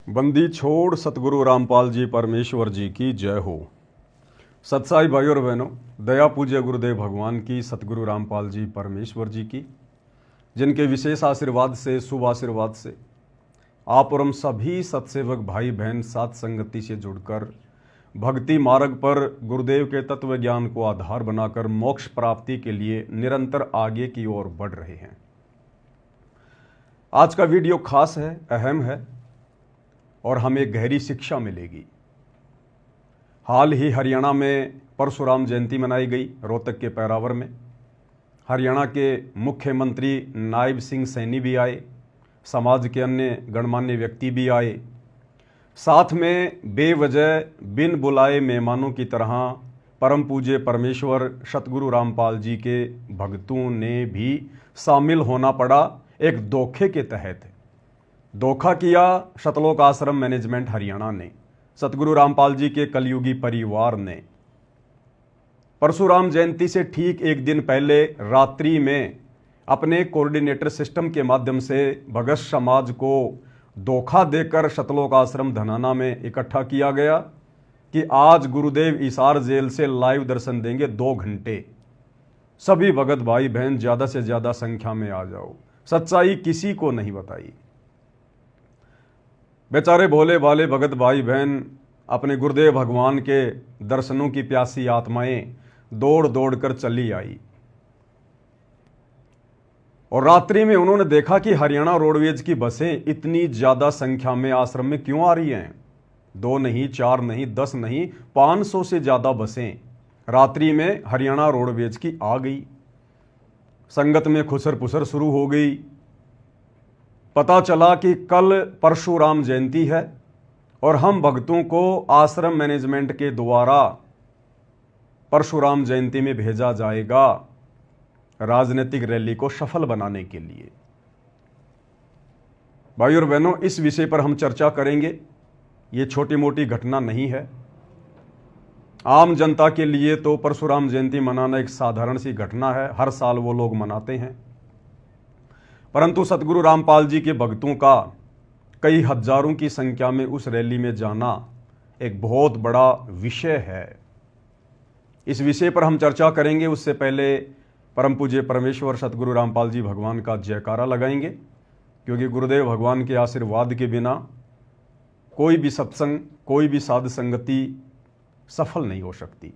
बंदी छोड़ सतगुरु रामपाल जी परमेश्वर जी की जय हो। सत्साई भाई और बहनों, दया पूज्य गुरुदेव भगवान की, सतगुरु रामपाल जी परमेश्वर जी की, जिनके विशेष आशीर्वाद से, शुभ आशीर्वाद से आप और हम सभी सत्सेवक भाई बहन साथ संगति से जुड़कर भक्ति मार्ग पर गुरुदेव के तत्व ज्ञान को आधार बनाकर मोक्ष प्राप्ति के लिए निरंतर आगे की ओर बढ़ रहे हैं। आज का वीडियो खास है, अहम है और हमें गहरी शिक्षा मिलेगी। हाल ही हरियाणा में परशुराम जयंती मनाई गई, रोहतक के पैरावर में। हरियाणा के मुख्यमंत्री नायब सिंह सैनी भी आए, समाज के अन्य गणमान्य व्यक्ति भी आए। साथ में बेवजह बिन बुलाए मेहमानों की तरह परम पूज्य परमेश्वर सतगुरु रामपाल जी के भक्तों ने भी शामिल होना पड़ा। एक धोखे के तहत धोखा किया शतलोक आश्रम मैनेजमेंट हरियाणा ने, सतगुरु रामपाल जी के कलयुगी परिवार ने। परशुराम जयंती से ठीक एक दिन पहले रात्रि में अपने कोऑर्डिनेटर सिस्टम के माध्यम से भगत समाज को धोखा देकर शतलोक आश्रम धनाना में इकट्ठा किया गया कि आज गुरुदेव इसार जेल से लाइव दर्शन देंगे 2 घंटे। सभी भगत भाई बहन ज़्यादा से ज़्यादा संख्या में आ जाओ। सच्चाई किसी को नहीं बताई। बेचारे भोले भाले भगत भाई बहन अपने गुरुदेव भगवान के दर्शनों की प्यासी आत्माएं दौड़ दौड़ कर चली आई और रात्रि में उन्होंने देखा कि हरियाणा रोडवेज की बसें इतनी ज़्यादा संख्या में आश्रम में क्यों आ रही हैं। 2 नहीं, 4 नहीं, 10 नहीं, 500 से ज़्यादा बसें रात्रि में हरियाणा रोडवेज की आ गई। संगत में खुसर पुसर शुरू हो गई। पता चला कि कल परशुराम जयंती है और हम भक्तों को आश्रम मैनेजमेंट के द्वारा परशुराम जयंती में भेजा जाएगा राजनीतिक रैली को सफल बनाने के लिए। भाई और बहनों, इस विषय पर हम चर्चा करेंगे। ये छोटी मोटी घटना नहीं है। आम जनता के लिए तो परशुराम जयंती मनाना एक साधारण सी घटना है, हर साल वो लोग मनाते हैं। परंतु सतगुरु रामपाल जी के भक्तों का कई हजारों की संख्या में उस रैली में जाना एक बहुत बड़ा विषय है। इस विषय पर हम चर्चा करेंगे। उससे पहले परम पूज्य परमेश्वर सतगुरु रामपाल जी भगवान का जयकारा लगाएंगे, क्योंकि गुरुदेव भगवान के आशीर्वाद के बिना कोई भी सत्संग, कोई भी साध संगति सफल नहीं हो सकती।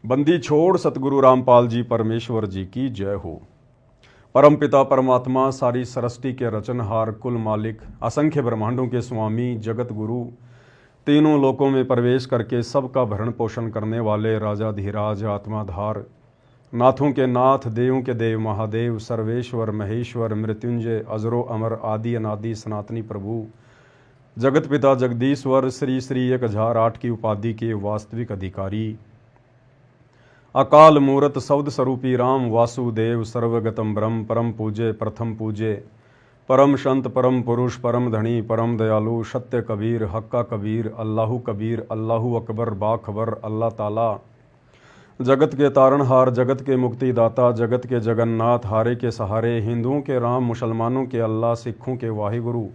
बंदी छोड़ सतगुरु रामपाल जी परमेश्वर जी की जय हो। परम पिता परमात्मा, सारी सृष्टि के रचनहार, कुल मालिक, असंख्य ब्रह्मांडों के स्वामी, जगत गुरु, तीनों लोकों में प्रवेश करके सबका भरण पोषण करने वाले राजाधिराज, आत्माधार, नाथों के नाथ, देवों के देव, महादेव, सर्वेश्वर, महेश्वर, मृत्युंजय, अजरो अमर, आदि अनादि, सनातनी प्रभु, जगत पिता जगदीश्वर, श्री श्री 1008 की उपाधि के वास्तविक अधिकारी, अकाल मूरत शब्द स्वरूपी राम वासुदेव, सर्वगतम ब्रह्म, परम पूज्य, प्रथम पूज्य, परम संत, परम पुरुष, परम धनी, परम दयालु, सत्य कबीर, हक्का कबीर, अल्लाहु कबीर, अल्लाहु अकबर, बाखबर, अल्लाह ताला, जगत के तारणहार, जगत के मुक्तिदाता, जगत के जगन्नाथ, हारे के सहारे, हिंदुओं के राम, मुसलमानों के अल्लाह, सिखों के वाहिगुरु,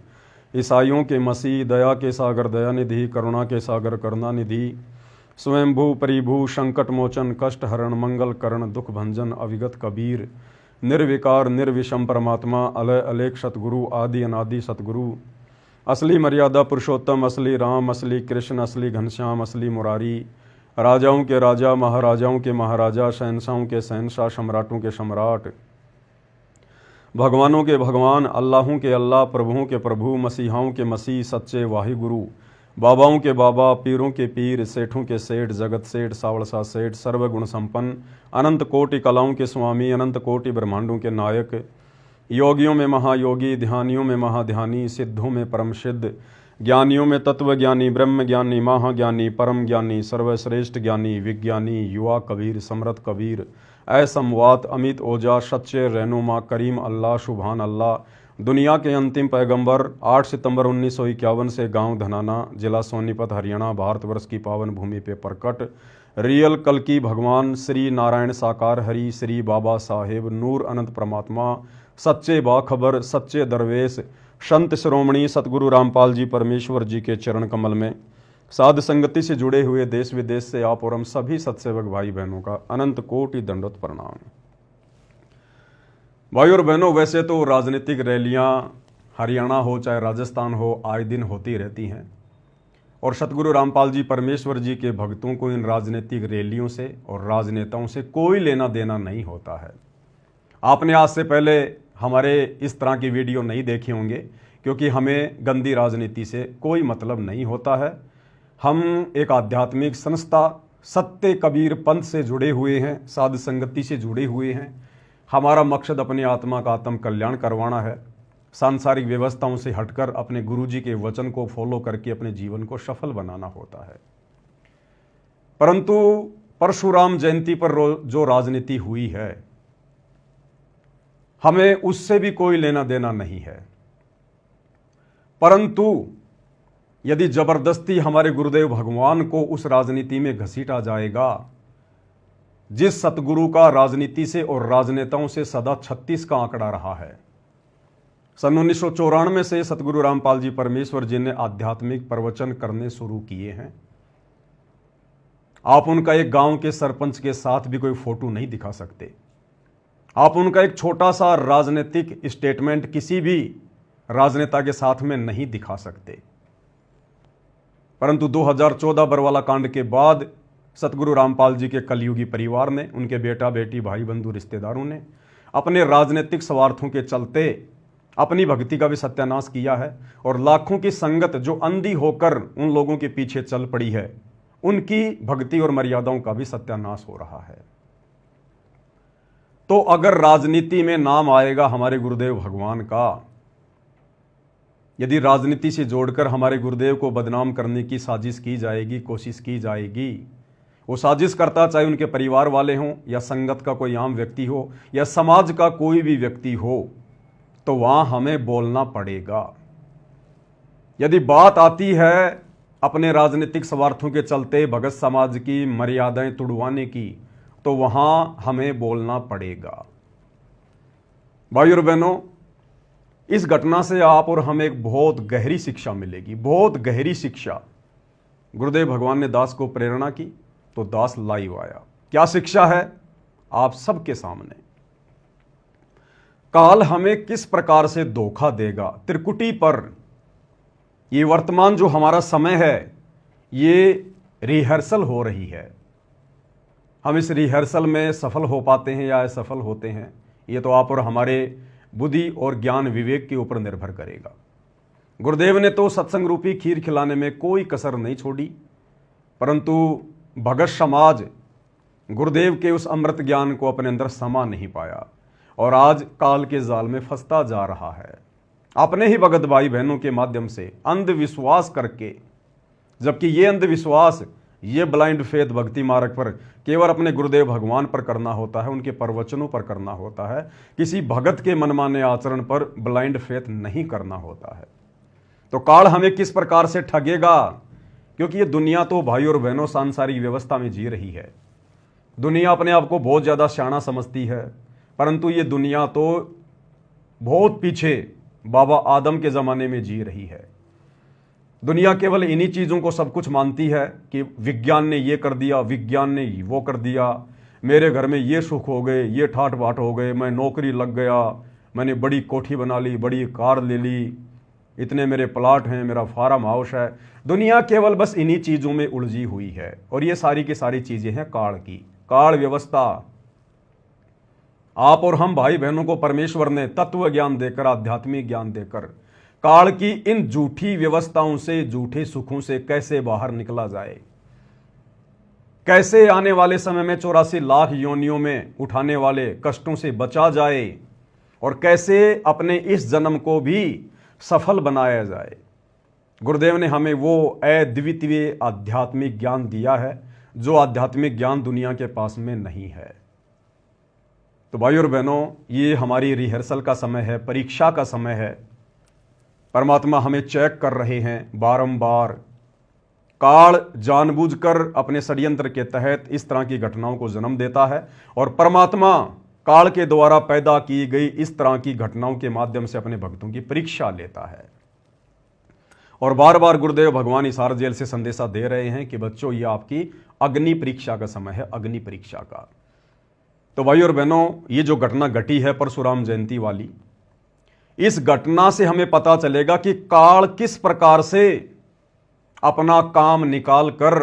ईसाइयों के मसीह, दया के सागर दयानिधि, करुणा के सागर करुणानिधि, स्वयंभू परिभू, संकट मोचन, कष्ट हरण, मंगल करण, दुख भंजन, अविगत कबीर, निर्विकार निर्विषम परमात्मा, अलय अलेख सतगुरु, आदि अनादि सतगुरु, असली मर्यादा पुरुषोत्तम, असली राम, असली कृष्ण, असली घनश्याम, असली मुरारी, राजाओं के राजा, महाराजाओं के महाराजा, शहंशाहों के शहंशाह, सम्राटों के सम्राट, भगवानों के भगवान, अल्लाहों के अल्लाह, प्रभुओं के प्रभु, मसीहाओं के मसीह, सच्चे वाहिगुरु, बाबाओं के बाबा, पीरों के पीर, सेठों के सेठ, जगत सेठ, सावड़सा सेठ, सर्वगुण संपन्न, अनंत कोटि कलाओं के स्वामी, अनंत कोटि ब्रह्मांडों के नायक, योगियों में महायोगी, ध्यानियों में महाध्यानी, सिद्धों में परम सिद्ध, ज्ञानियों में तत्वज्ञानी, ब्रह्म ज्ञानी, महाज्ञानी, परम ज्ञानी, सर्वश्रेष्ठ ज्ञानी, विज्ञानी, युवा कबीर, समृत कबीर, असमवात, अमित ओजा, सच्चे रहनुमा, करीम अल्लाह, सुभान अल्लाह, दुनिया के अंतिम पैगंबर, 8 सितंबर 1951 से गांव धनाना, जिला सोनीपत, हरियाणा, भारतवर्ष की पावन भूमि पे प्रकट रियल कल्कि भगवान श्री नारायण साकार हरि, श्री बाबा साहेब, नूर अनंत परमात्मा, सच्चे बाखबर, सच्चे दरवेश, संत शिरोमणि सतगुरु रामपाल जी परमेश्वर जी के चरण कमल में साध संगति से जुड़े हुए देश विदेश से आप और हम सभी सत्सेवक भाई बहनों का अनंत कोटि दंडवत प्रणाम। भाई और बहनों, वैसे तो राजनीतिक रैलियां हरियाणा हो चाहे राजस्थान हो आए दिन होती रहती हैं और सतगुरु रामपाल जी परमेश्वर जी के भक्तों को इन राजनीतिक रैलियों से और राजनेताओं से कोई लेना देना नहीं होता है। आपने आज से पहले हमारे इस तरह की वीडियो नहीं देखे होंगे क्योंकि हमें गंदी राजनीति से कोई मतलब नहीं होता है। हम एक आध्यात्मिक संस्था सत्य कबीर पंथ से जुड़े हुए हैं, साध संगति से जुड़े हुए हैं। हमारा मकसद अपनी आत्मा का आत्म कल्याण करवाना है, सांसारिक व्यवस्थाओं से हटकर अपने गुरुजी के वचन को फॉलो करके अपने जीवन को सफल बनाना होता है। परंतु परशुराम जयंती पर जो राजनीति हुई है, हमें उससे भी कोई लेना देना नहीं है। परंतु यदि जबरदस्ती हमारे गुरुदेव भगवान को उस राजनीति में घसीटा जाएगा, जिस सतगुरु का राजनीति से और राजनेताओं से सदा 36 का आंकड़ा रहा है। सन 1994 से सतगुरु रामपाल जी परमेश्वर जी ने आध्यात्मिक प्रवचन करने शुरू किए हैं। आप उनका एक गांव के सरपंच के साथ भी कोई फोटो नहीं दिखा सकते। आप उनका एक छोटा सा राजनीतिक स्टेटमेंट किसी भी राजनेता के साथ में नहीं दिखा सकते। परंतु 2014 बरवाला कांड के बाद सतगुरु रामपाल जी के कलयुगी परिवार ने, उनके बेटा बेटी भाई बंधु रिश्तेदारों ने अपने राजनीतिक स्वार्थों के चलते अपनी भक्ति का भी सत्यानाश किया है और लाखों की संगत जो अंधी होकर उन लोगों के पीछे चल पड़ी है, उनकी भक्ति और मर्यादाओं का भी सत्यानाश हो रहा है। तो अगर राजनीति में नाम आएगा हमारे गुरुदेव भगवान का, यदि राजनीति से जोड़कर हमारे गुरुदेव को बदनाम करने की साजिश की जाएगी, कोशिश की जाएगी, वो साजिश करता चाहे उनके परिवार वाले हों या संगत का कोई आम व्यक्ति हो या समाज का कोई भी व्यक्ति हो, तो वहां हमें बोलना पड़ेगा। यदि बात आती है अपने राजनीतिक स्वार्थों के चलते भगत समाज की मर्यादाएं तुड़वाने की, तो वहां हमें बोलना पड़ेगा। भाई और बहनों, इस घटना से आप और हमें एक बहुत गहरी शिक्षा मिलेगी, बहुत गहरी शिक्षा। गुरुदेव भगवान ने दास को प्रेरणा की तो दास लाइव आया। क्या शिक्षा है आप सबके सामने। काल हमें किस प्रकार से धोखा देगा, त्रिकुटी पर ये वर्तमान जो हमारा समय है, ये रिहर्सल हो रही है। हम इस रिहर्सल में सफल हो पाते हैं या असफल होते हैं, ये तो आप और हमारे बुद्धि और ज्ञान विवेक के ऊपर निर्भर करेगा। गुरुदेव ने तो सत्संग रूपी खीर खिलाने में कोई कसर नहीं छोड़ी, परंतु भगत समाज गुरुदेव के उस अमृत ज्ञान को अपने अंदर समा नहीं पाया और आज काल के जाल में फंसता जा रहा है, अपने ही भगत भाई बहनों के माध्यम से अंधविश्वास करके। जबकि ये अंधविश्वास, ये ब्लाइंड फेथ भक्ति मार्ग पर केवल अपने गुरुदेव भगवान पर करना होता है, उनके प्रवचनों पर करना होता है। किसी भगत के मनमाने आचरण पर ब्लाइंड फेथ नहीं करना होता है। तो काल हमें किस प्रकार से ठगेगा, क्योंकि ये दुनिया तो भाई और बहनों सांसारिक व्यवस्था में जी रही है। दुनिया अपने आप को बहुत ज़्यादा शाना समझती है, परंतु ये दुनिया तो बहुत पीछे बाबा आदम के ज़माने में जी रही है। दुनिया केवल इन्हीं चीज़ों को सब कुछ मानती है कि विज्ञान ने ये कर दिया, विज्ञान ने वो कर दिया, मेरे घर में ये सुख हो गए, ये ठाट बाट हो गए, मैं नौकरी लग गया, मैंने बड़ी कोठी बना ली, बड़ी कार ले ली, इतने मेरे प्लाट हैं, मेरा फार्म हाउस है। दुनिया केवल बस इन्हीं चीज़ों में उलझी हुई है और ये सारी की सारी चीज़ें हैं काल की, काल व्यवस्था। आप और हम भाई बहनों को परमेश्वर ने तत्व ज्ञान देकर, आध्यात्मिक ज्ञान देकर काल की इन झूठी व्यवस्थाओं से, झूठे सुखों से कैसे बाहर निकला जाए, कैसे आने वाले समय में 84 लाख योनियों में उठाने वाले कष्टों से बचा जाए और कैसे अपने इस जन्म को भी सफल बनाया जाए। गुरुदेव ने हमें वो अद्वितीय आध्यात्मिक ज्ञान दिया है जो आध्यात्मिक ज्ञान दुनिया के पास में नहीं है। तो भाई और बहनों, ये हमारी रिहर्सल का समय है, परीक्षा का समय है। परमात्मा हमें चेक कर रहे हैं बारंबार। काल जानबूझकर अपने षड्यंत्र के तहत इस तरह की घटनाओं को जन्म देता है और परमात्मा काल के द्वारा पैदा की गई इस तरह की घटनाओं के माध्यम से अपने भक्तों की परीक्षा लेता है। और बार बार गुरुदेव भगवान हिसार जेल से संदेशा दे रहे हैं कि बच्चों, ये आपकी अग्नि परीक्षा का समय है, अग्नि परीक्षा का। तो भाई और बहनों, ये जो घटना घटी है परशुराम जयंती वाली, इस घटना से हमें पता चलेगा कि काल किस प्रकार से अपना काम निकाल कर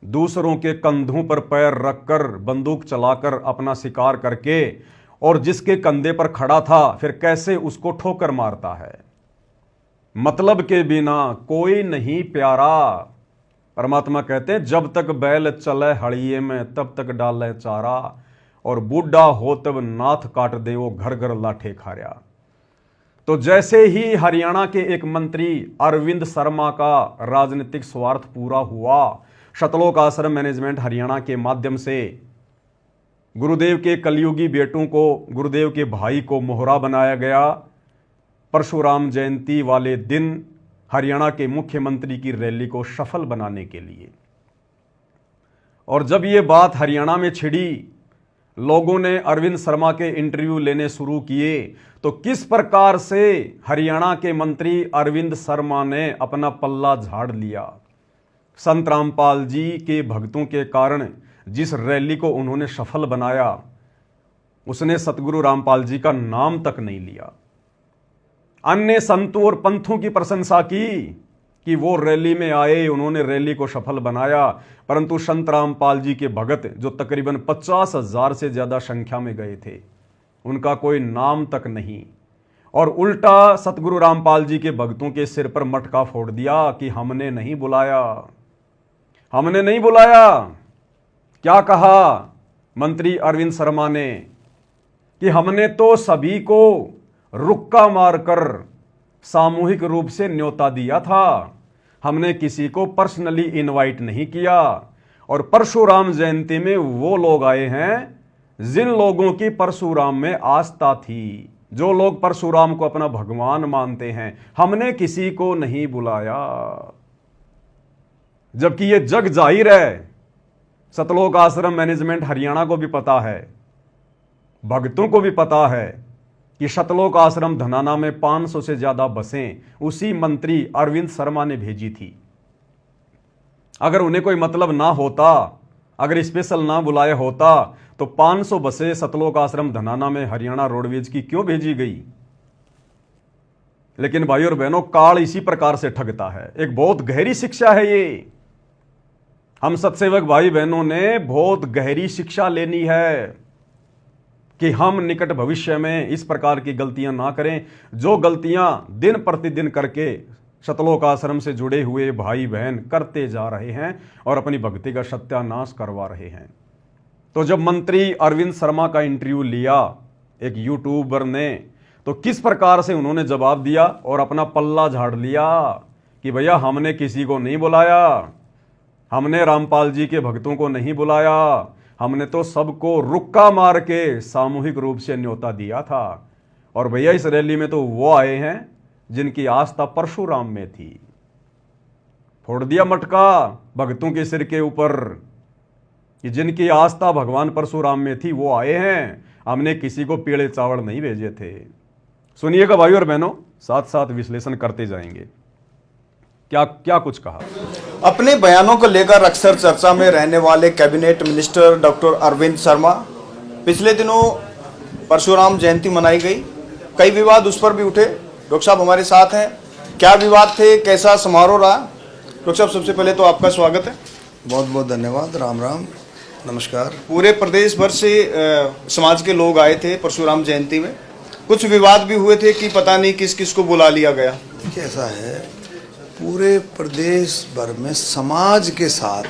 दूसरों के कंधों पर पैर रखकर बंदूक चलाकर अपना शिकार करके और जिसके कंधे पर खड़ा था फिर कैसे उसको ठोकर मारता है। मतलब के बिना कोई नहीं प्यारा। परमात्मा कहते हैं जब तक बैल चले हड़िए में तब तक डाले चारा, और बूढ़ा हो तब नाथ काट दे वो घर घर लाठे खाया। तो जैसे ही हरियाणा के एक मंत्री अरविंद शर्मा का राजनीतिक स्वार्थ पूरा हुआ, शतलोक आश्रम मैनेजमेंट हरियाणा के माध्यम से गुरुदेव के कलयुगी बेटों को, गुरुदेव के भाई को मोहरा बनाया गया परशुराम जयंती वाले दिन हरियाणा के मुख्यमंत्री की रैली को सफल बनाने के लिए। और जब ये बात हरियाणा में छिड़ी, लोगों ने अरविंद शर्मा के इंटरव्यू लेने शुरू किए, तो किस प्रकार से हरियाणा के मंत्री अरविंद शर्मा ने अपना पल्ला झाड़ लिया। संत रामपाल जी के भक्तों के कारण जिस रैली को उन्होंने सफल बनाया, उसने सतगुरु रामपाल जी का नाम तक नहीं लिया। अन्य संतों और पंथों की प्रशंसा की कि वो रैली में आए, उन्होंने रैली को सफल बनाया, परंतु संत रामपाल जी के भगत जो तकरीबन 50,000 से ज्यादा संख्या में गए थे, उनका कोई नाम तक नहीं। और उल्टा सतगुरु रामपाल जी के भक्तों के सिर पर मटका फोड़ दिया कि हमने नहीं बुलाया, हमने नहीं बुलाया। क्या कहा मंत्री अरविंद शर्मा ने कि हमने तो सभी को रुक्का मारकर सामूहिक रूप से न्योता दिया था, हमने किसी को पर्सनली इनवाइट नहीं किया। और परशुराम जयंती में वो लोग आए हैं जिन लोगों की परशुराम में आस्था थी, जो लोग परशुराम को अपना भगवान मानते हैं, हमने किसी को नहीं बुलाया। जबकि ये जग जाहिर है, सतलोक आश्रम मैनेजमेंट हरियाणा को भी पता है, भक्तों को भी पता है कि सतलोक आश्रम धनाना में 500 से ज्यादा बसें उसी मंत्री अरविंद शर्मा ने भेजी थी। अगर उन्हें कोई मतलब ना होता, अगर स्पेशल ना बुलाया होता, तो 500 बसें सतलोक आश्रम धनाना में हरियाणा रोडवेज की क्यों भेजी गई। लेकिन भाई और बहनों, काल इसी प्रकार से ठगता है। एक बहुत गहरी शिक्षा है ये। हम सत्सेवक भाई बहनों ने बहुत गहरी शिक्षा लेनी है कि हम निकट भविष्य में इस प्रकार की गलतियां ना करें, जो गलतियां दिन प्रतिदिन करके सतलोक आश्रम से जुड़े हुए भाई बहन करते जा रहे हैं और अपनी भक्ति का सत्यानाश करवा रहे हैं। तो जब मंत्री अरविंद शर्मा का इंटरव्यू लिया एक यूट्यूबर ने, तो किस प्रकार से उन्होंने जवाब दिया और अपना पल्ला झाड़ लिया कि भैया हमने किसी को नहीं बुलाया, हमने रामपाल जी के भक्तों को नहीं बुलाया, हमने तो सबको रुक्का मार के सामूहिक रूप से न्योता दिया था। और भैया इस रैली में तो वो आए हैं जिनकी आस्था परशुराम में थी। फोड़ दिया मटका भक्तों के सिर के ऊपर कि जिनकी आस्था भगवान परशुराम में थी वो आए हैं, हमने किसी को पीले चावल नहीं भेजे थे। सुनिएगा भाई और बहनों, साथ साथ विश्लेषण करते जाएंगे। क्या क्या कुछ कहा। अपने बयानों को लेकर अक्सर चर्चा में रहने वाले cabinet minister doctor Arvind Sharma, पिछले दिनों परशुराम जयंती मनाई गई, कई विवाद उस पर भी उठे। डॉक्टर साहब हमारे साथ हैं, क्या विवाद थे, कैसा समारोह रहा। डॉक्टर साहब सबसे पहले तो आपका स्वागत है। बहुत बहुत धन्यवाद। राम राम, नमस्कार। पूरे प्रदेश भर से समाज के लोग आए थे परशुराम जयंती में, कुछ विवाद भी हुए थे कि पता नहीं किस किस को बुला लिया गया। देखिए ऐसा है, पूरे प्रदेश भर में समाज के साथ,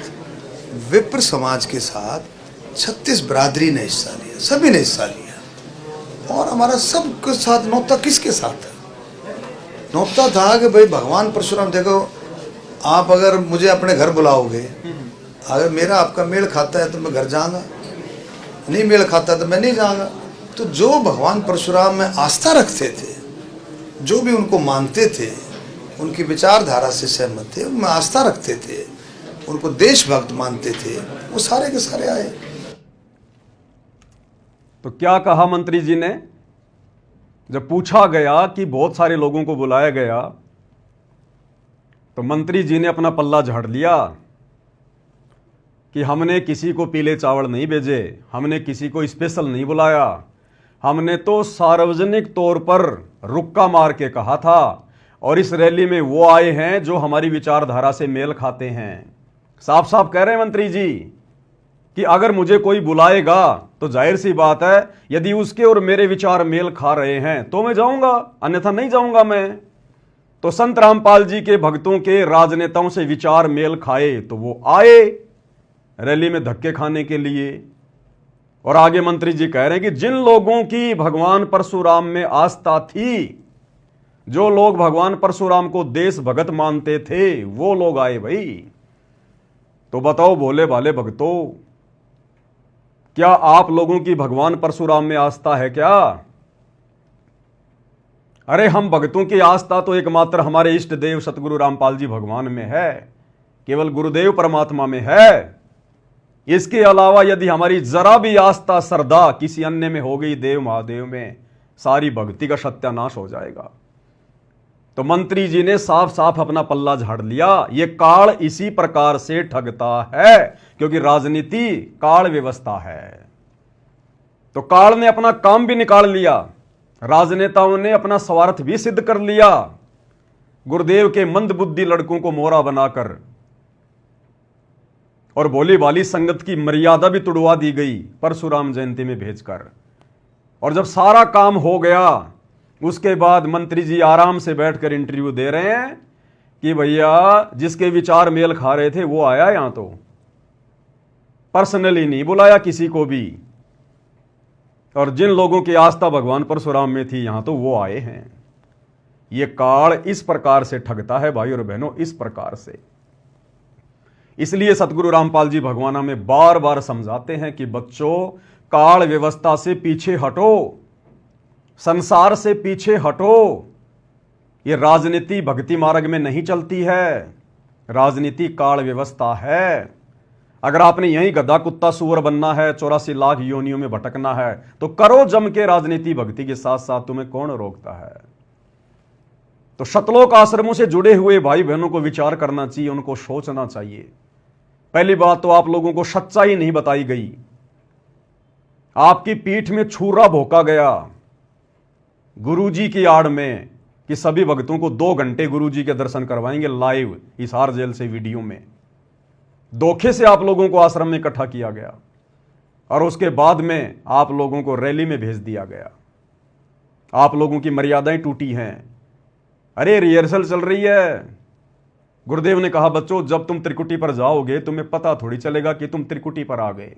विप्र समाज के साथ 36 बरादरी ने हिस्सा लिया, सभी ने हिस्सा लिया। और हमारा सबके साथ नौता किसके साथ है, नौता था कि भाई भगवान परशुराम, देखो आप अगर मुझे अपने घर बुलाओगे, अगर मेरा आपका मेल खाता है तो मैं घर जाऊंगा, नहीं मेल खाता तो मैं नहीं जाऊंगा। तो जो भगवान परशुराम में आस्था रखते थे, जो भी उनको मानते थे, उनकी विचारधारा से सहमत थे, उनमें आस्था रखते थे, उनको देशभक्त मानते थे, वो सारे के सारे आए। तो क्या कहा मंत्री जी ने? जब पूछा गया कि बहुत सारे लोगों को बुलाया गया, तो मंत्री जी ने अपना पल्ला झाड़ लिया कि हमने किसी को पीले चावल नहीं भेजे, हमने किसी को स्पेशल नहीं बुलाया, हमने तो सार्वजनिक तौर पर रुक्का मार के कहा था, और इस रैली में वो आए हैं जो हमारी विचारधारा से मेल खाते हैं। साफ साफ कह रहे हैं मंत्री जी कि अगर मुझे कोई बुलाएगा तो जाहिर सी बात है, यदि उसके और मेरे विचार मेल खा रहे हैं तो मैं जाऊंगा, अन्यथा नहीं जाऊंगा मैं। तो संत रामपाल जी के भक्तों के राजनेताओं से विचार मेल खाए तो वो आए रैली में धक्के खाने के लिए। और आगे मंत्री जी कह रहे हैं कि जिन लोगों की भगवान परशुराम में आस्था थी, जो लोग भगवान परशुराम को देश भगत मानते थे, वो लोग आए भाई। तो बताओ भोले भाले भक्तों, क्या आप लोगों की भगवान परशुराम में आस्था है क्या? अरे हम भक्तों की आस्था तो एकमात्र हमारे इष्ट देव सतगुरु रामपाल जी भगवान में है, केवल गुरुदेव परमात्मा में है। इसके अलावा यदि हमारी जरा भी आस्था श्रद्धा किसी अन्य में हो गई, देव महादेव में, सारी भक्ति का सत्यानाश हो जाएगा। तो मंत्री जी ने साफ साफ अपना पल्ला झाड़ लिया। ये काल इसी प्रकार से ठगता है, क्योंकि राजनीति काल व्यवस्था है। तो काल ने अपना काम भी निकाल लिया, राजनेताओं ने अपना स्वार्थ भी सिद्ध कर लिया, गुरुदेव के मंदबुद्धि लड़कों को मोहरा बनाकर, और भोली भाली संगत की मर्यादा भी तुड़वा दी गई परशुराम जयंती में भेजकर। और जब सारा काम हो गया, उसके बाद मंत्री जी आराम से बैठकर इंटरव्यू दे रहे हैं कि भैया जिसके विचार मेल खा रहे थे वो आया यहां, तो पर्सनली नहीं बुलाया किसी को भी, और जिन लोगों की आस्था भगवान परशुराम में थी यहां तो वो आए हैं। ये काल इस प्रकार से ठगता है भाई और बहनों, इस प्रकार से। इसलिए सतगुरु रामपाल जी भगवान हमें बार बार समझाते हैं कि बच्चों, काल व्यवस्था से पीछे हटो, संसार से पीछे हटो। ये राजनीति भक्ति मार्ग में नहीं चलती है, राजनीति काल व्यवस्था है। अगर आपने यहीं गधा कुत्ता सुअर बनना है, 84 लाख योनियों में भटकना है, तो करो जम के राजनीति भक्ति के साथ साथ, तुम्हें कौन रोकता है। तो शतलोक आश्रमों से जुड़े हुए भाई बहनों को विचार करना चाहिए, उनको सोचना चाहिए। पहली बात तो आप लोगों को सच्चाई नहीं बताई गई, आपकी पीठ में छुरा भोंका गया गुरुजी की आड़ में कि सभी भक्तों को 2 घंटे गुरुजी के दर्शन करवाएंगे लाइव हिसार जेल से वीडियो में। धोखे से आप लोगों को आश्रम में इकट्ठा किया गया, और उसके बाद में आप लोगों को रैली में भेज दिया गया। आप लोगों की मर्यादाएं टूटी हैं। अरे रिहर्सल चल रही है। गुरुदेव ने कहा बच्चों, जब तुम त्रिकुटी पर जाओगे तुम्हें पता थोड़ी चलेगा कि तुम त्रिकुटी पर आ गए।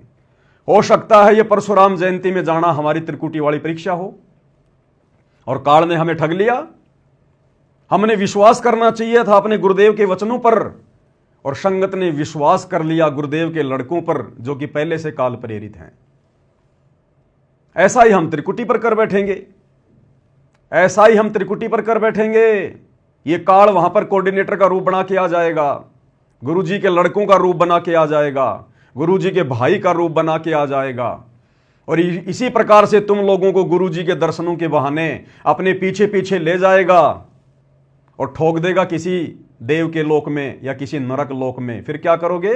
हो सकता है ये परशुराम जयंती में जाना हमारी त्रिकुटी वाली परीक्षा हो, और काल ने हमें ठग लिया। हमने विश्वास करना चाहिए था अपने गुरुदेव के वचनों पर, और संगत ने विश्वास कर लिया गुरुदेव के लड़कों पर जो कि पहले से काल प्रेरित हैं। ऐसा ही हम त्रिकुटी पर कर बैठेंगे, ऐसा ही हम त्रिकुटी पर कर बैठेंगे। ये काल वहां पर कोऑर्डिनेटर का रूप बना के आ जाएगा, गुरुजी के लड़कों का रूप बना के आ जाएगा, गुरुजी के भाई का रूप बना के आ जाएगा, और इसी प्रकार से तुम लोगों को गुरुजी के दर्शनों के बहाने अपने पीछे पीछे ले जाएगा और ठोक देगा किसी देव के लोक में या किसी नरक लोक में। फिर क्या करोगे?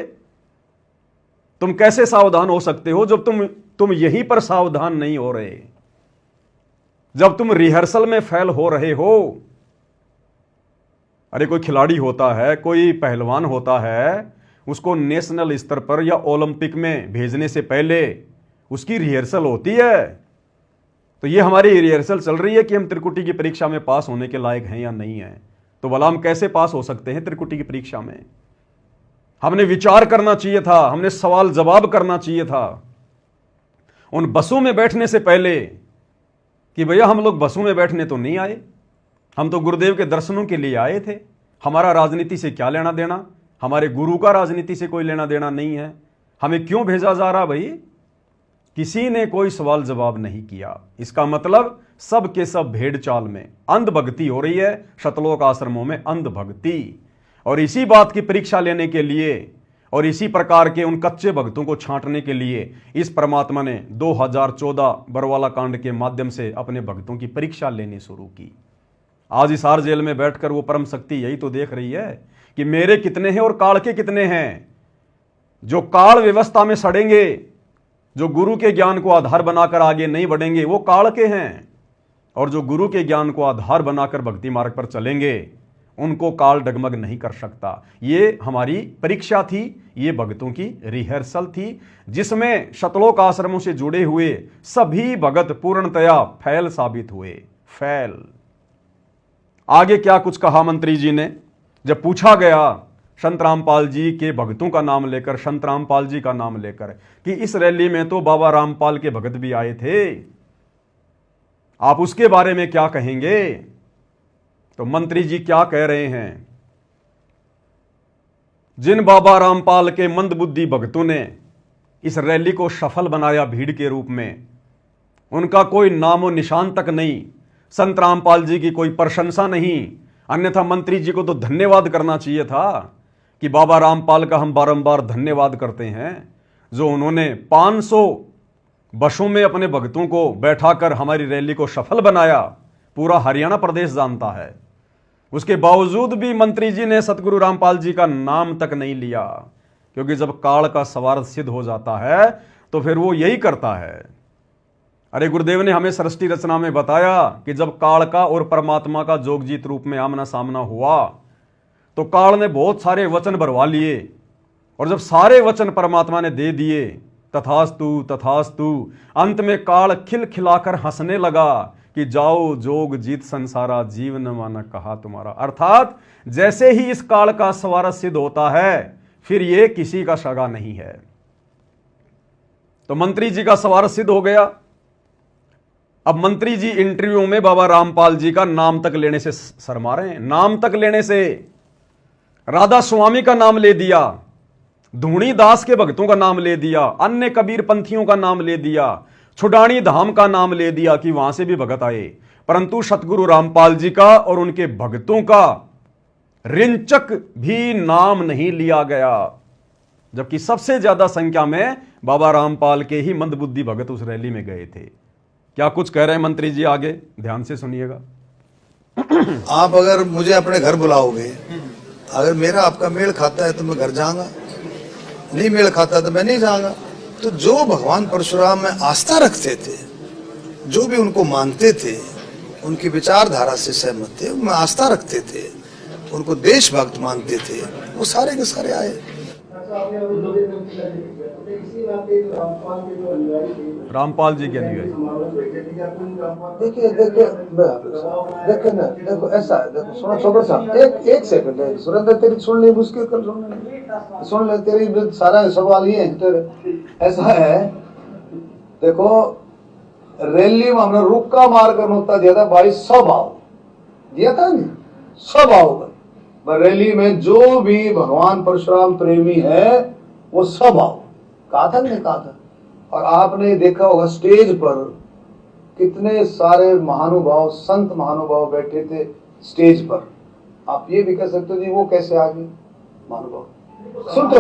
तुम कैसे सावधान हो सकते हो जब तुम यहीं पर सावधान नहीं हो रहे, जब तुम रिहर्सल में फेल हो रहे हो। अरे कोई खिलाड़ी होता है, कोई पहलवान होता है, उसको नेशनल स्तर पर या ओलंपिक में भेजने से पहले उसकी रिहर्सल होती है। तो ये हमारी रिहर्सल चल रही है कि हम त्रिकुटी की परीक्षा में पास होने के लायक हैं या नहीं हैं। तो भला हम कैसे पास हो सकते हैं त्रिकुटी की परीक्षा में? हमने विचार करना चाहिए था, हमने सवाल जवाब करना चाहिए था उन बसों में बैठने से पहले कि भैया हम लोग बसों में बैठने तो नहीं आए, हम तो गुरुदेव के दर्शनों के लिए आए थे। हमारा राजनीति से क्या लेना देना, हमारे गुरु का राजनीति से कोई लेना देना नहीं है। हमें क्यों भेजा जा रहा भाई? किसी ने कोई सवाल जवाब नहीं किया। इसका मतलब सब के सब भेड़ चाल में अंध भक्ति हो रही है, शतलोक आश्रमों में अंध भक्ति। और इसी बात की परीक्षा लेने के लिए और इसी प्रकार के उन कच्चे भक्तों को छांटने के लिए इस परमात्मा ने 2014 बरवाला कांड के माध्यम से अपने भक्तों की परीक्षा लेनी शुरू की। आज हिसार जेल में बैठकर वो परम शक्ति यही तो देख रही है कि मेरे कितने हैं और काल के कितने हैं। जो काल व्यवस्था में सड़ेंगे, जो गुरु के ज्ञान को आधार बनाकर आगे नहीं बढ़ेंगे, वो काल के हैं, और जो गुरु के ज्ञान को आधार बनाकर भक्ति मार्ग पर चलेंगे उनको काल डगमग नहीं कर सकता। ये हमारी परीक्षा थी, ये भक्तों की रिहर्सल थी, जिसमें शतलोक आश्रमों से जुड़े हुए सभी भगत पूर्णतया फैल साबित हुए। फैल। आगे क्या कुछ कहा मंत्री जी ने, जब पूछा गया संत रामपाल जी के भक्तों का नाम लेकर, संत रामपाल जी का नाम लेकर, कि इस रैली में तो बाबा रामपाल के भगत भी आए थे, आप उसके बारे में क्या कहेंगे? तो मंत्री जी क्या कह रहे हैं, जिन बाबा रामपाल के मंदबुद्धि भक्तों ने इस रैली को सफल बनाया भीड़ के रूप में, उनका कोई नामो निशान तक नहीं, संत रामपाल जी की कोई प्रशंसा नहीं। अन्यथा मंत्री जी को तो धन्यवाद करना चाहिए था कि बाबा रामपाल का हम बारंबार धन्यवाद करते हैं, जो उन्होंने 500 बसों में अपने भक्तों को बैठाकर हमारी रैली को सफल बनाया। पूरा हरियाणा प्रदेश जानता है। उसके बावजूद भी मंत्री जी ने सतगुरु रामपाल जी का नाम तक नहीं लिया, क्योंकि जब काल का सवार सिद्ध हो जाता है तो फिर वो यही करता है। अरे गुरुदेव ने हमें सृष्टि रचना में बताया कि जब काल का और परमात्मा का जोगजीत रूप में आमना सामना हुआ तो काल ने बहुत सारे वचन भरवा लिए, और जब सारे वचन परमात्मा ने दे दिए, तथास्तु तथास्तु, अंत में काल खिलखिलाकर हंसने लगा कि जाओ जोग जीत संसारा, जीवन माना कहा तुम्हारा। अर्थात जैसे ही इस काल का सवार सिद्ध होता है फिर ये किसी का सगा नहीं है। तो मंत्री जी का सवार सिद्ध हो गया। अब मंत्री जी इंटरव्यू में बाबा रामपाल जी का नाम तक लेने से शर्मा रहे हैं। नाम तक लेने से राधा स्वामी का नाम ले दिया, धूणी दास के भक्तों का नाम ले दिया, अन्य कबीर पंथियों का नाम ले दिया, छुडानी धाम का नाम ले दिया कि वहां से भी भगत आए, परंतु सतगुरु रामपाल जी का और उनके भक्तों का रिंचक भी नाम नहीं लिया गया, जबकि सबसे ज्यादा संख्या में बाबा रामपाल के ही मंदबुद्धि भगत उस रैली में गए थे। क्या कुछ कह रहे हैं मंत्री जी, आगे ध्यान से सुनिएगा। आप अगर मुझे अपने घर बुलाओगे, अगर मेरा आपका मेल खाता है तो मैं घर जाऊंगा, नहीं मेल खाता तो मैं नहीं जाऊंगा। तो जो भगवान परशुराम में आस्था रखते थे, जो भी उनको मानते थे, उनकी विचारधारा से सहमत थे, उनमें आस्था रखते थे, उनको देशभक्त मानते थे, वो सारे के सारे आए। रामपाल जी के अनुयायी देखिए देखिए ना, देखो ऐसा है, देखो सुनो छोटा सा, एक सेकंड है सुरेंद्र, तेरी सुन ले, मुश्किल कर सुन ले, तेरी सारा सवाल ये है तेरे। ऐसा है, देखो रैली में हमने रुक्का मारकर नोता दिया था भाई, सब आओ दिया था नहीं, सब आओ। रैली में जो भी भगवान परशुराम प्रेमी है वो सब आओ, कहा था नहीं कहा था। और आपने देखा होगा स्टेज पर कितने सारे महानुभाव, संत महानुभाव बैठे थे स्टेज पर। आप ये भी कह सकते हो जी वो कैसे आ गए महानुभाव। सुन तो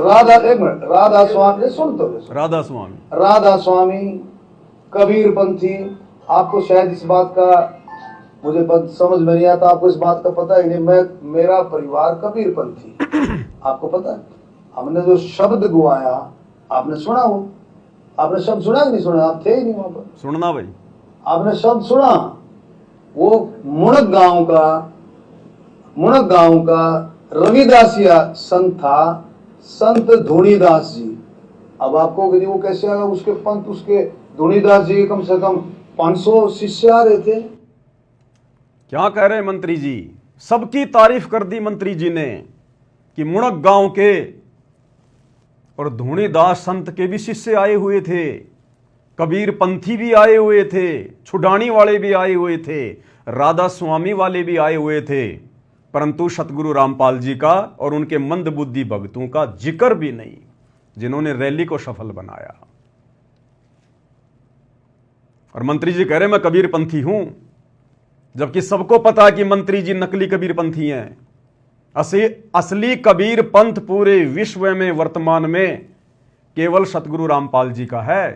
राधा, एक मिनट, राधा स्वामी, सुन तो राधा स्वामी, कबीर पंथी, आपको शायद इस बात का मुझे समझ में नहीं आता, आपको इस बात का पता ही नहीं, मेरा परिवार कबीर पंथी, आपको पता है। हमने जो शब्द गुआया आपने सुना, हो आपने शब्द सुना कि नहीं सुना, आप थे ही नहीं वहां पर। सुनना भाई, आपने शब्द सुना, वो मुणक गांव का रविदासिया संत था, संत धूणीदास जी। अब आपको वो कैसे आया, उसके पंत, उसके धूणीदास जी के कम से कम 500 शिष्य आ रहे थे। क्या कह रहे हैं मंत्री जी, सबकी तारीफ कर दी मंत्री जी ने कि मुणक गांव के और धूणीदास संत के भी शिष्य आए हुए थे, कबीर पंथी भी आए हुए थे, छुडानी वाले भी आए हुए थे, राधा स्वामी वाले भी आए हुए थे, परंतु सतगुरु रामपाल जी का और उनके मंदबुद्धि भक्तों का जिक्र भी नहीं, जिन्होंने रैली को सफल बनाया। और मंत्री जी कह रहे मैं कबीर पंथी हूं, जबकि सबको पता है कि मंत्री जी नकली कबीर पंथी हैं। असली कबीर पंथ पूरे विश्व में वर्तमान में केवल सतगुरु रामपाल जी का है,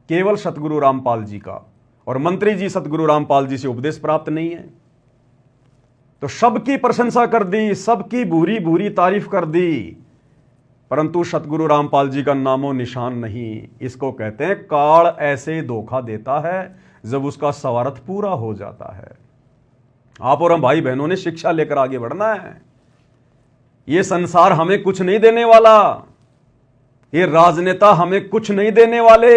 केवल सतगुरु रामपाल जी का। और मंत्री जी सतगुरु रामपाल जी से उपदेश प्राप्त नहीं है। तो सबकी प्रशंसा कर दी, सबकी बुरी बुरी तारीफ कर दी, परंतु सतगुरु रामपाल जी का नामो निशान नहीं। इसको कहते हैं काल ऐसे धोखा देता है जब उसका स्वार्थ पूरा हो जाता है। आप और हम भाई बहनों ने शिक्षा लेकर आगे बढ़ना है। ये संसार हमें कुछ नहीं देने वाला, ये राजनेता हमें कुछ नहीं देने वाले।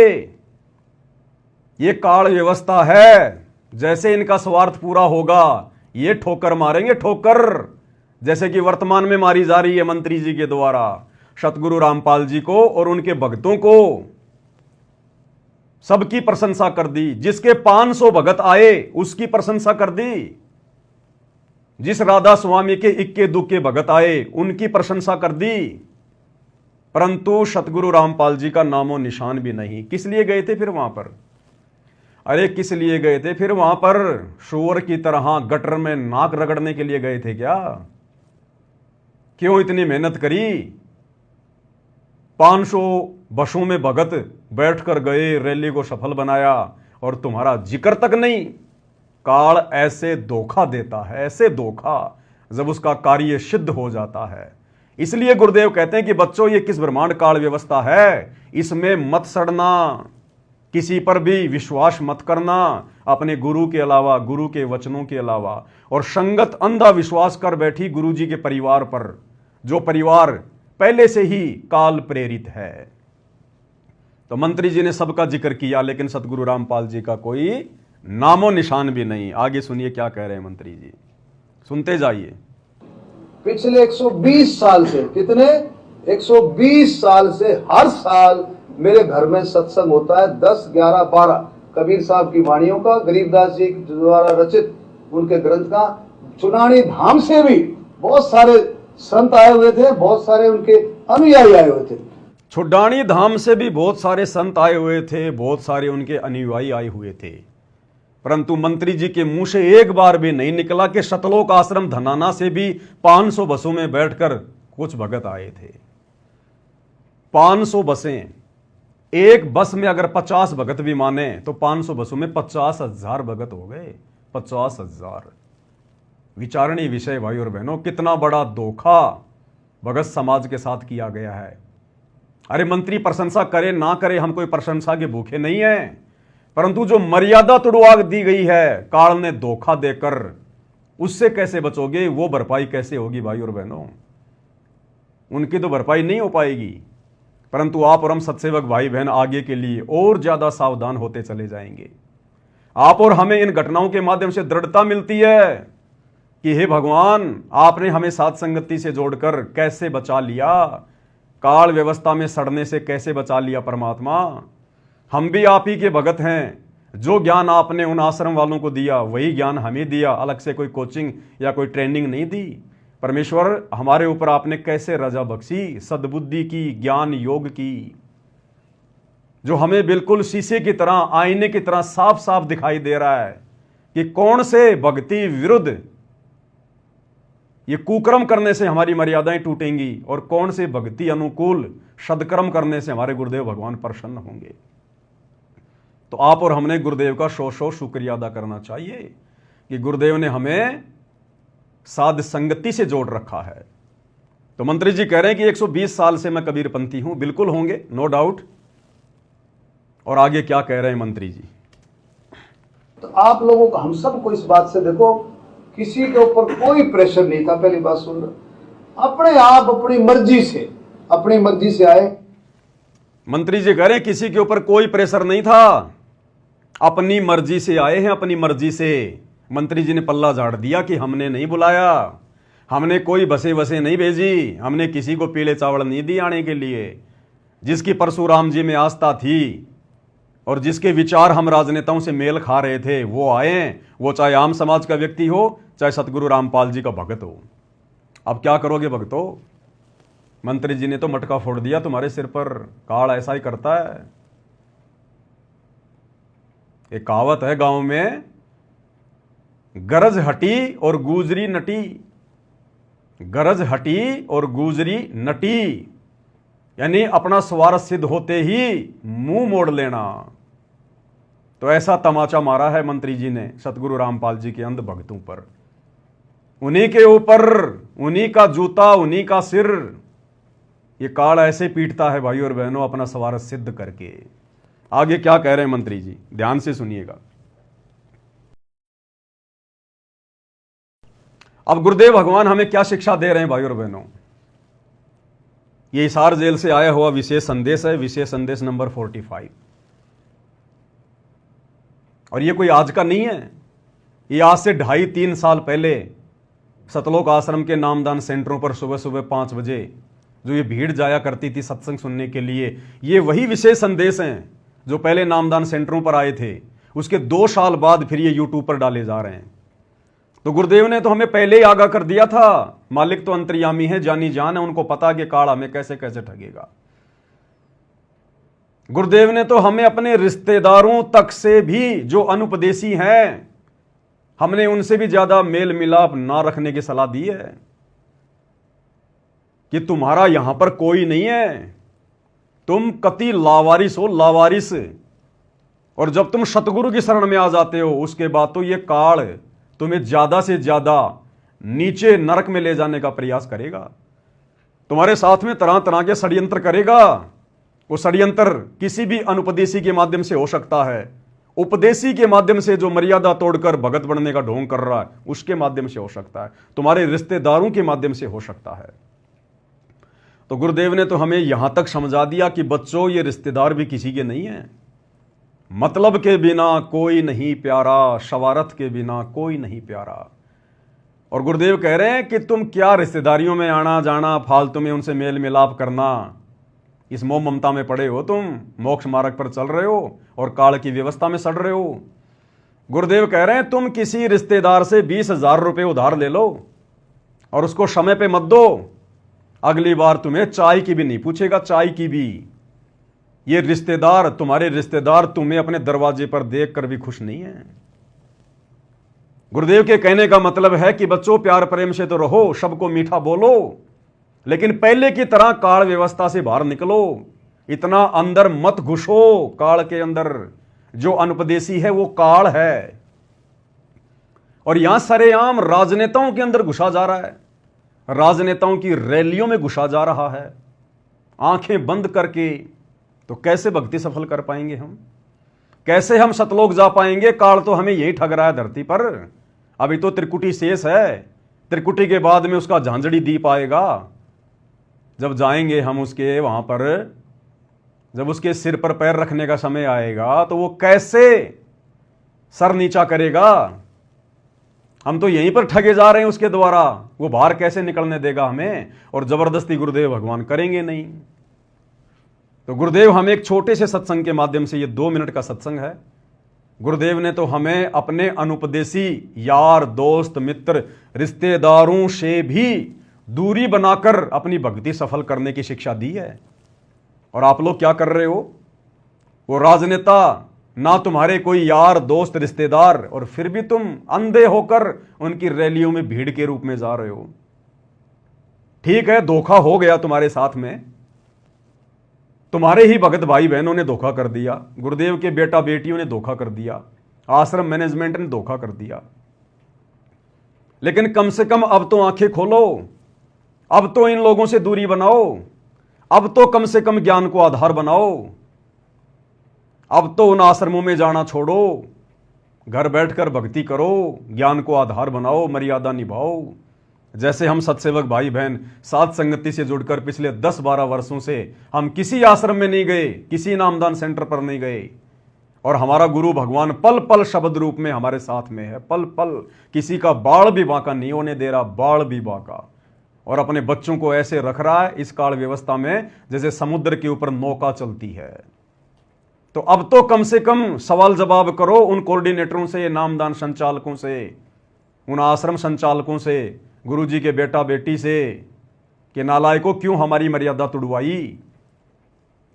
ये काल व्यवस्था है, जैसे इनका स्वार्थ पूरा होगा ये ठोकर मारेंगे, ठोकर, जैसे कि वर्तमान में मारी जा रही है मंत्री जी के द्वारा सतगुरु रामपाल जी को और उनके भक्तों को। सबकी प्रशंसा कर दी, जिसके 500 भगत आए उसकी प्रशंसा कर दी, जिस राधा स्वामी के इक्के दुक्के भगत आए उनकी प्रशंसा कर दी, परंतु सतगुरु रामपाल जी का नामो निशान भी नहीं। किस लिए गए थे फिर वहां पर? अरे किस लिए गए थे फिर वहां पर? शुअर की तरह गटर में नाक रगड़ने के लिए गए थे क्या? क्यों इतनी मेहनत करी? 500 बसों में भगत बैठकर गए, रैली को सफल बनाया और तुम्हारा जिक्र तक नहीं। काल ऐसे धोखा देता है, ऐसे धोखा, जब उसका कार्य सिद्ध हो जाता है। इसलिए गुरुदेव कहते हैं कि बच्चों ये किस ब्रह्मांड काल व्यवस्था है, इसमें मत सड़ना, किसी पर भी विश्वास मत करना अपने गुरु के अलावा, गुरु के वचनों के अलावा। और संगत अंधा विश्वास कर बैठी गुरु जी के परिवार पर, जो परिवार पहले से ही काल प्रेरित है। तो मंत्री जी ने सबका जिक्र किया, लेकिन सतगुरु रामपाल जी का कोई नामो निशान भी नहीं। आगे सुनिए क्या कह रहे हैं मंत्री जी, सुनते जाइए। पिछले 120 साल से, कितने 120 साल से हर साल मेरे घर में सत्संग होता है। 10, 11, 12 कबीर साहब की वाणियों का, गरीबदास जी द्वारा रचित उनके ग्रंथ का। चुनानी धाम से भी बहुत सारे संत आए हुए थे, बहुत सारे उनके अनुयायी आए हुए थे। छुडानी धाम से भी बहुत सारे संत आए हुए थे, बहुत सारे उनके अनुयायी आए हुए थे, परंतु मंत्री जी के मुंह से एक बार भी नहीं निकला कि सतलोक आश्रम धनाना से भी 500 बसों में बैठकर कुछ भगत आए थे। 500 बसें, एक बस में अगर 50 भगत भी माने तो 500 बसों में 50,000 भगत हो गए। 50,000। विचारणीय विषय भाई और बहनों, कितना बड़ा धोखा भगत समाज के साथ किया गया है। अरे मंत्री प्रशंसा करे ना करे, हम कोई प्रशंसा के भूखे नहीं है, परंतु जो मर्यादा तुड़वा दी गई है काल ने धोखा देकर, उससे कैसे बचोगे? वो भरपाई कैसे होगी भाई और बहनों? उनकी तो भरपाई नहीं हो पाएगी। परंतु आप और हम सत्सेवक भाई बहन आगे के लिए और ज्यादा सावधान होते चले जाएंगे। आप और हमें इन घटनाओं के माध्यम से दृढ़ता मिलती है कि हे भगवान, आपने हमें साथ संगति से जोड़कर कैसे बचा लिया, काल व्यवस्था में सड़ने से कैसे बचा लिया परमात्मा। हम भी आप ही के भगत हैं। जो ज्ञान आपने उन आश्रम वालों को दिया वही ज्ञान हमें दिया, अलग से कोई कोचिंग या कोई ट्रेनिंग नहीं दी। परमेश्वर, हमारे ऊपर आपने कैसे रजा बख्शी, सद्बुद्धि की, ज्ञान योग की, जो हमें बिल्कुल शीशे की तरह, आईने की तरह साफ साफ दिखाई दे रहा है कि कौन से भक्ति विरुद्ध ये कुकर्म करने से हमारी मर्यादाएं टूटेंगी और कौन से भक्ति अनुकूल सदकर्म करने से हमारे गुरुदेव भगवान प्रसन्न होंगे। तो आप और हमने गुरुदेव का सौ शुक्रिया अदा करना चाहिए कि गुरुदेव ने हमें साध संगति से जोड़ रखा है। तो मंत्री जी कह रहे हैं कि 120 साल से मैं कबीरपंथी हूं। बिल्कुल होंगे, नो डाउट। और आगे क्या कह रहे हैं मंत्री जी? तो आप लोगों को, हम सबको इस बात से, देखो किसी के ऊपर कोई प्रेशर नहीं था। पहली बात सुन लो, अपने आप अपनी मर्जी से आए। मंत्री जी कह रहे हैं किसी के ऊपर कोई प्रेशर नहीं था, अपनी मर्जी से आए हैं, अपनी मर्जी से। मंत्री जी ने पल्ला झाड़ दिया कि हमने नहीं बुलाया, हमने कोई बसे नहीं भेजी, हमने किसी को पीले चावल नहीं दिए आने के लिए। जिसकी परशुराम जी में आस्था थी और जिसके विचार हम राजनेताओं से मेल खा रहे थे वो आए, वो चाहे आम समाज का व्यक्ति हो, चाहे सतगुरु रामपाल जी का भगत हो। अब क्या करोगे भक्तों? मंत्री जी ने तो मटका फोड़ दिया तुम्हारे सिर पर। काल ऐसा ही करता है। एक कहावत है गांव में, गरज हटी और गुजरी नटी। गरज हटी और गुजरी नटी, यानी अपना स्वार्थ सिद्ध होते ही मुंह मोड़ लेना। तो ऐसा तमाचा मारा है मंत्री जी ने सतगुरु रामपाल जी के अंध भक्तों पर। उन्हीं के ऊपर उन्हीं का जूता, उन्हीं का सिर। ये काल ऐसे पीटता है भाई और बहनों, अपना स्वार्थ सिद्ध करके। आगे क्या कह रहे हैं मंत्री जी, ध्यान से सुनिएगा। अब गुरुदेव भगवान हमें क्या शिक्षा दे रहे हैं भाई और बहनों। ये हिसार जेल से आया हुआ विशेष संदेश है, विशेष संदेश नंबर 45। और ये कोई आज का नहीं है, ये आज से 2.5-3 साल पहले सतलोक आश्रम के नामदान सेंटरों पर सुबह सुबह 5 बजे जो ये भीड़ जाया करती थी सत्संग सुनने के लिए, ये वही विशेष संदेश हैं जो पहले नामदान सेंटरों पर आए थे। उसके 2 साल बाद फिर ये यूट्यूब पर डाले जा रहे हैं। तो गुरुदेव ने तो हमें पहले ही आगाह कर दिया था, मालिक तो अंतर्यामी है, जानी जान है, उनको पता कि काल हमें कैसे कैसे ठगेगा। गुरुदेव ने तो हमें अपने रिश्तेदारों तक से भी जो अनुपदेशी हैं, हमने उनसे भी ज्यादा मेल मिलाप ना रखने की सलाह दी है कि तुम्हारा यहां पर कोई नहीं है, तुम कति लावारिस हो, लावारिस। और जब तुम सतगुरु की शरण में आ जाते हो उसके बाद तो ये काल तुम्हें ज्यादा से ज्यादा नीचे नरक में ले जाने का प्रयास करेगा। तुम्हारे साथ में तरह तरह के षड्यंत्र करेगा। वो षड्यंत्र किसी भी अनुपदेशी के माध्यम से हो सकता है, उपदेशी के माध्यम से जो मर्यादा तोड़कर भगत बनने का ढोंग कर रहा है उसके माध्यम से हो सकता है, तुम्हारे रिश्तेदारों के माध्यम से हो सकता है। तो गुरुदेव ने तो हमें यहां तक समझा दिया कि बच्चों ये रिश्तेदार भी किसी के नहीं है। मतलब के बिना कोई नहीं प्यारा, शवारत के बिना कोई नहीं प्यारा। और गुरुदेव कह रहे हैं कि तुम क्या रिश्तेदारियों में आना जाना, फालतू में उनसे मेल मिलाप करना, इस मोह ममता में पड़े हो, तुम मोक्ष मार्ग पर चल रहे हो और काल की व्यवस्था में सड़ रहे हो। गुरुदेव कह रहे हैं तुम किसी रिश्तेदार से 20,000 रुपए उधार ले लो और उसको समय पे मत दो, अगली बार तुम्हें चाय की भी नहीं पूछेगा, चाय की भी। ये रिश्तेदार, तुम्हारे रिश्तेदार तुम्हें अपने दरवाजे पर देखकर भी खुश नहीं है। गुरुदेव के कहने का मतलब है कि बच्चों प्यार प्रेम से तो रहो, सबको मीठा बोलो, लेकिन पहले की तरह काल व्यवस्था से बाहर निकलो, इतना अंदर मत घुसो। काल के अंदर जो अनुपदेशी है वो काल है। और यहां सरेआम राजनेताओं के अंदर घुसा जा रहा है, राजनेताओं की रैलियों में घुसा जा रहा है। आंखें बंद करके तो कैसे भक्ति सफल कर पाएंगे हम, कैसे हम सतलोक जा पाएंगे। काल तो हमें यही ठग रहा है धरती पर। अभी तो त्रिकुटी शेष है, त्रिकुटी के बाद में उसका झांझड़ी दीप आएगा। जब जाएंगे हम उसके वहां पर, जब उसके सिर पर पैर रखने का समय आएगा तो वो कैसे सर नीचा करेगा। हम तो यहीं पर ठगे जा रहे हैं उसके द्वारा, वो बाहर कैसे निकलने देगा हमें। और जबरदस्ती गुरुदेव भगवान करेंगे नहीं। तो गुरुदेव हमें एक छोटे से सत्संग के माध्यम से, ये 2 मिनट का सत्संग है, गुरुदेव ने तो हमें अपने अनुपदेशी यार दोस्त मित्र रिश्तेदारों से भी दूरी बनाकर अपनी भक्ति सफल करने की शिक्षा दी है। और आप लोग क्या कर रहे हो, वो राजनेता ना तुम्हारे कोई यार दोस्त रिश्तेदार, और फिर भी तुम अंधे होकर उनकी रैलियों में भीड़ के रूप में जा रहे हो। ठीक है, धोखा हो गया तुम्हारे साथ में, तुम्हारे ही भगत भाई बहनों ने धोखा कर दिया, गुरुदेव के बेटा बेटियों ने धोखा कर दिया, आश्रम मैनेजमेंट ने धोखा कर दिया। लेकिन कम से कम अब तो आंखें खोलो, अब तो इन लोगों से दूरी बनाओ, अब तो कम से कम ज्ञान को आधार बनाओ, अब तो उन आश्रमों में जाना छोड़ो, घर बैठकर भक्ति करो, ज्ञान को आधार बनाओ, मर्यादा निभाओ। जैसे हम सत्सेवक भाई बहन साथ संगति से जुड़कर पिछले 10-12 वर्षों से हम किसी आश्रम में नहीं गए, किसी नामदान सेंटर पर नहीं गए, और हमारा गुरु भगवान पल पल शब्द रूप में हमारे साथ में है, पल पल किसी का बाल भी बांका नहीं होने दे रहा, बाल भी बांका, और अपने बच्चों को ऐसे रख रहा है इस काल व्यवस्था में जैसे समुद्र के ऊपर नौका चलती है। तो अब तो कम से कम सवाल जवाब करो उन कोऑर्डिनेटरों से, नामदान संचालकों से, उन आश्रम संचालकों से, गुरुजी के बेटा बेटी से कि नालायकों क्यों हमारी मर्यादा तुड़वाई।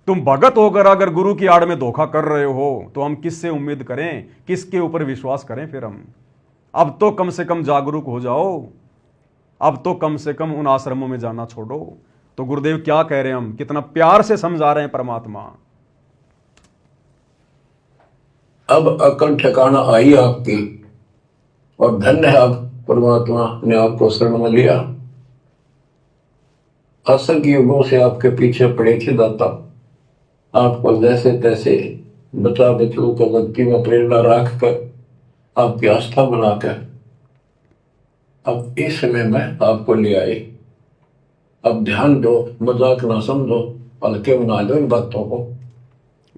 तुम भगत होकर अगर गुरु की आड़ में धोखा कर रहे हो तो हम किससे उम्मीद करें, किसके ऊपर विश्वास करें फिर हम। अब तो कम से कम जागरूक हो जाओ, अब तो कम से कम उन आश्रमों में जाना छोड़ो। तो गुरुदेव क्या कह रहे हैं, हम कितना प्यार से समझा रहे हैं परमात्मा। अब अकल ठिकाना आई आपकी, और धन्य है आप, परमात्मा ने आपको शरण में लिया। असंख्य युगों से आपके पीछे पड़े थे दाता, आपको जैसे तैसे बचा बचू को भक्ति में प्रेरणा रख कर, आपकी आस्था बनाकर अब इस समय में आपको ले आए। अब ध्यान दो, मजाक ना समझो, हल्के में ना लो इन बातों को।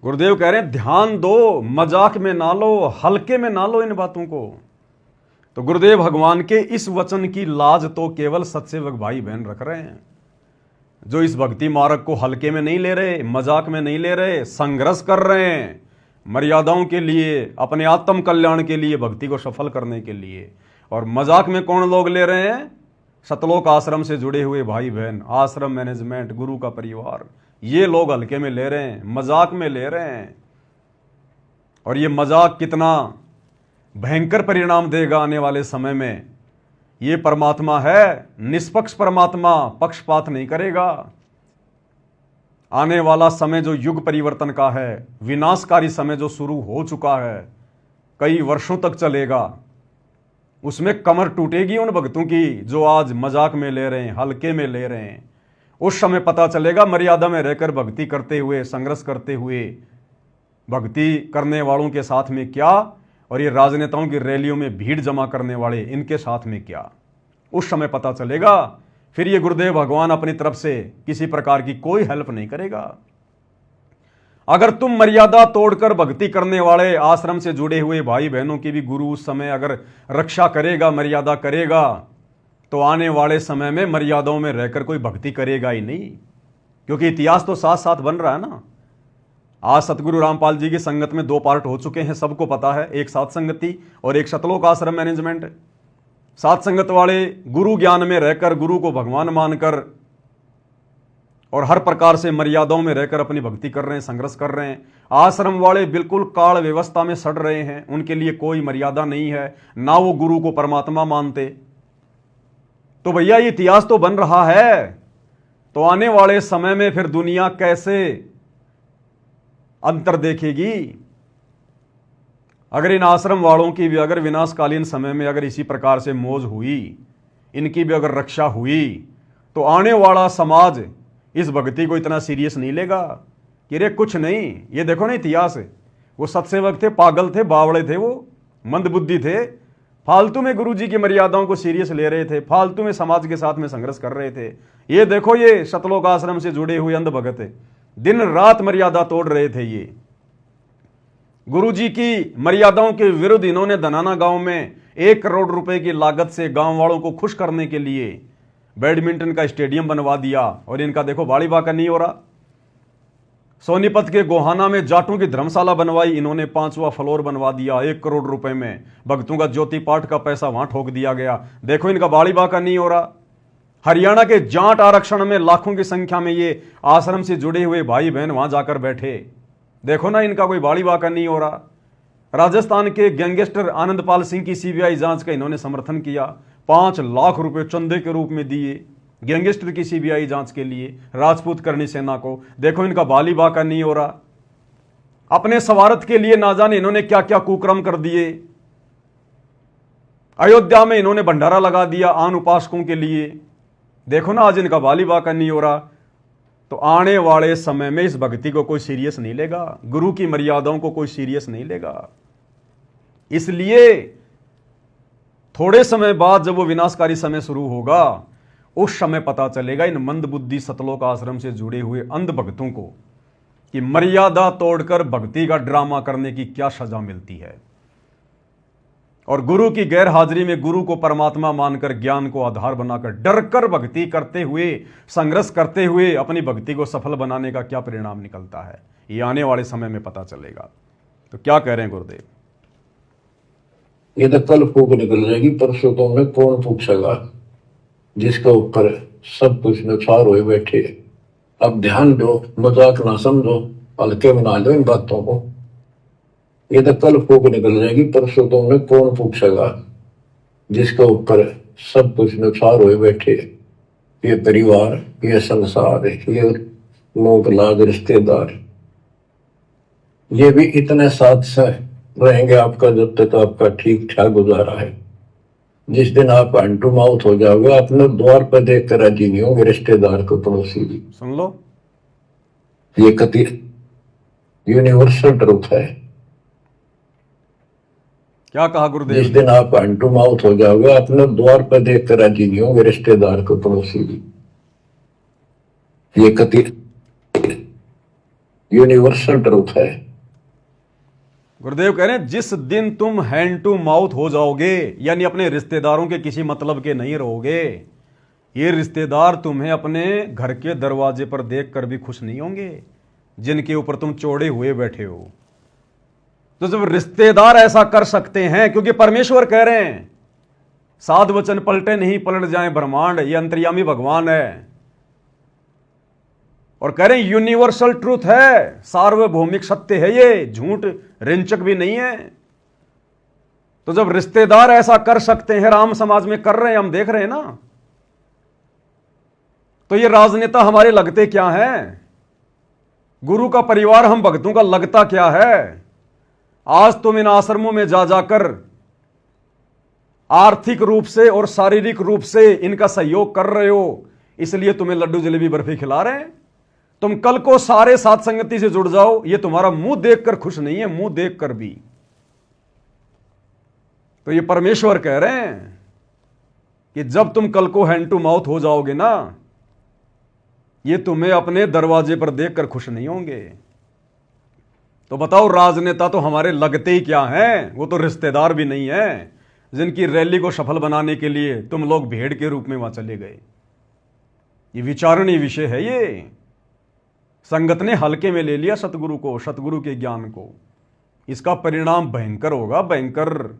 गुरुदेव कह रहे हैं ध्यान दो, मजाक में ना लो, हल्के में ना लो इन बातों को। तो गुरुदेव भगवान के इस वचन की लाज तो केवल सत्सेवक भाई बहन रख रहे हैं, जो इस भक्ति मार्ग को हल्के में नहीं ले रहे, मजाक में नहीं ले रहे, संघर्ष कर रहे हैं मर्यादाओं के लिए, अपने आत्म कल्याण के लिए, भक्ति को सफल करने के लिए। और मजाक में कौन लोग ले रहे हैं? सतलोक आश्रम से जुड़े हुए भाई बहन, आश्रम मैनेजमेंट, गुरु का परिवार, ये लोग हल्के में ले रहे हैं, मजाक में ले रहे हैं। और ये मजाक कितना भयंकर परिणाम देगा आने वाले समय में। ये परमात्मा है निष्पक्ष परमात्मा, पक्षपात नहीं करेगा। आने वाला समय जो युग परिवर्तन का है, विनाशकारी समय जो शुरू हो चुका है, कई वर्षों तक चलेगा, उसमें कमर टूटेगी उन भक्तों की जो आज मजाक में ले रहे हैं, हल्के में ले रहे हैं। उस समय पता चलेगा मर्यादा में रहकर भक्ति करते हुए, संघर्ष करते हुए, भक्ति करने वालों के साथ में क्या, और ये राजनेताओं की रैलियों में भीड़ जमा करने वाले इनके साथ में क्या। उस समय पता चलेगा। फिर ये गुरुदेव भगवान अपनी तरफ से किसी प्रकार की कोई हेल्प नहीं करेगा। अगर तुम मर्यादा तोड़कर भक्ति करने वाले आश्रम से जुड़े हुए भाई बहनों की भी गुरु उस समय अगर रक्षा करेगा, मर्यादा करेगा, तो आने वाले समय में मर्यादाओं में रहकर कोई भक्ति करेगा ही नहीं। क्योंकि इतिहास तो साथ साथ बन रहा है ना। आज सतगुरु रामपाल जी की संगत में 2 पार्ट हो चुके हैं, सबको पता है, एक सात संगति और एक सतलोक आश्रम मैनेजमेंट। सात संगत वाले गुरु ज्ञान में रहकर, गुरु को भगवान मानकर और हर प्रकार से मर्यादाओं में रहकर अपनी भक्ति कर रहे हैं, संघर्ष कर रहे हैं। आश्रम वाले बिल्कुल काल व्यवस्था में सड़ रहे हैं, उनके लिए कोई मर्यादा नहीं है, ना वो गुरु को परमात्मा मानते। तो भैया ये इतिहास तो बन रहा है। तो आने वाले समय में फिर दुनिया कैसे अंतर देखेगी? अगर इन आश्रम वालों की भी अगर विनाशकालीन समय में अगर इसी प्रकार से मौज हुई, इनकी भी अगर रक्षा हुई, तो आने वाला समाज इस भक्ति को इतना सीरियस नहीं लेगा कि रे कुछ नहीं। ये देखो ना इतिहास, वो सत्सेवक थे, पागल थे, बावड़े थे, वो मंदबुद्धि थे, फालतू में गुरु जी की मर्यादाओं को सीरियस ले रहे थे, फालतू में समाज के साथ में संघर्ष कर रहे थे। ये देखो ये सतलोक आश्रम से जुड़े हुए अंध भगत दिन रात मर्यादा तोड़ रहे थे। ये गुरु जी की मर्यादाओं के विरुद्ध इन्होंने धनाना गांव में 1 करोड़ रुपए की लागत से गांव वालों को खुश करने के लिए बैडमिंटन का स्टेडियम बनवा दिया। और इनका देखो बाड़ी बाका नहीं हो रहा। सोनीपत के गोहाना में जाटों की धर्मशाला बनवाई इन्होंने, 5वां फ्लोर बनवा दिया 1 करोड़ रुपए में। भक्तों का ज्योति पाठ का पैसा वहां ठोक दिया गया। देखो इनका बाड़ी बाका नहीं हो रहा। हरियाणा के जाट आरक्षण में लाखों की संख्या में ये आश्रम से जुड़े हुए भाई बहन वहां जाकर बैठे। देखो ना इनका कोई बाड़ी बाका नहीं हो रहा। राजस्थान के गैंगस्टर आनंदपाल सिंह की सीबीआई जांच का इन्होंने समर्थन किया, 5 लाख रुपए चंदे के रूप में दिए गैंगस्टर की सीबीआई जांच के लिए राजपूत करनी सेना को। देखो इनका बाली बाका नहीं हो रहा। अपने स्वार्थ के लिए ना जाने इन्होंने क्या क्या कुकर्म कर दिए। अयोध्या में इन्होंने भंडारा लगा दिया आन उपासकों के लिए। देखो ना आज इनका बाली बाका नहीं हो रहा। तो आने वाले समय में इस भक्ति को कोई सीरियस नहीं लेगा, गुरु की मर्यादाओं को कोई सीरियस नहीं लेगा। इसलिए थोड़े समय बाद जब वो विनाशकारी समय शुरू होगा, उस समय पता चलेगा इन मंदबुद्धि सतलोक आश्रम से जुड़े हुए अंध भक्तों को कि मर्यादा तोड़कर भक्ति का ड्रामा करने की क्या सजा मिलती है। और गुरु की गैर हाजिरी में गुरु को परमात्मा मानकर, ज्ञान को आधार बनाकर, डरकर भक्ति करते हुए, संघर्ष करते हुए अपनी भक्ति को सफल बनाने का क्या परिणाम निकलता है, ये आने वाले समय में पता चलेगा। तो क्या कह रहे हैं गुरुदेव? ये तो कल फूक निकल जाएगी, परसों तो हमें कौन पूछेगा, जिसके ऊपर सब कुछ नुकसान हुए बैठे। अब ध्यान दो, मजाक ना समझो, हल्के बना लो इन बातों को। ये तो कल फूक निकल जाएगी, परसों तो हमें कौन पूछेगा, जिसके ऊपर सब कुछ नुकसान हुए बैठे। ये परिवार, ये संसार, ये लोग लाग रिश्तेदार, ये भी इतने साथ से रहेंगे आपका जब तक आपका ठीक ठाक गुजारा है। जिस दिन आप हैंड टू माउथ हो जाओगे, अपने द्वार पर देख कर राजी नहीं होंगे रिश्तेदार को, पड़ोसी भी। सुन लो, ये कति यूनिवर्सल ट्रूथ है। क्या कहा गुरुदेव? जिस दिन आप हैंड टू माउथ हो जाओगे, अपने द्वार पर देख कर राजी नहीं होंगे रिश्तेदार को, पड़ोसी भी। ये कति यूनिवर्सल ट्रूथ है। गुरुदेव कह रहे हैं जिस दिन तुम हैंड टू माउथ हो जाओगे, यानी अपने रिश्तेदारों के किसी मतलब के नहीं रहोगे, ये रिश्तेदार तुम्हें अपने घर के दरवाजे पर देखकर भी खुश नहीं होंगे जिनके ऊपर तुम चौड़े हुए बैठे हो। तो जब रिश्तेदार ऐसा कर सकते हैं, क्योंकि परमेश्वर कह रहे हैं साध वचन पलटे नहीं पलट जाए ब्रह्मांड, ये अंतर्यामी भगवान है और कह रहे हैं यूनिवर्सल ट्रूथ है, सार्वभौमिक सत्य है, ये झूठ रिंचक भी नहीं है। तो जब रिश्तेदार ऐसा कर सकते हैं, राम समाज में कर रहे हैं, हम देख रहे हैं ना, तो ये राजनेता हमारे लगते क्या हैं? गुरु का परिवार हम भक्तों का लगता क्या है? आज तुम इन आश्रमों में जा जाकर आर्थिक रूप से और शारीरिक रूप से इनका सहयोग कर रहे हो, इसलिए तुम्हें लड्डू जलेबी बर्फी खिला रहे हैं। तुम कल को सारे साथ संगति से जुड़ जाओ, ये तुम्हारा मुंह देखकर खुश नहीं है, मुंह देखकर भी। तो ये परमेश्वर कह रहे हैं कि जब तुम कल को हैंड टू माउथ हो जाओगे ना, ये तुम्हें अपने दरवाजे पर देखकर खुश नहीं होंगे। तो बताओ, राजनेता तो हमारे लगते ही क्या हैं? वो तो रिश्तेदार भी नहीं है जिनकी रैली को सफल बनाने के लिए तुम लोग भेड़ के रूप में वहां चले गए। ये विचारणीय विषय है। ये संगत ने हल्के में ले लिया सतगुरु को, सतगुरु के ज्ञान को। इसका परिणाम भयंकर होगा, भयंकर।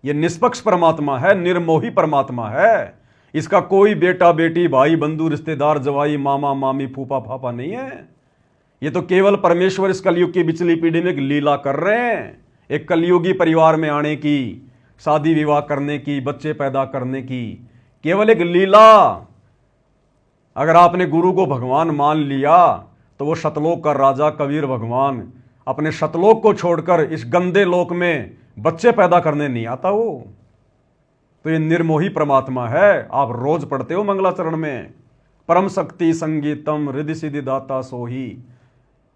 ये निष्पक्ष परमात्मा है, निर्मोही परमात्मा है। इसका कोई बेटा बेटी भाई बंधु रिश्तेदार जवाई मामा मामी फूफा फाफा नहीं है। ये तो केवल परमेश्वर इस कलयुग की पिछली पीढ़ी में एक लीला कर रहे हैं, एक कलयुगी परिवार में आने की, शादी विवाह करने की, बच्चे पैदा करने की, केवल एक लीला। अगर आपने गुरु को भगवान मान लिया तो वो सतलोक का राजा कबीर भगवान अपने सतलोक को छोड़कर इस गंदे लोक में बच्चे पैदा करने नहीं आता वो। तो ये निर्मोही परमात्मा है। आप रोज पढ़ते हो मंगलाचरण में, परम शक्ति संगीतम रिद्धि सिद्धि दाता सोही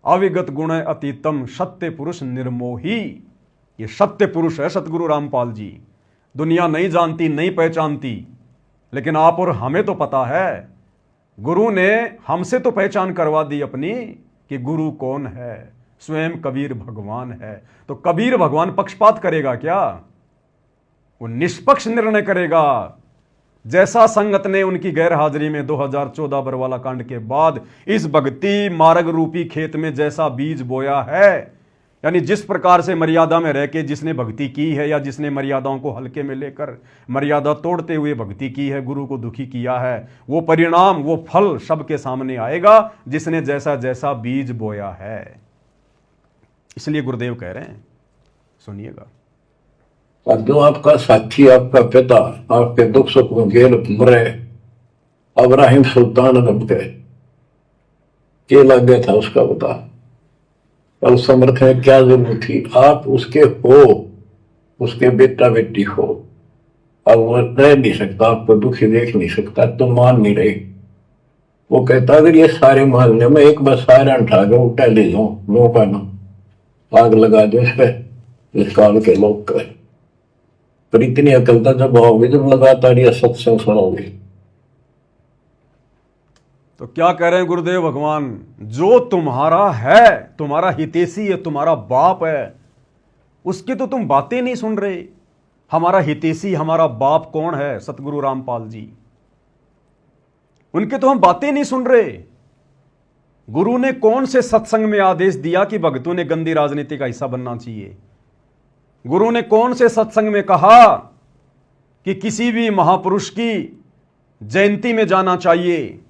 अविगत गुण अतीतम सत्य पुरुष निर्मोही। ये सत्य पुरुष है सतगुरु रामपाल जी। दुनिया नहीं जानती, नहीं पहचानती, लेकिन आप और हमें तो पता है। गुरु ने हमसे तो पहचान करवा दी अपनी कि गुरु कौन है, स्वयं कबीर भगवान है। तो कबीर भगवान पक्षपात करेगा क्या? वो निष्पक्ष निर्णय करेगा। जैसा संगत ने उनकी गैर हाजिरी में 2014 बरवाला कांड के बाद इस भक्ति मार्ग रूपी खेत में जैसा बीज बोया है, यानी जिस प्रकार से मर्यादा में रह के जिसने भक्ति की है, या जिसने मर्यादाओं को हल्के में लेकर मर्यादा तोड़ते हुए भक्ति की है, गुरु को दुखी किया है, वो परिणाम, वो फल सबके सामने आएगा जिसने जैसा जैसा बीज बोया है। इसलिए गुरुदेव कह रहे हैं, सुनिएगा। और जो आपका साथी, आपका पिता, आपके दुख सुख में गेल मरे, अब्राहिम सुल्तान रब गए, क्या लग गया था उसका बता? कल समर्थ है, क्या जरूरत थी? आप उसके हो, उसके बेटा बेटी हो। अब वो रह नहीं सकता, आपको दुखी देख नहीं सकता, तो मान नहीं रहे। वो कहता अगर ये सारे मोहल्ले में एक बार सारे उठा के उठा ले जाऊं, नो पाना आग लगा दो इस पे, इस काल के लोग का। पर इतनी अकलता जब आओगे, जब लगातार ये सत्संग सुनोगे। तो क्या कह रहे हैं गुरुदेव भगवान? जो तुम्हारा है, तुम्हारा हितैषी है, तुम्हारा बाप है, उसकी तो तुम बातें नहीं सुन रहे। हमारा हितैषी, हमारा बाप कौन है? सतगुरु रामपाल जी। उनके तो हम बातें नहीं सुन रहे। गुरु ने कौन से सत्संग में आदेश दिया कि भक्तों ने गंदी राजनीति का हिस्सा बनना चाहिए? गुरु ने कौन से सत्संग में कहा कि किसी भी महापुरुष की जयंती में जाना चाहिए?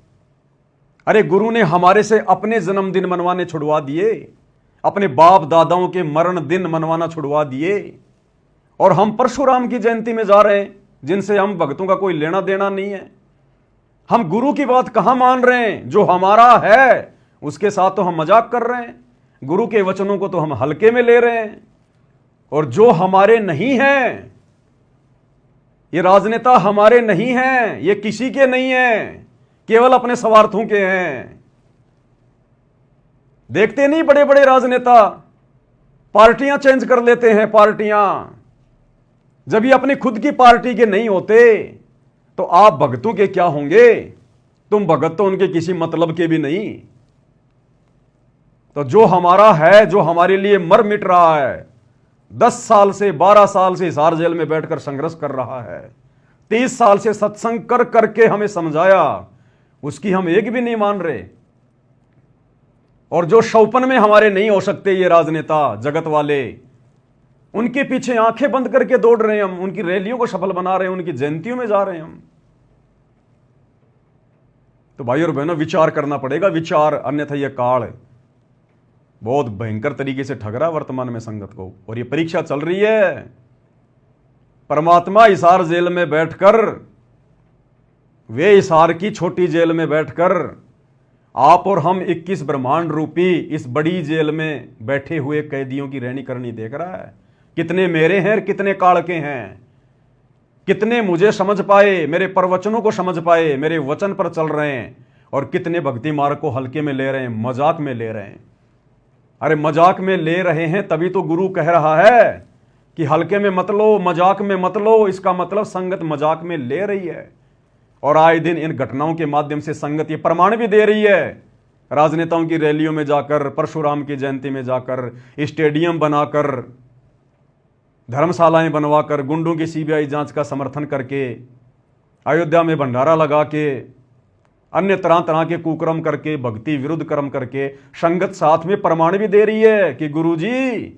अरे गुरु ने हमारे से अपने जन्मदिन मनवाने छुड़वा दिए, अपने बाप दादाओं के मरण दिन मनवाना छुड़वा दिए, और हम परशुराम की जयंती में जा रहे हैं। जिनसे हम भक्तों का कोई लेना देना नहीं है। हम गुरु की बात कहां मान रहे हैं? जो हमारा है उसके साथ तो हम मजाक कर रहे हैं, गुरु के वचनों को तो हम हल्के में ले रहे हैं। और जो हमारे नहीं हैं, ये राजनेता हमारे नहीं हैं, ये किसी के नहीं हैं, केवल अपने स्वार्थों के हैं। देखते नहीं बड़े बड़े राजनेता पार्टियां चेंज कर लेते हैं, पार्टियां। जब ये अपनी खुद की पार्टी के नहीं होते तो आप भगतों के क्या होंगे? तुम भगत तो उनके किसी मतलब के भी नहीं। तो जो हमारा है, जो हमारे लिए मर मिट रहा है, 10 साल से 12 साल से हिसार जेल में बैठकर संघर्ष कर रहा है, 30 साल से सत्संग कर करके हमें समझाया, उसकी हम एक भी नहीं मान रहे। और जो शौपन में हमारे नहीं हो सकते ये राजनेता जगत वाले, उनके पीछे आंखें बंद करके दौड़ रहे हैं हम, उनकी रैलियों को सफल बना रहे हैं, उनकी जयंतियों में जा रहे हैं हम। तो भाई और बहनों, विचार करना पड़ेगा, विचार, अन्यथा यह काल बहुत भयंकर तरीके से ठग रहा है वर्तमान में संगत को। और ये परीक्षा चल रही है। परमात्मा हिसार जेल में बैठकर, वे हिसार की छोटी जेल में बैठकर आप और हम 21 ब्रह्मांड रूपी इस बड़ी जेल में बैठे हुए कैदियों की रहनी करनी देख रहा है। कितने मेरे हैं और कितने काल के हैं, कितने मुझे समझ पाए, मेरे प्रवचनों को समझ पाए, मेरे वचन पर चल रहे हैं, और कितने भक्ति मार्ग को हल्के में ले रहे हैं, मजाक में ले रहे हैं। अरे मजाक में ले रहे हैं तभी तो गुरु कह रहा है कि हल्के में मत लो, मजाक में मत लो। इसका मतलब संगत मजाक में ले रही है। और आए दिन इन घटनाओं के माध्यम से संगत ये प्रमाण भी दे रही है। राजनेताओं की रैलियों में जाकर, परशुराम की जयंती में जाकर, स्टेडियम बनाकर, धर्मशालाएं बनवाकर, गुंडों की सीबीआई जांच का समर्थन करके, अयोध्या में भंडारा लगा के, अन्य तरह तरह के कुकर्म करके, भक्ति विरुद्ध कर्म करके, संगत साथ में प्रमाण भी दे रही है कि गुरुजी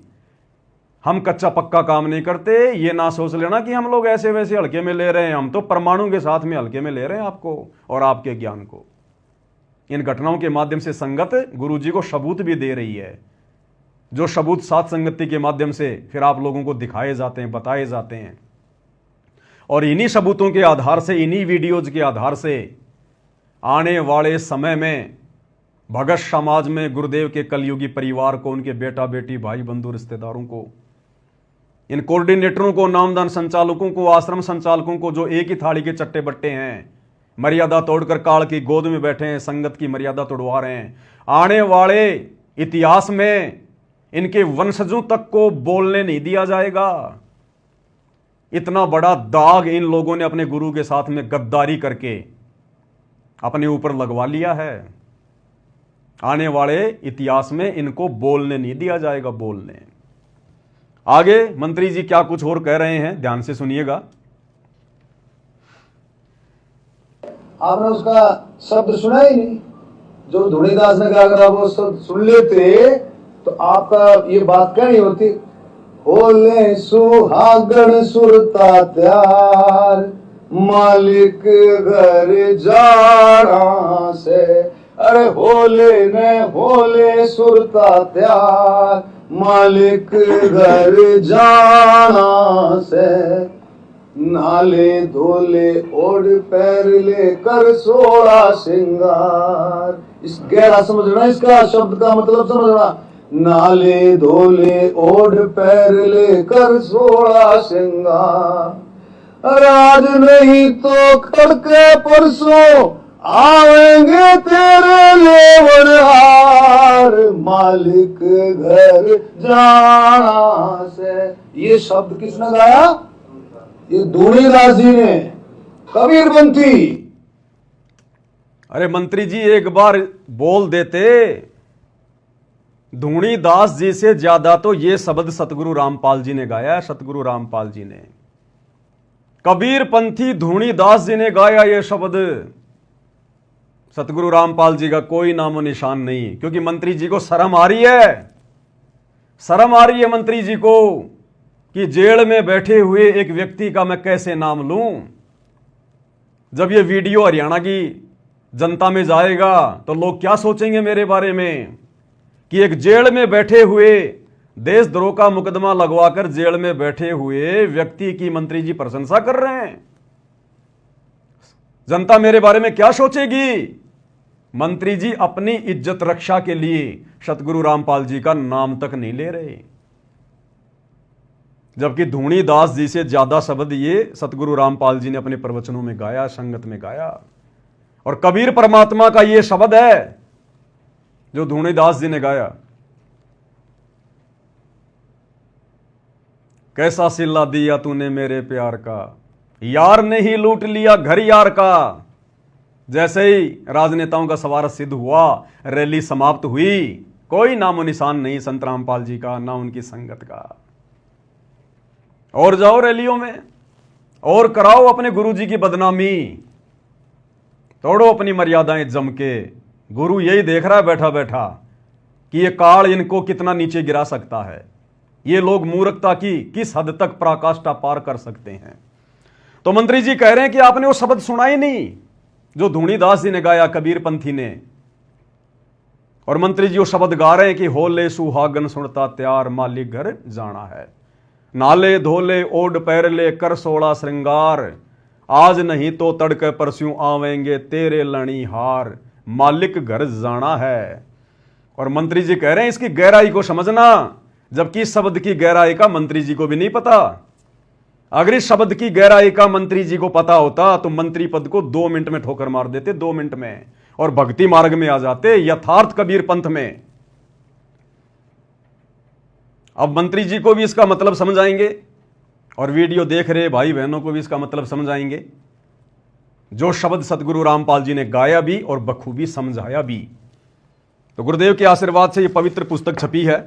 हम कच्चा पक्का काम नहीं करते। ये ना सोच लेना कि हम लोग ऐसे वैसे हल्के में ले रहे हैं, हम तो परमाणु के साथ में हल्के में ले रहे हैं आपको और आपके ज्ञान को। इन घटनाओं के माध्यम से संगत गुरुजी को सबूत भी दे रही है, जो सबूत सात संगति के माध्यम से फिर आप लोगों को दिखाए जाते हैं, बताए जाते हैं। और इन्हीं सबूतों के आधार से, इन्हीं वीडियोज के आधार से आने वाले समय में भगत समाज में गुरुदेव के कलयुगी परिवार को, उनके बेटा बेटी, भाई बंधु, रिश्तेदारों को, इन कोऑर्डिनेटरों को, नामदान संचालकों को, आश्रम संचालकों को, जो एक ही थाली के चट्टे बट्टे हैं, मर्यादा तोड़कर काल की गोद में बैठे हैं, संगत की मर्यादा तोड़वा रहे हैं, आने वाले इतिहास में इनके वंशजों तक को बोलने नहीं दिया जाएगा। इतना बड़ा दाग इन लोगों ने अपने गुरु के साथ में गद्दारी करके अपने ऊपर लगवा लिया है। आने वाले इतिहास में इनको बोलने नहीं दिया जाएगा। बोलने आगे मंत्री जी क्या कुछ और कह रहे हैं, ध्यान से सुनिएगा। आपने उसका शब्द सुना ही नहीं जो धुनीदास ने कहा। अगर आप वो शब्द सुन लेते तो आपका ये बात क्या नहीं होती। होले सुहागण सुरता त्यार, मालिक घर जाना से। अरे होले ने होले सुरता त्यार, मालिक घर जाना से। नाले धोले ओढ़ पैर लेकर 16 श्रृंगार। इस गहरा समझना, इसका शब्द का मतलब समझना। नाले धोले ओढ़ पैर लेकर 16 श्रृंगार। राज नहीं तो खड़के परसों आएंगे तेरे लेवनहार, मालिक घर जाना से। ये शब्द किसने गाया? ये धुनीदास जी ने, कबीरपंथी। अरे मंत्री जी एक बार बोल देते। धुनीदास जी से ज्यादा तो ये शब्द सतगुरु रामपाल जी ने गाया। सतगुरु रामपाल जी ने, कबीरपंथी धुनीदास जी ने गाया ये शब्द। सतगुरु रामपाल जी का कोई नामो निशान नहीं, क्योंकि मंत्री जी को शर्म आ रही है। शर्म आ रही है मंत्री जी को कि जेल में बैठे हुए एक व्यक्ति का मैं कैसे नाम लूं। जब ये वीडियो हरियाणा की जनता में जाएगा तो लोग क्या सोचेंगे मेरे बारे में, कि एक जेल में बैठे हुए, देशद्रोह का मुकदमा लगवाकर जेल में बैठे हुए व्यक्ति की मंत्री जी प्रशंसा कर रहे हैं। जनता मेरे बारे में क्या सोचेगी? मंत्री जी अपनी इज्जत रक्षा के लिए सतगुरु रामपाल जी का नाम तक नहीं ले रहे, जबकि धूणी दास जी से ज्यादा शब्द ये सतगुरु रामपाल जी ने अपने प्रवचनों में गाया, संगत में गाया। और कबीर परमात्मा का ये शब्द है जो धूणी दास जी ने गाया, कैसा सिला दिया तूने मेरे प्यार का, यार ने ही लूट लिया घर यार का। जैसे ही राजनेताओं का सवार सिद्ध हुआ, रैली समाप्त हुई, कोई नामो निशान नहीं संत रामपाल जी का, ना उनकी संगत का। और जाओ रैलियों में और कराओ अपने गुरु जी की बदनामी, तोड़ो अपनी मर्यादाएं जम के। गुरु यही देख रहा है बैठा बैठा कि ये काल इनको कितना नीचे गिरा सकता है, ये लोग मूर्खता की किस हद तक पराकाष्ठा पार कर सकते हैं। तो मंत्री जी कह रहे हैं कि आपने वो शब्द सुना ही नहीं जो धूणी दास जी ने गाया, कबीर पंथी ने। और मंत्री जी वो शब्द गा रहे हैं कि होले सुहागन सुनता त्यार, मालिक घर जाना है, नाले धोले ओड पैर ले कर सोला श्रृंगार, आज नहीं तो तड़के परस्यों आवेंगे तेरे लणी हार, मालिक घर जाना है। और मंत्री जी कह रहे हैं इसकी गहराई को समझना, जबकि इस शब्द की गहराई का मंत्री जी को भी नहीं पता। अगर इस शब्द की गहराई का मंत्री जी को पता होता तो मंत्री पद को 2 मिनट में ठोकर मार देते, 2 मिनट में, और भक्ति मार्ग में आ जाते, यथार्थ कबीर पंथ में। अब मंत्री जी को भी इसका मतलब समझाएंगे और वीडियो देख रहे भाई बहनों को भी इसका मतलब समझाएंगे, जो शब्द सतगुरु रामपाल जी ने गाया भी और बखूबी समझाया भी। तो गुरुदेव के आशीर्वाद से ये पवित्र पुस्तक छपी है,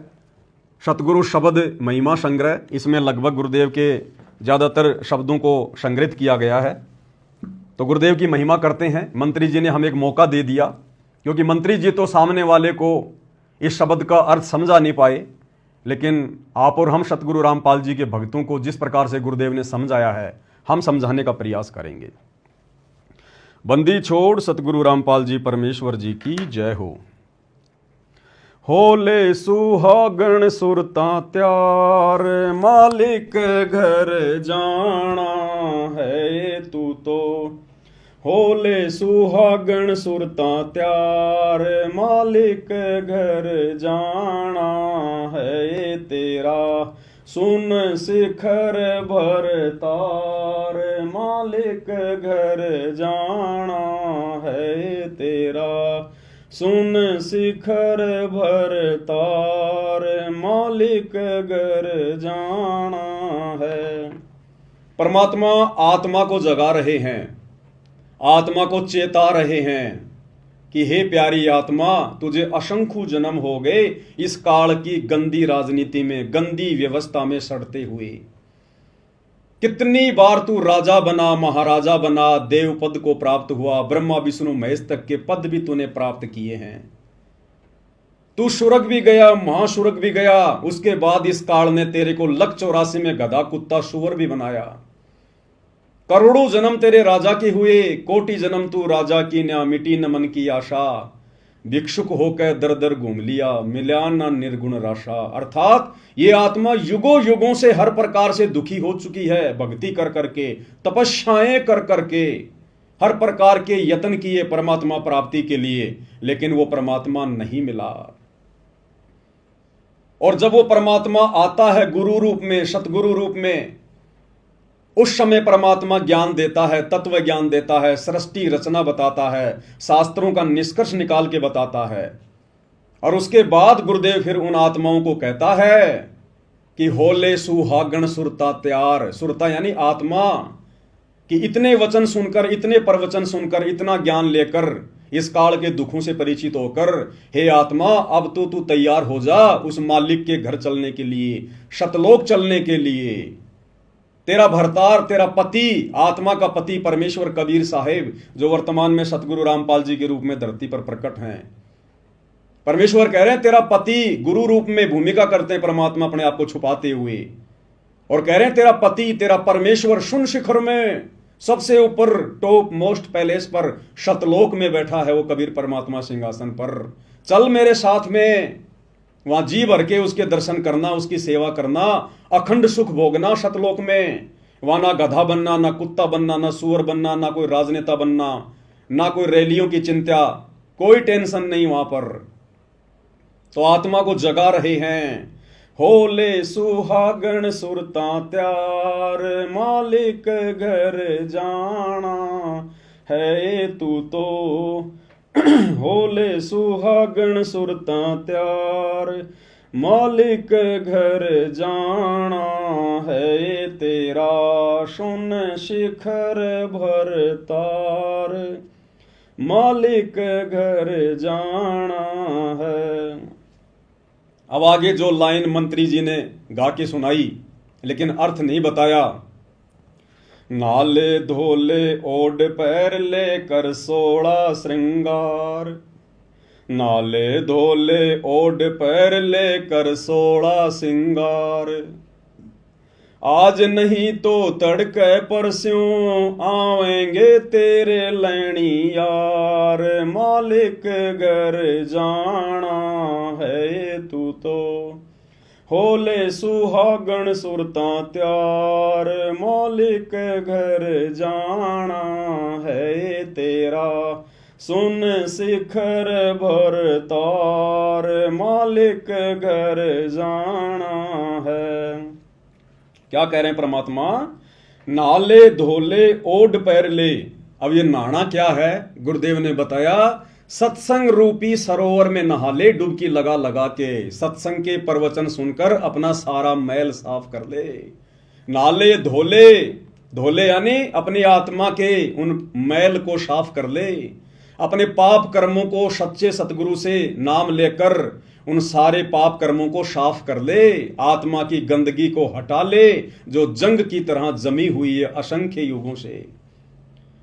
सतगुरु शब्द महिमा संग्रह। इसमें लगभग गुरुदेव के ज़्यादातर शब्दों को संग्रहित किया गया है। तो गुरुदेव की महिमा करते हैं। मंत्री जी ने हमें एक मौका दे दिया, क्योंकि मंत्री जी तो सामने वाले को इस शब्द का अर्थ समझा नहीं पाए, लेकिन आप और हम सतगुरु रामपाल जी के भक्तों को जिस प्रकार से गुरुदेव ने समझाया है, हम समझाने का प्रयास करेंगे। बंदी छोड़ सतगुरु रामपाल जी परमेश्वर जी की जय हो। होले सुहागण सुरता त्यार, मालिक घर जाना है तू तो, होले सुहागण सुरता त्यार, मालिक घर जाना है तेरा, सुन शिखर भर तार, मालिक घर जाना है तेरा, सुन शिखर भर तार, मालिक घर जाना है। परमात्मा आत्मा को जगा रहे हैं, आत्मा को चेता रहे हैं कि हे प्यारी आत्मा, तुझे असंख्य जन्म हो गए इस काल की गंदी राजनीति में, गंदी व्यवस्था में सड़ते हुए। कितनी बार तू राजा बना, महाराजा बना, देव पद को प्राप्त हुआ, ब्रह्मा विष्णु महेश तक के पद भी तूने प्राप्त किए हैं। तू सुरग भी गया, महासुरग भी गया, उसके बाद इस काल ने तेरे को 184 में गधा कुत्ता सुअर भी बनाया। करोड़ों जन्म तेरे राजा के हुए, कोटि जन्म तू राजा की न मिटी न मन की आशा, भिक्षुक होकर दर दर घूम लिया, मिला ना निर्गुण राशा। अर्थात ये आत्मा युगों युगों से हर प्रकार से दुखी हो चुकी है, भक्ति कर करके, तपस्याएं कर करके, हर प्रकार के यत्न किए परमात्मा प्राप्ति के लिए, लेकिन वो परमात्मा नहीं मिला। और जब वो परमात्मा आता है गुरु रूप में, सतगुरु रूप में, उस समय परमात्मा ज्ञान देता है, तत्व ज्ञान देता है, सृष्टि रचना बताता है, शास्त्रों का निष्कर्ष निकाल के बताता है। और उसके बाद गुरुदेव फिर उन आत्माओं को कहता है कि होले सुहागण सुरता त्यार, सुरता यानी आत्मा, कि इतने वचन सुनकर, इतने प्रवचन सुनकर, इतना ज्ञान लेकर, इस काल के दुखों से परिचित होकर, हे आत्मा अब तो तू तैयार हो जा उस मालिक के घर चलने के लिए, सतलोक चलने के लिए। तेरा भरतार, तेरा पति, आत्मा का पति परमेश्वर कबीर साहेब, जो वर्तमान में सतगुरु रामपाल जी के रूप में धरती पर प्रकट हैं, परमेश्वर कह रहे हैं तेरा पति गुरु रूप में भूमिका करते हैं परमात्मा अपने आप को छुपाते हुए, और कह रहे हैं तेरा पति, तेरा परमेश्वर सुन शिखर में, सबसे ऊपर टॉप मोस्ट पैलेस पर, सतलोक में बैठा है वो कबीर परमात्मा सिंहासन पर। चल मेरे साथ में, वहां जी भर के उसके दर्शन करना, उसकी सेवा करना, अखंड सुख भोगना सतलोक में। वहां ना गधा बनना, ना कुत्ता बनना, ना सुअर बनना, ना कोई राजनेता बनना, ना कोई रैलियों की चिंता, कोई टेंशन नहीं वहां पर। तो आत्मा को जगा रहे हैं। होले सुहागण सुरता त्यार, मालिक घर जाना है तू तो। होले सुहागण सुरता त्यार, मालिक घर जाना है तेरा। सुन शिखर भर तार, मालिक घर जाना है। अब आगे जो लाइन मंत्री जी ने गा के सुनाई लेकिन अर्थ नहीं बताया। नाले धोले ओढ़ पैर लेकर 16 श्रृंगार, नाले धोले ओढ़ पैर लेकर 16 श्रृंगार। आज नहीं तो तड़के परस्यों आवेंगे तेरे लैनी यार, मालिक घर जाना है तू तो। होले सुहागण सुरता त्यार, मालिक घर जाना है तेरा। सुन शिखर भर तार, मालिक घर जाना है। क्या कह रहे हैं परमात्मा? नाले धोले ओढ़ पैर ले। अब ये नहाना क्या है? गुरुदेव ने बताया, सत्संग रूपी सरोवर में नहा ले डुबकी लगा लगा के। सत्संग के प्रवचन सुनकर अपना सारा मैल साफ कर ले। नाले धोले, धोले यानी अपनी आत्मा के उन मैल को साफ कर ले। अपने पाप कर्मों को सच्चे सतगुरु से नाम लेकर उन सारे पाप कर्मों को साफ कर ले। आत्मा की गंदगी को हटा ले जो जंग की तरह जमी हुई है असंख्य युगों से।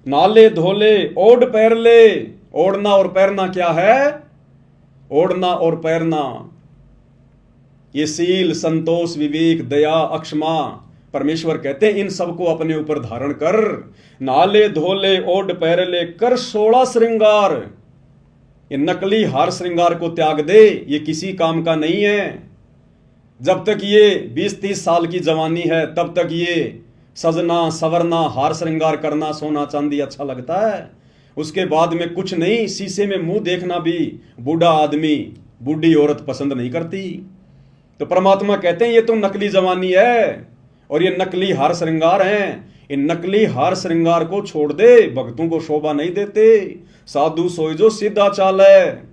नाले धोले ओढ़ पैर ले। ओढ़ना और पैरना क्या है? ओढ़ना और पैरना ये सील, संतोष, विवेक, दया, अक्षमा, परमेश्वर कहते हैं इन सबको अपने ऊपर धारण कर। नाले धोले ओढ़ पैर ले कर 16 श्रृंगार। ये नकली हार श्रृंगार को त्याग दे, ये किसी काम का नहीं है। जब तक ये 20-30 साल की जवानी है तब तक ये सजना सवरना, हार श्रृंगार करना, सोना चांदी अच्छा लगता है। उसके बाद में कुछ नहीं। शीशे में मुंह देखना भी बूढ़ा आदमी, बूढ़ी औरत पसंद नहीं करती। तो परमात्मा कहते हैं ये तो नकली जवानी है और ये नकली हार श्रृंगार हैं। इन नकली हार श्रृंगार को छोड़ दे, भक्तों को शोभा नहीं देते। साधु सोई जो सीधा चाल है।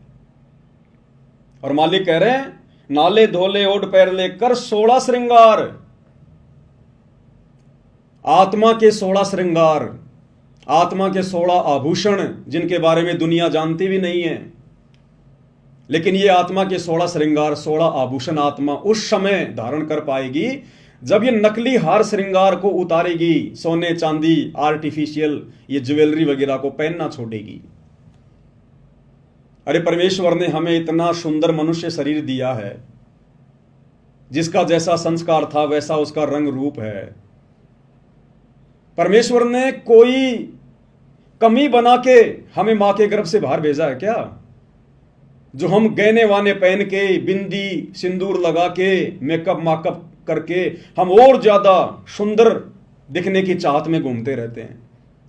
और मालिक कह रहे हैं नाले धोले ओढ़ पैर लेकर 16 श्रृंगार। आत्मा के 16 श्रृंगार, आत्मा के 16 आभूषण जिनके बारे में दुनिया जानती भी नहीं है। लेकिन ये आत्मा के 16 श्रृंगार, 16 आभूषण आत्मा उस समय धारण कर पाएगी जब ये नकली हार श्रृंगार को उतारेगी। सोने चांदी, आर्टिफिशियल ये ज्वेलरी वगैरह को पहनना छोड़ेगी। अरे परमेश्वर ने हमें इतना सुंदर मनुष्य शरीर दिया है, जिसका जैसा संस्कार था वैसा उसका रंग रूप है। परमेश्वर ने कोई कमी बना के हमें मां के गर्भ से बाहर भेजा है क्या? जो हम गहने वाने पहन के, बिंदी सिंदूर लगा के, मेकअप माकअप करके हम और ज्यादा सुंदर दिखने की चाहत में घूमते रहते हैं।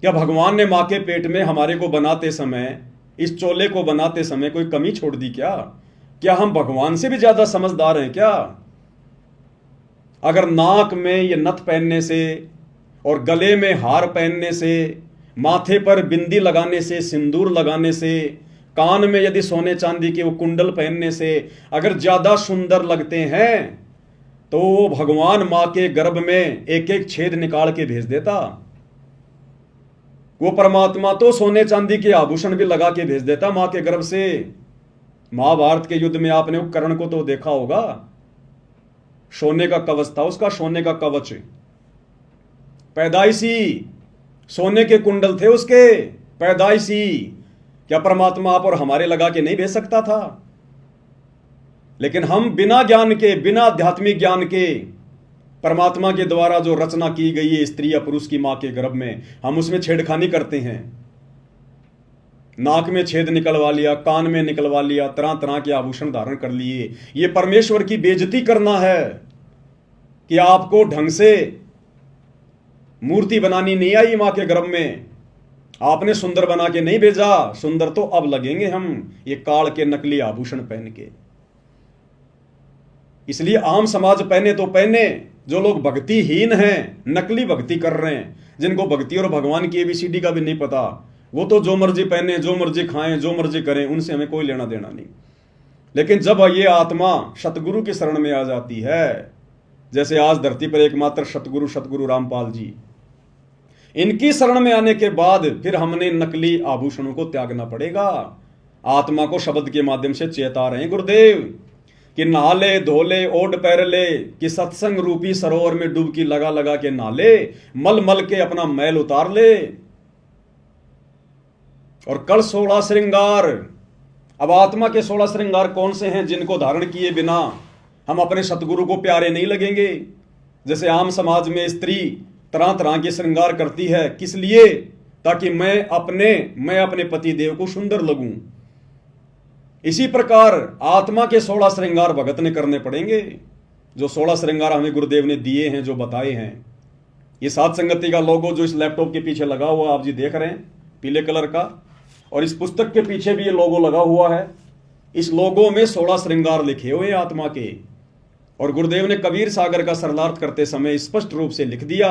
क्या भगवान ने मां के पेट में हमारे को बनाते समय, इस चोले को बनाते समय कोई कमी छोड़ दी क्या? क्या हम भगवान से भी ज्यादा समझदार हैं क्या? अगर नाक में ये नथ पहनने से और गले में हार पहनने से, माथे पर बिंदी लगाने से, सिंदूर लगाने से, कान में यदि सोने चांदी के वो कुंडल पहनने से अगर ज्यादा सुंदर लगते हैं तो भगवान मां के गर्भ में एक एक छेद निकाल के भेज देता। वो परमात्मा तो सोने चांदी के आभूषण भी लगा के भेज देता मां के गर्भ से। महाभारत के युद्ध में आपने कर्ण को तो देखा होगा, सोने का कवच था उसका, सोने का कवच, पैदाइशी सोने के कुंडल थे उसके, पैदाइशी। क्या परमात्मा आप और हमारे लगा के नहीं भेज सकता था? लेकिन हम बिना ज्ञान के, बिना आध्यात्मिक ज्ञान के, परमात्मा के द्वारा जो रचना की गई है स्त्री या पुरुष की मां के गर्भ में, हम उसमें छेड़खानी करते हैं। नाक में छेद निकलवा लिया, कान में निकलवा लिया, तरह तरह के आभूषण धारण कर लिए। ये परमेश्वर की बेइज्जती करना है कि आपको ढंग से मूर्ति बनानी नहीं आई मां के गर्भ में, आपने सुंदर बना के नहीं भेजा। सुंदर तो अब लगेंगे हम ये काल के नकली आभूषण पहन के। इसलिए आम समाज पहने तो पहने, जो लोग भक्तिहीन हैं, नकली भक्ति कर रहे हैं, जिनको भक्ति और भगवान की ABCD का भी नहीं पता, वो तो जो मर्जी पहने, जो मर्जी खाएं, जो मर्जी करें, उनसे हमें कोई लेना देना नहीं। लेकिन जब ये आत्मा सतगुरु की शरण में आ जाती है, जैसे आज धरती पर एकमात्र सतगुरु रामपाल जी, इनकी शरण में आने के बाद फिर हमने नकली आभूषणों को त्यागना पड़ेगा। आत्मा को शब्द के माध्यम से चेता रहे गुरुदेव कि नहा ले, धो ले, ओढ़ पैर ले, कि सत्संग रूपी सरोवर में डुबकी लगा लगा के नहा ले, मल मल के अपना मैल उतार ले। और कल 16 श्रृंगार, अब आत्मा के 16 श्रृंगार कौन से हैं जिनको धारण किए बिना हम अपने सतगुरु को प्यारे नहीं लगेंगे। जैसे आम समाज में स्त्री तरह तरह के श्रृंगार करती है, किस लिए? ताकि मैं अपने पति देव को सुंदर लगूं। इसी प्रकार आत्मा के 16 श्रृंगार भगत ने करने पड़ेंगे, जो 16 श्रृंगार हमें गुरुदेव ने दिए हैं, जो बताए हैं। ये सात संगति का लोगो जो इस लैपटॉप के पीछे लगा हुआ आप जी देख रहे हैं, पीले कलर का, और इस पुस्तक के पीछे भी ये लोगो लगा हुआ है। इस लोगो में 16 श्रृंगार लिखे हुए हैं आत्मा के। और गुरुदेव ने कबीर सागर का सरलार्थ करते समय स्पष्ट रूप से लिख दिया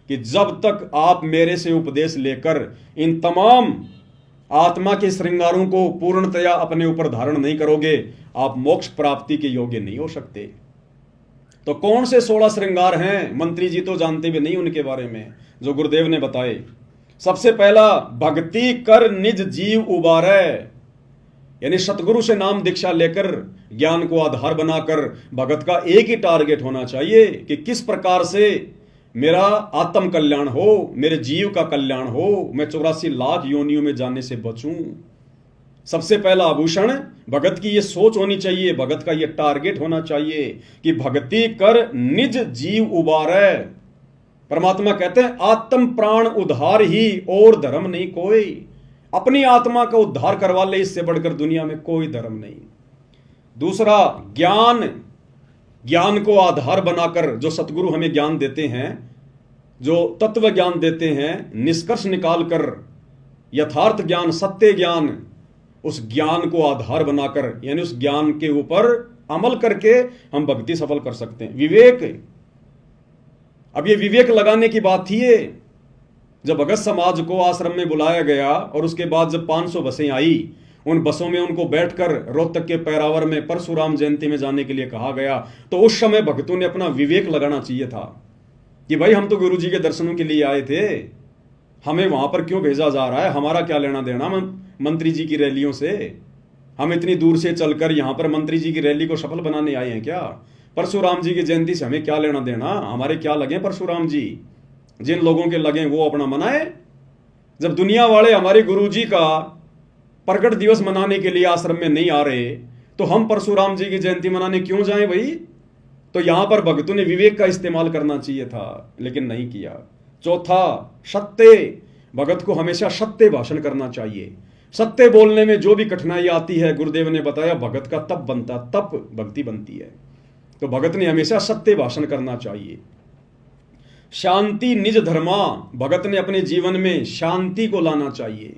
कि जब तक आप मेरे से उपदेश लेकर इन तमाम आत्मा के श्रृंगारों को पूर्णतया अपने ऊपर धारण नहीं करोगे, आप मोक्ष प्राप्ति के योग्य नहीं हो सकते। तो कौन से 16 श्रृंगार हैं? मंत्री जी तो जानते भी नहीं उनके बारे में, जो गुरुदेव ने बताए। सबसे पहला, भक्ति कर निज जीव उबारे, यानी सतगुरु से नाम दीक्षा लेकर ज्ञान को आधार बनाकर भगत का एक ही टारगेट होना चाहिए कि किस प्रकार से मेरा आत्म कल्याण हो, मेरे जीव का कल्याण हो, मैं 84 लाख योनियों में जाने से बचूं। सबसे पहला आभूषण भगत की ये सोच होनी चाहिए, भगत का ये टारगेट होना चाहिए कि भक्ति कर निज जीव उबारे। परमात्मा कहते हैं आत्म प्राण उद्धार ही और धर्म नहीं कोई। अपनी आत्मा का उद्धार करवा ले, इससे बढ़कर दुनिया में कोई धर्म नहीं। दूसरा, ज्ञान को आधार बनाकर जो सतगुरु हमें ज्ञान देते हैं, जो तत्व ज्ञान देते हैं, निष्कर्ष निकालकर यथार्थ ज्ञान, सत्य ज्ञान, उस ज्ञान को आधार बनाकर, यानी उस ज्ञान के ऊपर अमल करके हम भक्ति सफल कर सकते हैं। विवेक, अब ये विवेक लगाने की बात थी। ये जब भगत समाज को आश्रम में बुलाया गया और उसके बाद जब 500 बसें आई, उन बसों में उनको बैठकर रोहतक के पैरावर में परशुराम जयंती में जाने के लिए कहा गया, तो उस समय भक्तों ने अपना विवेक लगाना चाहिए था कि भाई हम तो गुरु जी के दर्शनों के लिए आए थे, हमें वहां पर क्यों भेजा जा रहा है, हमारा क्या लेना देना मंत्री जी की रैलियों से। हम इतनी दूर से चलकर यहां पर मंत्री जी की रैली को सफल बनाने आए हैं क्या? परशुराम जी की जयंती से हमें क्या लेना देना? हमारे क्या लगे परशुराम जी? जिन लोगों के लगे वो अपना मनाए। जब दुनिया वाले हमारे गुरु जी का प्रकट दिवस मनाने के लिए आश्रम में नहीं आ रहे, तो हम परशुराम जी की जयंती मनाने क्यों जाएं भाई? तो यहां पर भक्तों ने विवेक का इस्तेमाल करना चाहिए था, लेकिन नहीं किया। चौथा, सत्य, भगत को हमेशा सत्य भाषण करना चाहिए। सत्य बोलने में जो भी कठिनाई आती है, गुरुदेव ने बताया, भगत का तप बनता, तप भक्ति बनती है। तो भगत ने हमेशा सत्य भाषण करना चाहिए। शांति निज धर्मा, भगत ने अपने जीवन में शांति को लाना चाहिए।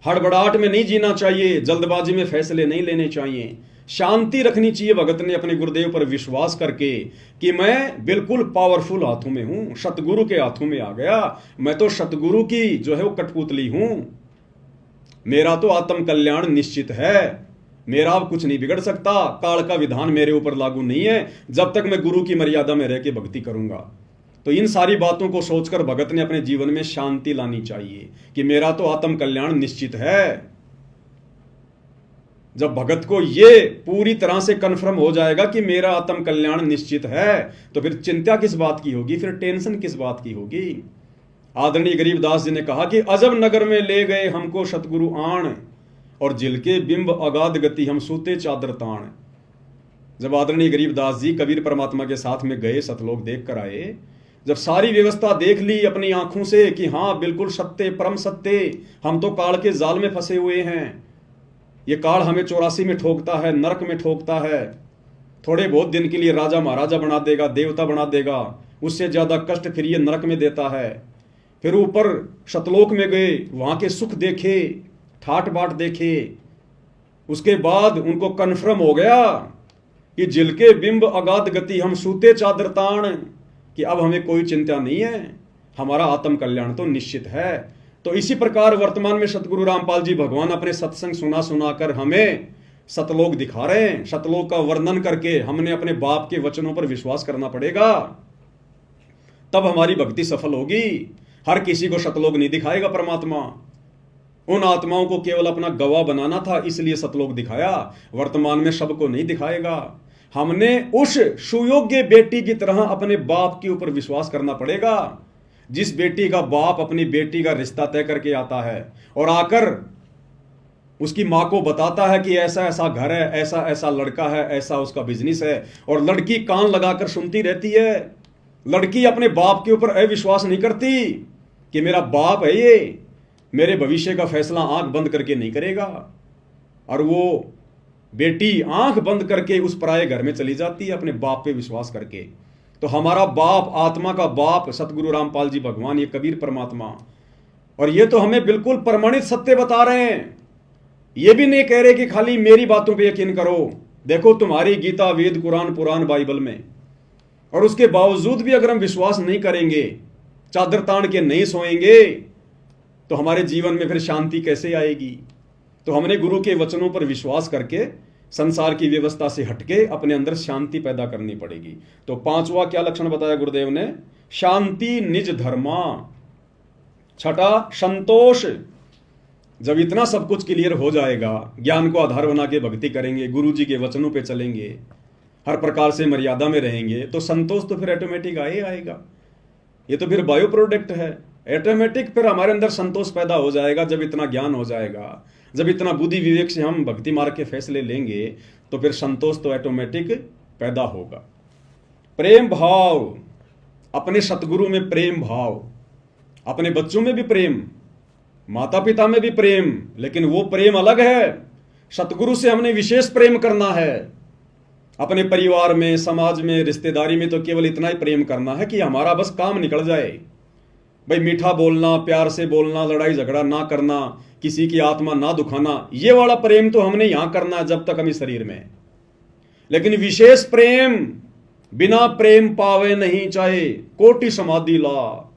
हड़बड़ाहट में नहीं जीना चाहिए, जल्दबाजी में फैसले नहीं लेने चाहिए, शांति रखनी चाहिए। भगत ने अपने गुरुदेव पर विश्वास करके कि मैं बिल्कुल पावरफुल हाथों में हूं, सतगुरु के हाथों में आ गया, मैं तो सतगुरु की जो है वो कठपुतली हूं, मेरा तो आत्म कल्याण निश्चित है, मेरा अब कुछ नहीं बिगड़ सकता, काल का विधान मेरे ऊपर लागू नहीं है जब तक मैं गुरु की मर्यादा में रह के भक्ति करूंगा। तो इन सारी बातों को सोचकर भगत ने अपने जीवन में शांति लानी चाहिए कि मेरा तो आत्म कल्याण निश्चित है। जब भगत को ये पूरी तरह से कन्फर्म हो जाएगा कि मेरा आत्म कल्याण निश्चित है, तो फिर चिंता किस बात की होगी, फिर टेंशन किस बात की होगी। आदरणीय गरीबदास जी ने कहा कि अजब नगर में ले गए हमको सतगुरु आण, और जिलके बिंब अगाध गति हम सूते चादर ताण। जब आदरणीय गरीबदास जी कबीर परमात्मा के साथ में गए, सतलोक देख कर आए, जब सारी व्यवस्था देख ली अपनी आंखों से कि हाँ बिल्कुल सत्य, परम सत्य, हम तो काल के जाल में फंसे हुए हैं, ये काल हमें 84 में ठोकता है, नरक में ठोकता है, थोड़े बहुत दिन के लिए राजा महाराजा बना देगा, देवता बना देगा, उससे ज़्यादा कष्ट फिर ये नरक में देता है। फिर ऊपर शतलोक में गए, वहाँ के सुख देखे, ठाट बाट देखे। उसके बाद उनको कन्फर्म हो गया कि जिलके बिंब अगाध गति, हम सूते चादर ताण, कि अब हमें कोई चिंता नहीं है, हमारा आत्म कल्याण तो निश्चित है। तो इसी प्रकार वर्तमान में सतगुरु रामपाल जी भगवान अपने सत्संग सुना सुनाकर हमें सतलोक दिखा रहे हैं। सतलोक का वर्णन करके हमने अपने बाप के वचनों पर विश्वास करना पड़ेगा, तब हमारी भक्ति सफल होगी। हर किसी को सतलोक नहीं दिखाएगा परमात्मा। उन आत्माओं को केवल अपना गवाह बनाना था, इसलिए सतलोक दिखाया। वर्तमान में सबको नहीं दिखाएगा। हमने उस सुयोग्य बेटी की तरह अपने बाप के ऊपर विश्वास करना पड़ेगा, जिस बेटी का बाप अपनी बेटी का रिश्ता तय करके आता है और आकर उसकी माँ को बताता है कि ऐसा ऐसा घर है, ऐसा ऐसा लड़का है, ऐसा उसका बिजनेस है, और लड़की कान लगाकर सुनती रहती है। लड़की अपने बाप के ऊपर अविश्वास नहीं करती कि मेरा बाप है ये, मेरे भविष्य का फैसला आंख बंद करके नहीं करेगा। और वो बेटी आंख बंद करके उस पराये घर में चली जाती है अपने बाप पे विश्वास करके। तो हमारा बाप, आत्मा का बाप सतगुरु रामपाल जी भगवान, ये कबीर परमात्मा, और ये तो हमें बिल्कुल प्रमाणित सत्य बता रहे हैं। ये भी नहीं कह रहे कि खाली मेरी बातों पे यकीन करो। देखो तुम्हारी गीता, वेद, कुरान, पुराण, बाइबल में, और उसके बावजूद भी अगर हम विश्वास नहीं करेंगे, चादर तान के नहीं सोएंगे, तो हमारे जीवन में फिर शांति कैसे आएगी। तो हमने गुरु के वचनों पर विश्वास करके संसार की व्यवस्था से हटके अपने अंदर शांति पैदा करनी पड़ेगी। तो पांचवा क्या लक्षण बताया गुरुदेव ने? शांति निज धर्मा। छठा संतोष। जब इतना सब कुछ क्लियर हो जाएगा, ज्ञान को आधार बना के भक्ति करेंगे, गुरु जी के वचनों पे चलेंगे, हर प्रकार से मर्यादा में रहेंगे, तो संतोष तो फिर ऑटोमेटिक आएगा। ये तो फिर बायो प्रोडक्ट है, ऑटोमेटिक फिर हमारे अंदर संतोष पैदा हो जाएगा। जब इतना ज्ञान हो जाएगा, जब इतना बुद्धि विवेक से हम भक्ति मार्ग के फैसले लेंगे, तो फिर संतोष तो ऑटोमेटिक पैदा होगा। प्रेम भाव, अपने सतगुरु में प्रेम भाव, अपने बच्चों में भी प्रेम, माता पिता में भी प्रेम, लेकिन वो प्रेम अलग है। सतगुरु से हमने विशेष प्रेम करना है। अपने परिवार में, समाज में, रिश्तेदारी में तो केवल इतना ही प्रेम करना है कि हमारा बस काम निकल जाए। भाई मीठा बोलना, प्यार से बोलना, लड़ाई झगड़ा ना करना, किसी की आत्मा ना दुखाना, ये वाला प्रेम तो हमने यहां करना है जब तक हम इस शरीर में। लेकिन विशेष प्रेम, बिना प्रेम पावे नहीं चाहे कोटि समाधि ला।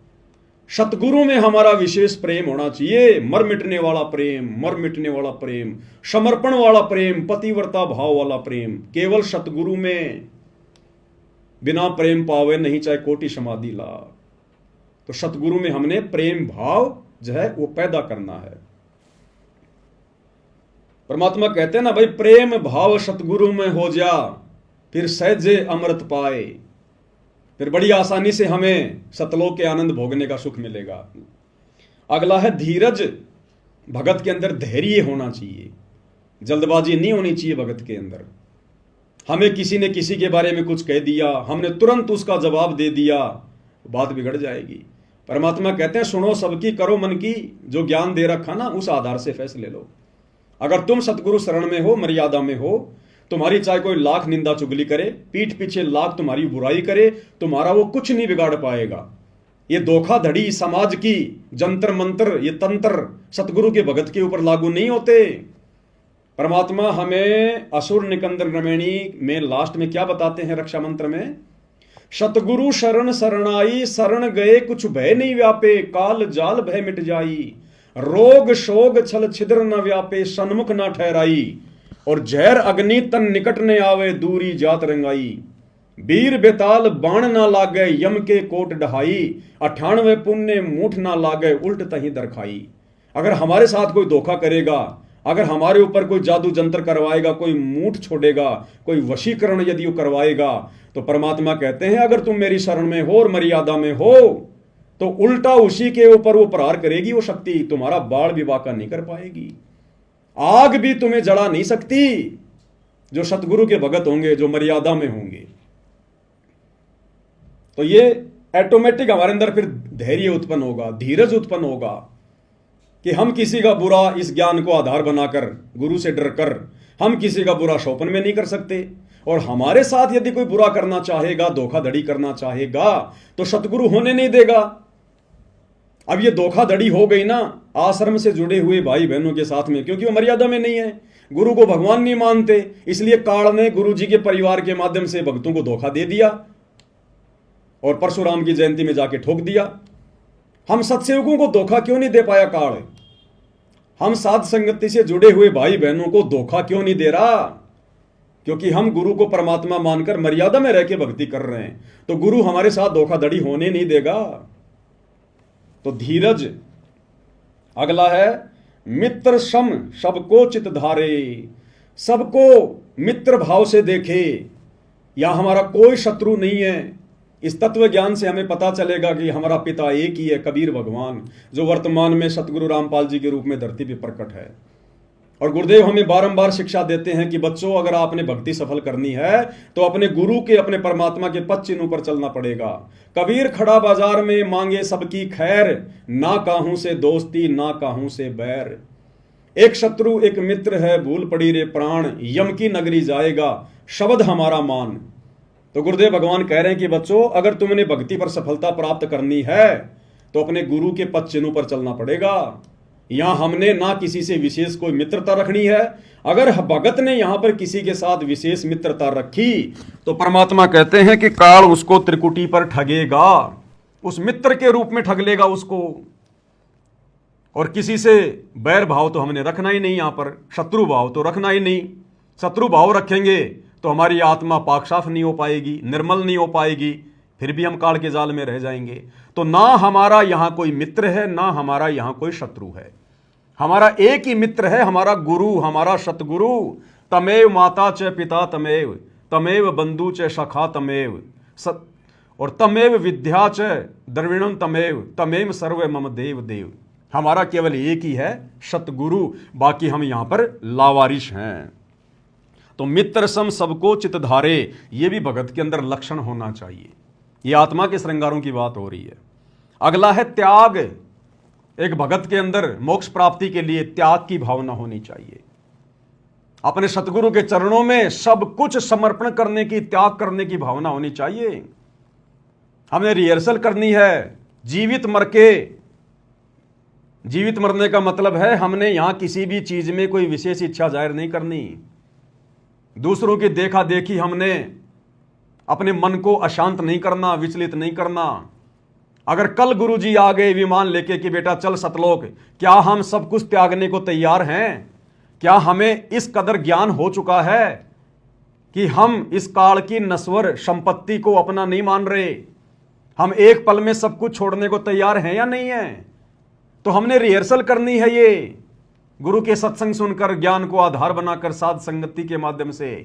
सतगुरु में हमारा विशेष प्रेम होना चाहिए। मर मिटने वाला प्रेम, मर मिटने वाला प्रेम, समर्पण वाला प्रेम, पतिव्रता भाव वाला प्रेम, केवल सतगुरु में। बिना प्रेम पावे नहीं चाहे कोटि समाधि ला। तो सतगुरु में हमने प्रेम भाव जो है वो पैदा करना है। परमात्मा कहते हैं ना भाई, प्रेम भाव सतगुरु में हो जा, फिर सहजे अमृत पाए। फिर बड़ी आसानी से हमें सतलोक के आनंद भोगने का सुख मिलेगा। अगला है धीरज। भगत के अंदर धैर्य होना चाहिए, जल्दबाजी नहीं होनी चाहिए भगत के अंदर। हमें किसी ने किसी के बारे में कुछ कह दिया, हमने तुरंत उसका जवाब दे दिया, बात बिगड़ जाएगी। परमात्मा कहते हैं सुनो सबकी, करो मन की, जो ज्ञान दे रखा ना उस आधार से फैसले लो। अगर तुम सतगुरु शरण में हो, मर्यादा में हो, तुम्हारी चाहे कोई लाख निंदा चुगली करे, पीठ पीछे लाख तुम्हारी बुराई करे, तुम्हारा वो कुछ नहीं बिगाड़ पाएगा। ये धोखाधड़ी समाज की, जंतर मंत्र, ये तंत्र सतगुरु के भगत के ऊपर लागू नहीं होते। परमात्मा हमें असुर निकंदन रमणी में लास्ट में क्या बताते हैं रक्षा मंत्र में? सतगुरु शरण शरणाई, शरण गए कुछ भय नहीं व्यापे, काल जाल भय मिट जाई, रोग शोग छल छिद्र न व्यापे, सन्मुख न ठहराई, और जहर अग्नि तन निकट ने आवे, दूरी जात रंगाई, वीर बेताल बाण ना लागे, यम के कोट डहाई, 98 पुण्य मूठ ना लागे, उल्ट तही दरखाई। अगर हमारे साथ कोई धोखा करेगा, अगर हमारे ऊपर कोई जादू जंत्र करवाएगा, कोई मूठ छोड़ेगा, कोई वशीकरण यदि वो करवाएगा, तो परमात्मा कहते हैं अगर तुम मेरी शरण में हो और मर्यादा में हो, तो उल्टा उसी के ऊपर वो प्रहार करेगी। वो शक्ति तुम्हारा बाढ़ भी वाका नहीं कर पाएगी, आग भी तुम्हें जला नहीं सकती। जो सतगुरु के भगत होंगे, जो मर्यादा में होंगे, तो ये ऑटोमेटिक हमारे अंदर फिर धैर्य उत्पन्न होगा, धीरज उत्पन्न होगा कि हम किसी का बुरा इस ज्ञान को आधार बनाकर, गुरु से डरकर, हम किसी का बुरा शौपन में नहीं कर सकते, और हमारे साथ यदि कोई बुरा करना चाहेगा, धोखाधड़ी करना चाहेगा, तो सतगुरु होने नहीं देगा। अब ये धोखाधड़ी हो गई ना आश्रम से जुड़े हुए भाई बहनों के साथ में, क्योंकि वो मर्यादा में नहीं है, गुरु को भगवान नहीं मानते, इसलिए काल ने गुरु जी के परिवार के माध्यम से भक्तों को धोखा दे दिया और परशुराम की जयंती में जाके ठोक दिया। हम सत्सेवकों को धोखा क्यों नहीं दे पाया काल? हम साध संगति से जुड़े हुए भाई बहनों को धोखा क्यों नहीं दे रहा? क्योंकि हम गुरु को परमात्मा मानकर मर्यादा में रह के भक्ति कर रहे हैं, तो गुरु हमारे साथ धोखाधड़ी होने नहीं देगा। तो धीरज। अगला है मित्र सम सबको चित धारे, सबको मित्र भाव से देखे। यहां हमारा कोई शत्रु नहीं है। इस तत्व ज्ञान से हमें पता चलेगा कि हमारा पिता एक ही है, कबीर भगवान, जो वर्तमान में सतगुरु रामपाल जी के रूप में धरती पर प्रकट है। और गुरुदेव हमें बारंबार शिक्षा देते हैं कि बच्चों, अगर आपने भक्ति सफल करनी है तो अपने गुरु के, अपने परमात्मा के पद चिन्हों पर चलना पड़ेगा। कबीर खड़ा बाजार में मांगे सबकी खैर, ना काहू से दोस्ती ना काहू से बैर। एक शत्रु एक मित्र है, भूल पड़ी रे प्राण, यम की नगरी जाएगा शब्द हमारा मान। तो गुरुदेव भगवान कह रहे हैं कि बच्चों, अगर तुमने भक्ति पर सफलता प्राप्त करनी है तो अपने गुरु के पद चिन्हों पर चलना पड़ेगा। यहां हमने ना किसी से विशेष कोई मित्रता रखनी है। अगर भगत ने यहां पर किसी के साथ विशेष मित्रता रखी तो परमात्मा कहते हैं कि काल उसको त्रिकुटी पर ठगेगा, उस मित्र के रूप में ठग लेगा उसको। और किसी से बैर भाव तो हमने रखना ही नहीं, यहां पर शत्रु भाव तो रखना ही नहीं। शत्रु भाव रखेंगे तो हमारी आत्मा पाक साफ नहीं हो पाएगी, निर्मल नहीं हो पाएगी, फिर भी हम काल के जाल में रह जाएंगे। तो ना हमारा यहां कोई मित्र है, ना हमारा यहां कोई शत्रु है। हमारा एक ही मित्र है, हमारा गुरु, हमारा सतगुरु। तमेव माता च पिता तमेव, तमेव बंधु च सखा तमेव, और तमेव विद्या च द्रविणम तमेव, तमेव सर्व मम देव देव। हमारा केवल एक ही है, सतगुरु, बाकी हम यहां पर लावारिश हैं। तो मित्र सम सबको चित धारे, ये भी भगत के अंदर लक्षण होना चाहिए। ये आत्मा के श्रृंगारों की बात हो रही है। अगला है त्याग। एक भगत के अंदर मोक्ष प्राप्ति के लिए त्याग की भावना होनी चाहिए। अपने सतगुरु के चरणों में सब कुछ समर्पण करने की, त्याग करने की भावना होनी चाहिए। हमें रिहर्सल करनी है जीवित मर के। जीवित मरने का मतलब है हमने यहां किसी भी चीज में कोई विशेष इच्छा जाहिर नहीं करनी। दूसरों की देखा देखी हमने अपने मन को अशांत नहीं करना, विचलित नहीं करना। अगर कल गुरुजी आ गए विमान लेके कि बेटा चल सतलोक, क्या हम सब कुछ त्यागने को तैयार हैं? क्या हमें इस कदर ज्ञान हो चुका है कि हम इस काल की नश्वर संपत्ति को अपना नहीं मान रहे? हम एक पल में सब कुछ छोड़ने को तैयार हैं या नहीं है? तो हमने रिहर्सल करनी है ये गुरु के सत्संग सुनकर, ज्ञान को आधार बनाकर, साध संगति के माध्यम से,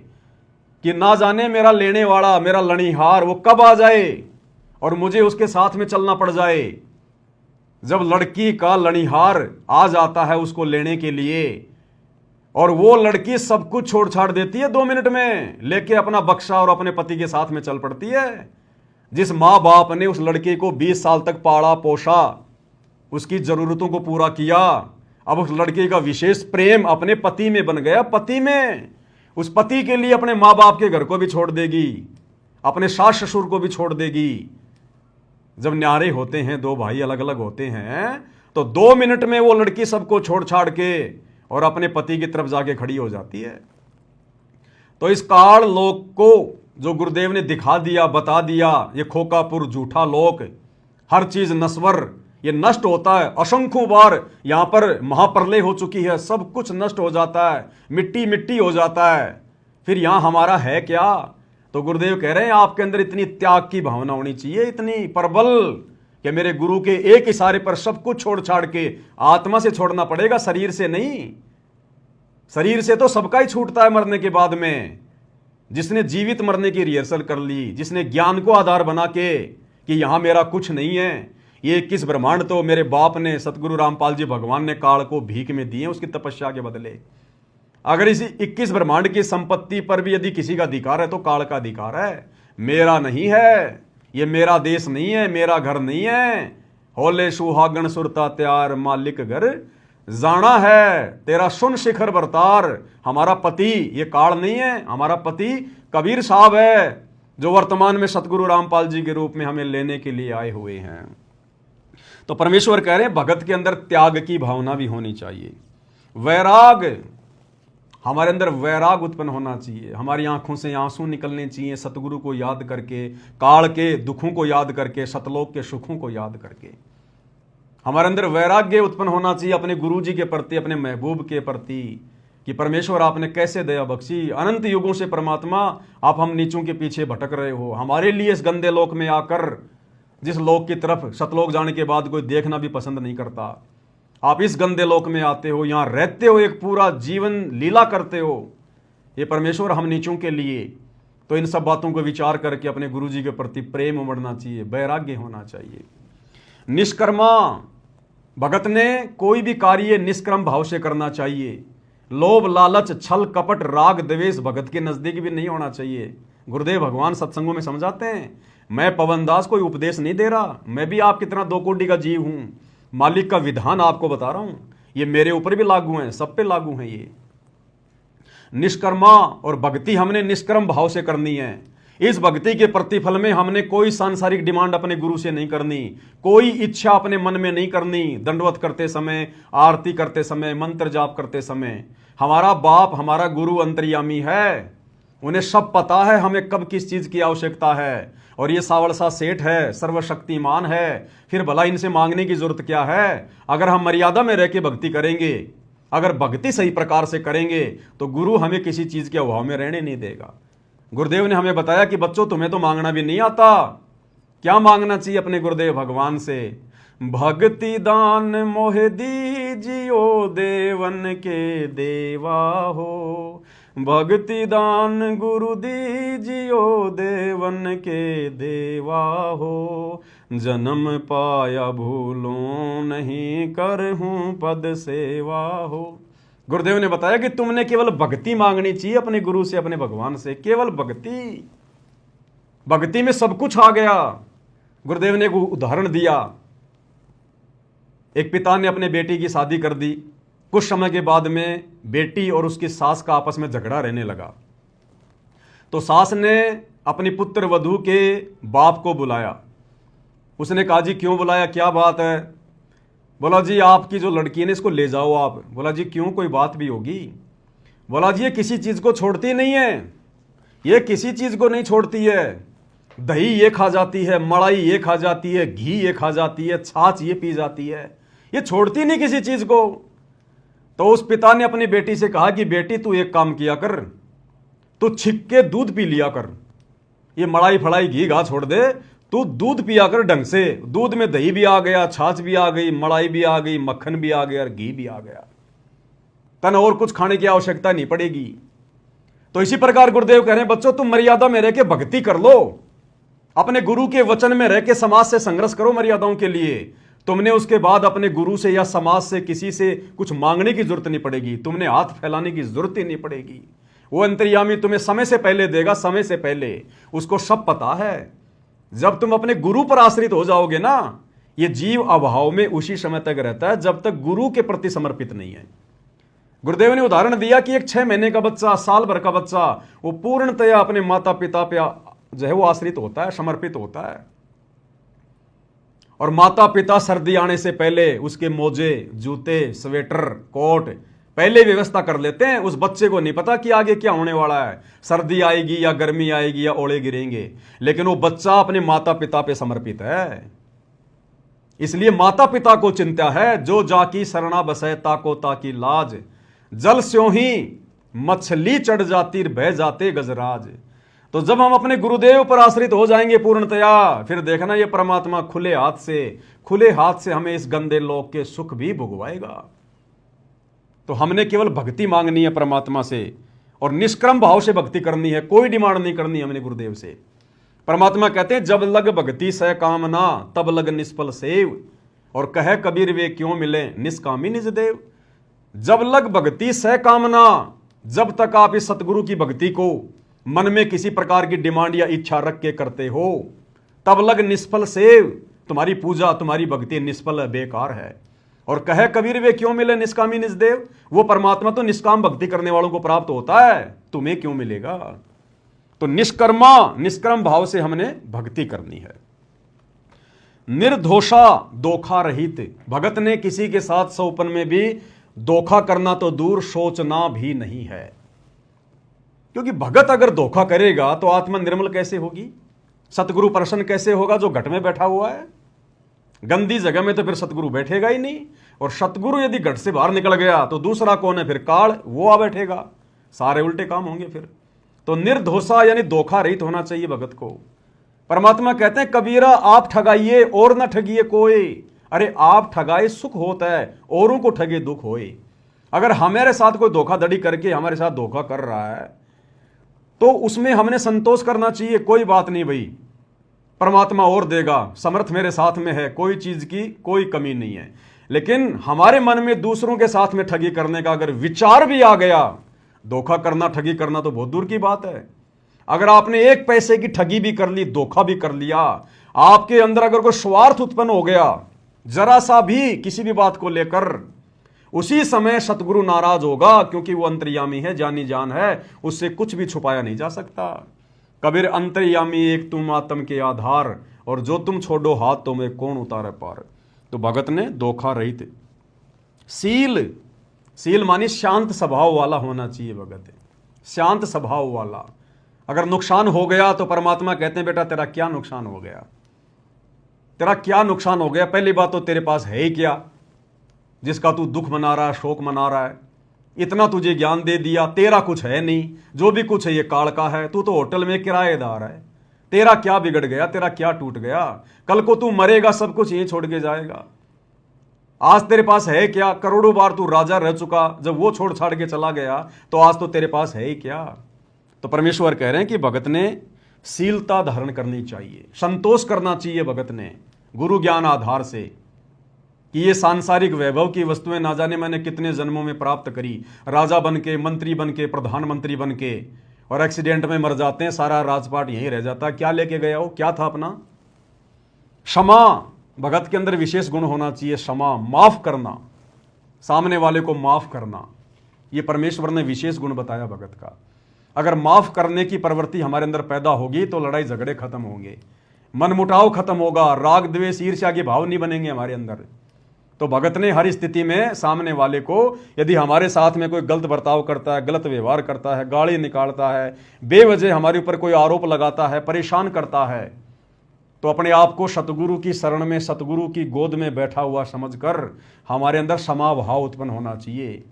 कि ना जाने मेरा लेने वाला, मेरा लणीहार वो कब आ जाए और मुझे उसके साथ में चलना पड़ जाए। जब लड़की का लणीहार आ जाता है उसको लेने के लिए और वो लड़की सब कुछ छोड़ छाड़ देती है 2 मिनट में, लेके अपना बक्सा और अपने पति के साथ में चल पड़ती है। जिस माँ बाप ने उस लड़के को 20 साल तक पाला पोसा, उसकी जरूरतों को पूरा किया, अब उस लड़के का विशेष प्रेम अपने पति में बन गया। पति में, उस पति के लिए अपने माँ बाप के घर को भी छोड़ देगी, अपने सास ससुर को भी छोड़ देगी। जब न्यारे होते हैं, 2 भाई अलग अलग होते हैं, तो 2 मिनट में वो लड़की सबको छोड़ छाड़ के और अपने पति की तरफ जाके खड़ी हो जाती है। तो इस काल लोक को जो गुरुदेव ने दिखा दिया, बता दिया, ये खोकापुर झूठा लोक, हर चीज नश्वर, ये नष्ट होता है। असंख्यों बार यहां पर महाप्रलय हो चुकी है, सब कुछ नष्ट हो जाता है, मिट्टी मिट्टी हो जाता है। फिर यहां हमारा है क्या? तो गुरुदेव कह रहे हैं आपके अंदर इतनी त्याग की भावना होनी चाहिए, इतनी प्रबल, कि मेरे गुरु के एक इशारे पर सब कुछ छोड़ छाड़ के, आत्मा से छोड़ना पड़ेगा, शरीर से नहीं। शरीर से तो सबका ही छूटता है मरने के बाद में। जिसने जीवित मरने की रिहर्सल कर ली, जिसने ज्ञान को आधार बना के कि यहां मेरा कुछ नहीं है, ये 21 ब्रह्मांड तो मेरे बाप ने, सतगुरु रामपाल जी भगवान ने काल को भीख में दिए उसकी तपस्या के बदले। अगर इसी 21 ब्रह्मांड की संपत्ति पर भी यदि किसी का अधिकार है तो काल का अधिकार है, मेरा नहीं है। ये मेरा देश नहीं है, मेरा घर नहीं है। होले सुहागण सुरता त्यार, मालिक घर जाना है तेरा सुन शिखर बरतार। हमारा पति ये काल नहीं है, हमारा पति कबीर साहब है, जो वर्तमान में सतगुरु रामपाल जी के रूप में हमें लेने के लिए आए हुए हैं। तो परमेश्वर कह रहे हैं भगत के अंदर त्याग की भावना भी होनी चाहिए, वैराग, हमारे अंदर वैराग उत्पन्न होना चाहिए, हमारी आंखों से आंसू निकलने चाहिए सतगुरु को याद करके, काल के दुखों को याद करके, सतलोक के सुखों को याद करके। हमारे अंदर वैराग्य उत्पन्न होना चाहिए अपने गुरु जी के प्रति, अपने महबूब के प्रति, कि परमेश्वर आपने कैसे दया बख्शी, अनंत युगों से परमात्मा आप हम नीचों के पीछे भटक रहे हो, हमारे लिए इस गंदे लोक में आकर, जिस लोक की तरफ सतलोक जाने के बाद कोई देखना भी पसंद नहीं करता, आप इस गंदे लोक में आते हो, यहाँ रहते हो, एक पूरा जीवन लीला करते हो, ये परमेश्वर हम नीचों के लिए। तो इन सब बातों को विचार करके अपने गुरु जी के प्रति प्रेम उमड़ना चाहिए, वैराग्य होना चाहिए। निष्कर्मा, भगत ने कोई भी कार्य निष्क्रम भाव से करना चाहिए। लोभ, लालच, छल, कपट, राग, द्वेष भगत के नजदीक भी नहीं होना चाहिए। गुरुदेव भगवान सत्संगों में समझाते हैं, मैं पवन दास कोई उपदेश नहीं दे रहा, मैं भी आपकी तरह दो कोटि का जीव हूं, मालिक का विधान आपको बता रहा हूं, ये मेरे ऊपर भी लागू है, सब पे लागू है ये। निष्कर्मा और भक्ति हमने निष्कर्म भाव से करनी है। इस भक्ति के प्रतिफल में हमने कोई सांसारिक डिमांड अपने गुरु से नहीं करनी, कोई इच्छा अपने मन में नहीं करनी। दंडवत करते समय, आरती करते समय, मंत्र जाप करते समय, हमारा बाप, हमारा गुरु अंतर्यामी है, उन्हें सब पता है हमें कब किस चीज की आवश्यकता है। और ये सावड़सा सेठ है, सर्वशक्तिमान है, फिर भला इनसे मांगने की जरूरत क्या है। अगर हम मर्यादा में रह के भक्ति करेंगे, अगर भक्ति सही प्रकार से करेंगे, तो गुरु हमें किसी चीज के अभाव में रहने नहीं देगा। गुरुदेव ने हमें बताया कि बच्चों तुम्हें तो मांगना भी नहीं आता, क्या मांगना चाहिए अपने गुरुदेव भगवान से? भक्ति दान मोह दीजियो देवन के देवा हो, भक्ति दान गुरु दीजियो देवन के देवा हो, जन्म पाया भूलों नहीं करहूं पद सेवा हो। गुरुदेव ने बताया कि तुमने केवल भक्ति मांगनी चाहिए अपने गुरु से, अपने भगवान से, केवल भक्ति। भक्ति में सब कुछ आ गया। गुरुदेव ने एक उदाहरण दिया, एक पिता ने अपने बेटी की शादी कर दी, कुछ समय के बाद में बेटी और उसकी सास का आपस में झगड़ा रहने लगा। तो सास ने अपनी पुत्र वधू के बाप को बुलाया। उसने कहा जी क्यों बुलाया, क्या बात है? बोला जी आपकी जो लड़की है ना इसको ले जाओ आप। बोला जी क्यों, कोई बात भी होगी? बोला जी ये किसी चीज को छोड़ती नहीं है, ये किसी चीज को नहीं छोड़ती है। दही ये खा जाती है, मलाई ये खा जाती है, घी ये खा जाती है, छाछ ये पी जाती है, ये छोड़ती नहीं किसी चीज को। तो उस पिता ने अपनी बेटी से कहा कि बेटी तू एक काम किया कर, तू छिक के दूध पी लिया कर, ये मलाई फलाई घी घा छोड़ दे, तू दूध पिया कर ढंग से। दूध में दही भी आ गया, छाछ भी आ गई, मलाई भी आ गई, मक्खन भी आ गया और घी भी आ गया, तन और कुछ खाने की आवश्यकता नहीं पड़ेगी। तो इसी प्रकार गुरुदेव कह रहे हैं बच्चों तुम मर्यादा में रह के भक्ति कर लो, अपने गुरु के वचन में रह के समाज से संघर्ष करो मर्यादाओं के लिए। तुमने उसके बाद अपने गुरु से या समाज से किसी से कुछ मांगने की जरूरत नहीं पड़ेगी, तुमने हाथ फैलाने की जरूरत ही नहीं पड़ेगी। वो अंतर्यामी तुम्हें समय से पहले देगा, समय से पहले, उसको सब पता है। जब तुम अपने गुरु पर आश्रित हो जाओगे ना, ये जीव अभाव में उसी समय तक रहता है जब तक गुरु के प्रति समर्पित नहीं है। गुरुदेव ने उदाहरण दिया कि एक 6 महीने का बच्चा, साल भर का बच्चा, वो पूर्णतया अपने माता पिता पे जो है वो आश्रित होता है, समर्पित होता है। और माता पिता सर्दी आने से पहले उसके मोजे, जूते, स्वेटर, कोट पहले व्यवस्था कर लेते हैं। उस बच्चे को नहीं पता कि आगे क्या होने वाला है, सर्दी आएगी या गर्मी आएगी या ओले गिरेंगे, लेकिन वो बच्चा अपने माता पिता पे समर्पित है। इसलिए माता पिता को चिंता है, जो जाकी शरणा बसै ताको ताकी लाज, जल स्यों ही मछली चढ़ जाती बह जाते गजराज। तो जब हम अपने गुरुदेव पर आश्रित हो जाएंगे पूर्णतया, फिर देखना ये परमात्मा खुले हाथ से हमें इस गंदे लोक के सुख भी भुगवाएगा। तो हमने केवल भक्ति मांगनी है परमात्मा से, और निष्क्रम भाव से भक्ति करनी है, कोई डिमांड नहीं करनी हमने गुरुदेव से। परमात्मा कहते हैं जब लग भक्ति सह कामना तब लग निष्फल सेव, और कहे कबीर वे क्यों मिले निष्कामी निज देव। जब लग भक्ति सह कामना, जब तक आप इस सतगुरु की भक्ति को मन में किसी प्रकार की डिमांड या इच्छा रख के करते हो, तब लग निष्फल सेव, तुम्हारी पूजा तुम्हारी भक्ति निष्फल है, बेकार है। और कहे कबीर वे क्यों मिले निष्कामी निजदेव, वो परमात्मा तो निष्काम भक्ति करने वालों को प्राप्त होता है, तुम्हें क्यों मिलेगा। तो निष्कर्म भाव से हमने भक्ति करनी है। निर्दोषा धोखा रहित, भगत ने किसी के साथ सौपन में भी धोखा करना तो दूर सोचना भी नहीं है, क्योंकि भगत अगर धोखा करेगा तो आत्मा निर्मल कैसे होगी, सतगुरु प्रसन्न कैसे होगा जो घट में बैठा हुआ है। गंदी जगह में तो फिर सतगुरु बैठेगा ही नहीं, और सतगुरु यदि घट से बाहर निकल गया तो दूसरा कौन है फिर, काल, वो आ बैठेगा, सारे उल्टे काम होंगे फिर। तो निर्दोषा यानी धोखा रहित होना चाहिए भगत को। परमात्मा कहते हैं कबीरा आप ठगाइए और न ठगिए कोई, अरे आप ठगाए सुख होता है, औरों को ठगे दुख होए। अगर हमारे साथ कोई धोखाधड़ी करके हमारे साथ धोखा कर रहा है तो उसमें हमने संतोष करना चाहिए, कोई बात नहीं भाई, परमात्मा और देगा, समर्थ मेरे साथ में है, कोई चीज की कोई कमी नहीं है। लेकिन हमारे मन में दूसरों के साथ में ठगी करने का अगर विचार भी आ गया, धोखा करना ठगी करना तो बहुत दूर की बात है। अगर आपने एक पैसे की ठगी भी कर ली, धोखा भी कर लिया, आपके अंदर अगर कोई स्वार्थ उत्पन्न हो गया जरा सा भी किसी भी बात को लेकर, उसी समय सतगुरु नाराज होगा, क्योंकि वो अंतर्यामी है, जानी जान है, उससे कुछ भी छुपाया नहीं जा सकता। कबीर अंतर्यामी एक तुम आत्म के आधार, और जो तुम छोड़ो हाथ तो में कौन उतारे पार। तो भगत ने धोखा रहित सील मानी शांत स्वभाव वाला होना चाहिए भगत, शांत स्वभाव वाला। अगर नुकसान हो गया तो परमात्मा कहते हैं बेटा तेरा क्या नुकसान हो गया, तेरा क्या नुकसान हो गया। पहली बात तो तेरे पास है ही क्या जिसका तू दुख मना रहा है, शोक मना रहा है। इतना तुझे ज्ञान दे दिया, तेरा कुछ है नहीं, जो भी कुछ है ये काल का है, तू तो होटल में किराएदार है। तेरा क्या बिगड़ गया, तेरा क्या टूट गया, कल को तू मरेगा सब कुछ यहीं छोड़ के जाएगा। आज तेरे पास है क्या, करोड़ों बार तू राजा रह चुका, जब वो छोड़ छाड़ के चला गया तो आज तो तेरे पास है ही क्या। तो परमेश्वर कह रहे हैं कि भगत ने शीलता धारण करनी चाहिए, संतोष करना चाहिए भगत ने गुरु ज्ञान आधार से, कि ये सांसारिक वैभव की वस्तुएं ना जाने मैंने कितने जन्मों में प्राप्त करी, राजा बन के, मंत्री बन के, प्रधानमंत्री बन के, और एक्सीडेंट में मर जाते हैं, सारा राजपाट यहीं रह जाता। क्या लेके गया हो, क्या था अपना। क्षमा, भगत के अंदर विशेष गुण होना चाहिए, क्षमा, माफ करना, सामने वाले को माफ करना, ये परमेश्वर ने विशेष गुण बताया भगत का। अगर माफ करने की प्रवृत्ति हमारे अंदर पैदा होगी तो लड़ाई झगड़े खत्म होंगे, मनमुटाव खत्म होगा, राग द्वेष ईर्ष्या के भाव नहीं बनेंगे हमारे अंदर। तो भगत ने हर स्थिति में सामने वाले को, यदि हमारे साथ में कोई गलत बर्ताव करता है, गलत व्यवहार करता है, गाली निकालता है, बेवजह हमारे ऊपर कोई आरोप लगाता है, परेशान करता है, तो अपने आप को सतगुरु की शरण में, सतगुरु की गोद में बैठा हुआ समझकर हमारे अंदर क्षमा भाव उत्पन्न होना चाहिए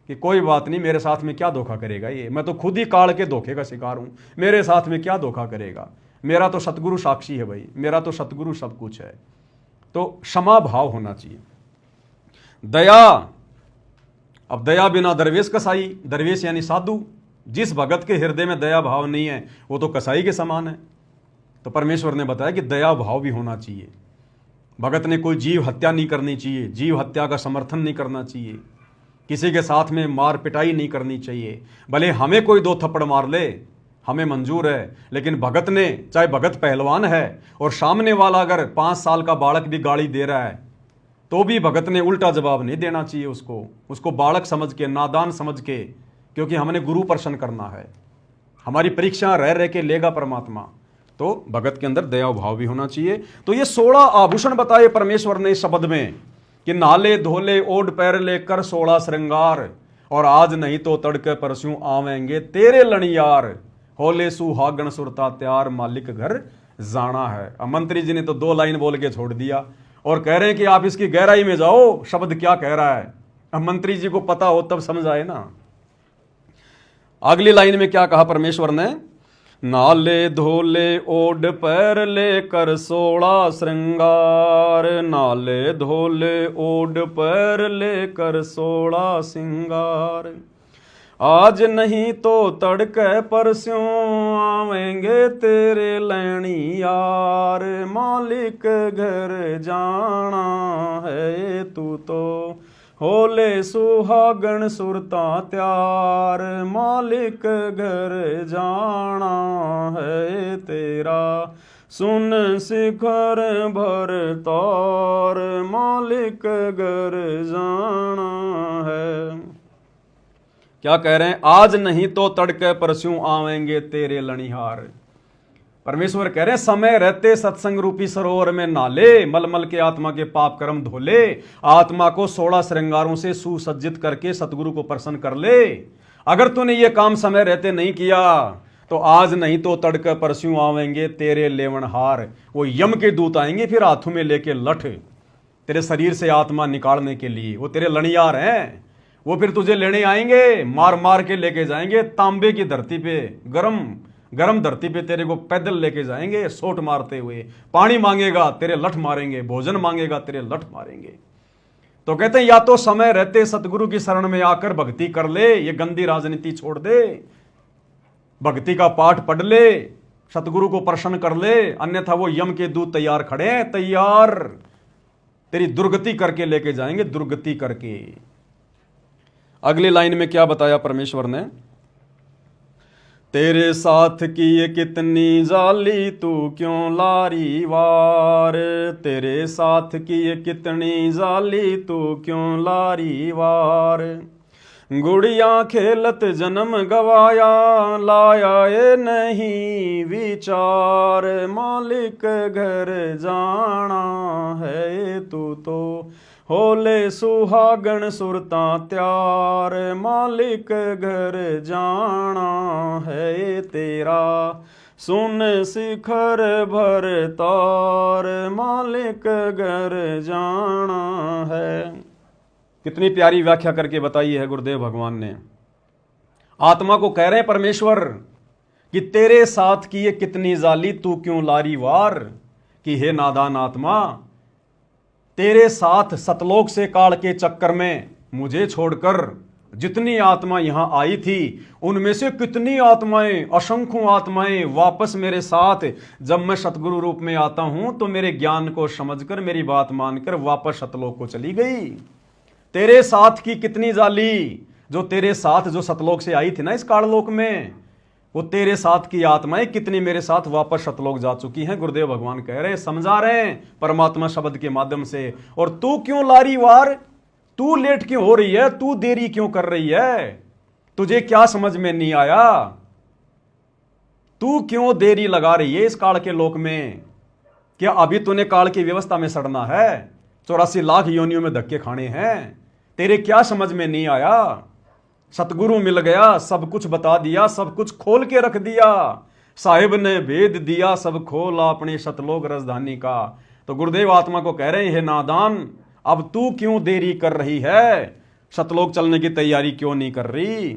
कि कोई बात नहीं, मेरे साथ में क्या धोखा करेगा ये, मैं तो खुद ही काल के धोखे का शिकार हूं, मेरे साथ में क्या धोखा करेगा, मेरा तो सतगुरु साक्षी है भाई, मेरा तो सतगुरु सब कुछ है। तो क्षमा भाव होना चाहिए। दया, अब दया बिना दरवेश कसाई, दरवेश यानी साधु, जिस भगत के हृदय में दया भाव नहीं है वो तो कसाई के समान है। तो परमेश्वर ने बताया कि दया भाव भी होना चाहिए। भगत ने कोई जीव हत्या नहीं करनी चाहिए, जीव हत्या का समर्थन नहीं करना चाहिए, किसी के साथ में मार पिटाई नहीं करनी चाहिए। भले हमें कोई 2 थप्पड़ मार ले हमें मंजूर है, लेकिन भगत ने, चाहे भगत पहलवान है और सामने वाला अगर 5 साल का बालक भी गाली दे रहा है तो भी भगत ने उल्टा जवाब नहीं देना चाहिए उसको बालक समझ के, नादान समझ के, क्योंकि हमने गुरु प्रसन्न करना है, हमारी परीक्षा रह रह के लेगा परमात्मा। तो भगत के अंदर दया भाव भी होना चाहिए। तो ये 16 आभूषण बताए परमेश्वर ने इस शब्द में कि नाले धोले ओढ़ पैर लेकर 16 श्रृंगार, और आज नहीं तो तड़के परस्यों आवेंगे तेरे लणियार, होले सुहागण सुरता त्यार, मालिक घर जाना है। अब मंत्री जी ने तो 2 लाइन बोल के छोड़ दिया और कह रहे हैं कि आप इसकी गहराई में जाओ, शब्द क्या कह रहा है। अब मंत्री जी को पता हो तब समझ आए ना। अगली लाइन में क्या कहा परमेश्वर ने, नाले धोले ओढ़ पैर लेकर 16 श्रृंगार, नाले धोले ओढ़ पैर लेकर 16 श्रृंगार, आज नहीं तो तड़के परस्यों आवेंगे तेरे लैनी यार, मालिक घर जाना है तू तो होले सुहागण सुरता त्यार, मालिक घर जाना है तेरा, सुन शिखर भर तार, मालिक घर जाना है। क्या कह रहे हैं? आज नहीं तो तड़के परस्यों आवेंगे तेरे लणिहार। परमेश्वर कह रहे हैं समय रहते सत्संग रूपी सरोवर में नाले, मलमल के आत्मा के पाप कर्म धोले, आत्मा को 16 श्रृंगारों से सुसज्जित करके सतगुरु को प्रसन्न कर ले। अगर तूने ये काम समय रहते नहीं किया तो आज नहीं तो तड़के परस्यों आवेंगे तेरे लेवनहार। वो यम के दूत आएंगे फिर हाथों में लेके लठ, तेरे शरीर से आत्मा निकालने के लिए। वो तेरे लणियार हैं, वो फिर तुझे लेने आएंगे, मार मार के लेके जाएंगे तांबे की धरती पे, गरम धरती पे तेरे को पैदल लेके जाएंगे सोट मारते हुए। पानी मांगेगा तेरे लठ मारेंगे, भोजन मांगेगा तेरे लठ मारेंगे। तो कहते हैं या तो समय रहते सतगुरु की शरण में आकर भक्ति कर ले, ये गंदी राजनीति छोड़ दे, भक्ति का पाठ पढ़ ले, सतगुरु को प्रसन्न कर ले, अन्यथा वो यम के दूत तैयार खड़े हैं, तैयार तेरी दुर्गति करके लेके जाएंगे, दुर्गति करके। अगली लाइन में क्या बताया परमेश्वर ने? तेरे साथ की ये कितनी जाली, तू क्यों लारी वार। तेरे साथ की ये कितनी जाली, तू क्यों लारी वार। गुड़िया खेलत जन्म गवाया, लाया ये नहीं विचार। मालिक घर जाना है तू तो होले सुहागण सुरता त्यार। मालिक घर जाना है तेरा, सुन शिखर भर तार। मालिक घर जाना है। कितनी प्यारी व्याख्या करके बताई है गुरुदेव भगवान ने। आत्मा को कह रहे हैं परमेश्वर कि तेरे साथ की ये कितनी जाली, तू क्यों लारी वार। कि हे नादान आत्मा, तेरे साथ सतलोक से काल के चक्कर में मुझे छोड़कर जितनी आत्मा यहां आई थी, उनमें से कितनी आत्माएं, असंख्यों आत्माएं वापस मेरे साथ जब मैं सतगुरु रूप में आता हूं तो मेरे ज्ञान को समझकर, मेरी बात मानकर वापस सतलोक को चली गई। तेरे साथ की कितनी जाली, जो तेरे साथ जो सतलोक से आई थी ना इस काललोक में, वो तेरे साथ की आत्माएं कितनी मेरे साथ वापस सतलोक जा चुकी हैं। गुरुदेव भगवान कह रहे हैं, समझा रहे हैं परमात्मा शब्द के माध्यम से। और तू क्यों लारी वार, तू लेट क्यों हो रही है, तू देरी क्यों कर रही है, तुझे क्या समझ में नहीं आया? तू क्यों देरी लगा रही है इस काल के लोक में? क्या अभी तूने काल की व्यवस्था में सड़ना है? 84 लाख योनियों में धक्के खाने हैं, तेरे क्या समझ में नहीं आया? सतगुरु मिल गया, सब कुछ बता दिया, सब कुछ खोल के रख दिया, साहिब ने भेद दिया, सब खोला अपने सतलोक राजधानी का। तो गुरुदेव आत्मा को कह रहे हैं, हे नादान, अब तू क्यों देरी कर रही है, सतलोक चलने की तैयारी क्यों नहीं कर रही?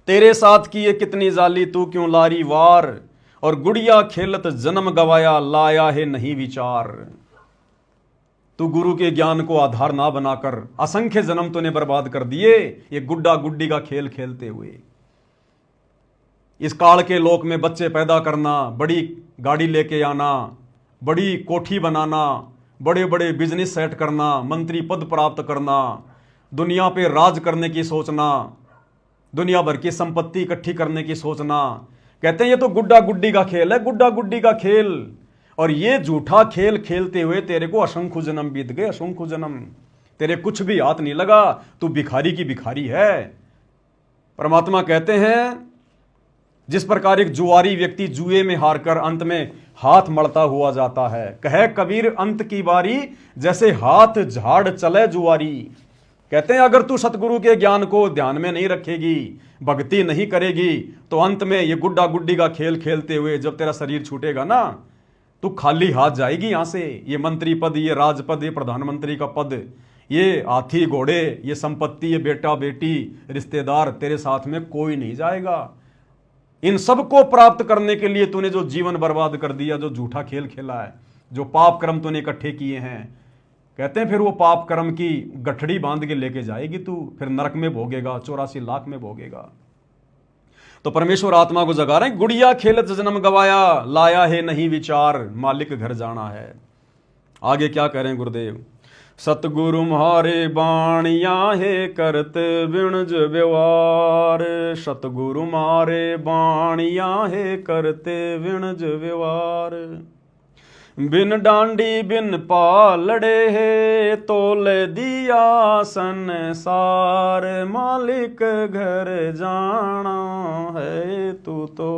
तेरे साथ की ये कितनी जाली, तू क्यों लारी वार। और गुड़िया खेलत जन्म गवाया, लाया है नहीं विचार। तू गुरु के ज्ञान को आधार ना बनाकर असंख्य जन्म तूने बर्बाद कर दिए, ये गुड्डा गुड्डी का खेल खेलते हुए। इस काल के लोक में बच्चे पैदा करना, बड़ी गाड़ी लेके आना, बड़ी कोठी बनाना, बड़े बड़े बिजनेस सेट करना, मंत्री पद प्राप्त करना, दुनिया पे राज करने की सोचना, दुनिया भर की संपत्ति इकट्ठी करने की सोचना। कहते हैं ये तो गुड्डा गुड्डी का खेल है, गुड्डा गुड्डी का खेल। और ये झूठा खेल खेलते हुए तेरे को असंख्य जन्म बीत गए, असंख्य जन्म, तेरे कुछ भी हाथ नहीं लगा, तू भिखारी की भिखारी है। परमात्मा कहते हैं, जिस प्रकार एक जुआरी व्यक्ति जुए में हारकर अंत में हाथ मलता हुआ जाता है, कहे कबीर अंत की बारी, जैसे हाथ झाड़ चले जुआरी। कहते हैं अगर तू सतगुरु के ज्ञान को ध्यान में नहीं रखेगी, भक्ति नहीं करेगी, तो अंत में ये गुड्डा गुड्डी का खेल खेलते हुए जब तेरा शरीर छूटेगा ना, तू खाली हाथ जाएगी यहां से। ये मंत्री पद, ये राजपद, ये प्रधानमंत्री का पद, ये हाथी घोड़े, ये संपत्ति, ये बेटा बेटी, रिश्तेदार, तेरे साथ में कोई नहीं जाएगा। इन सब को प्राप्त करने के लिए तूने जो जीवन बर्बाद कर दिया, जो झूठा खेल खेला है, जो पाप कर्म तूने इकट्ठे किए हैं, कहते हैं फिर वो पाप कर्म की गठड़ी बांध के लेके जाएगी तू, फिर नरक में भोगेगा, 84 लाख में भोगेगा। तो परमेश्वर आत्मा को जगा रहे हैं, गुड़िया खेलत जन्म गवाया, लाया है नहीं विचार, मालिक घर जाना है। आगे क्या कह रहे हैं गुरुदेव? सतगुरु म्हारे बाणिया है करते बिणज व्यवहार। सतगुरु म्हारे बाणिया है करते बिणज व्यवहार। बिन डांडी बिन पालड़े है तोल दिया संसार। मालिक घर जाना है तू तो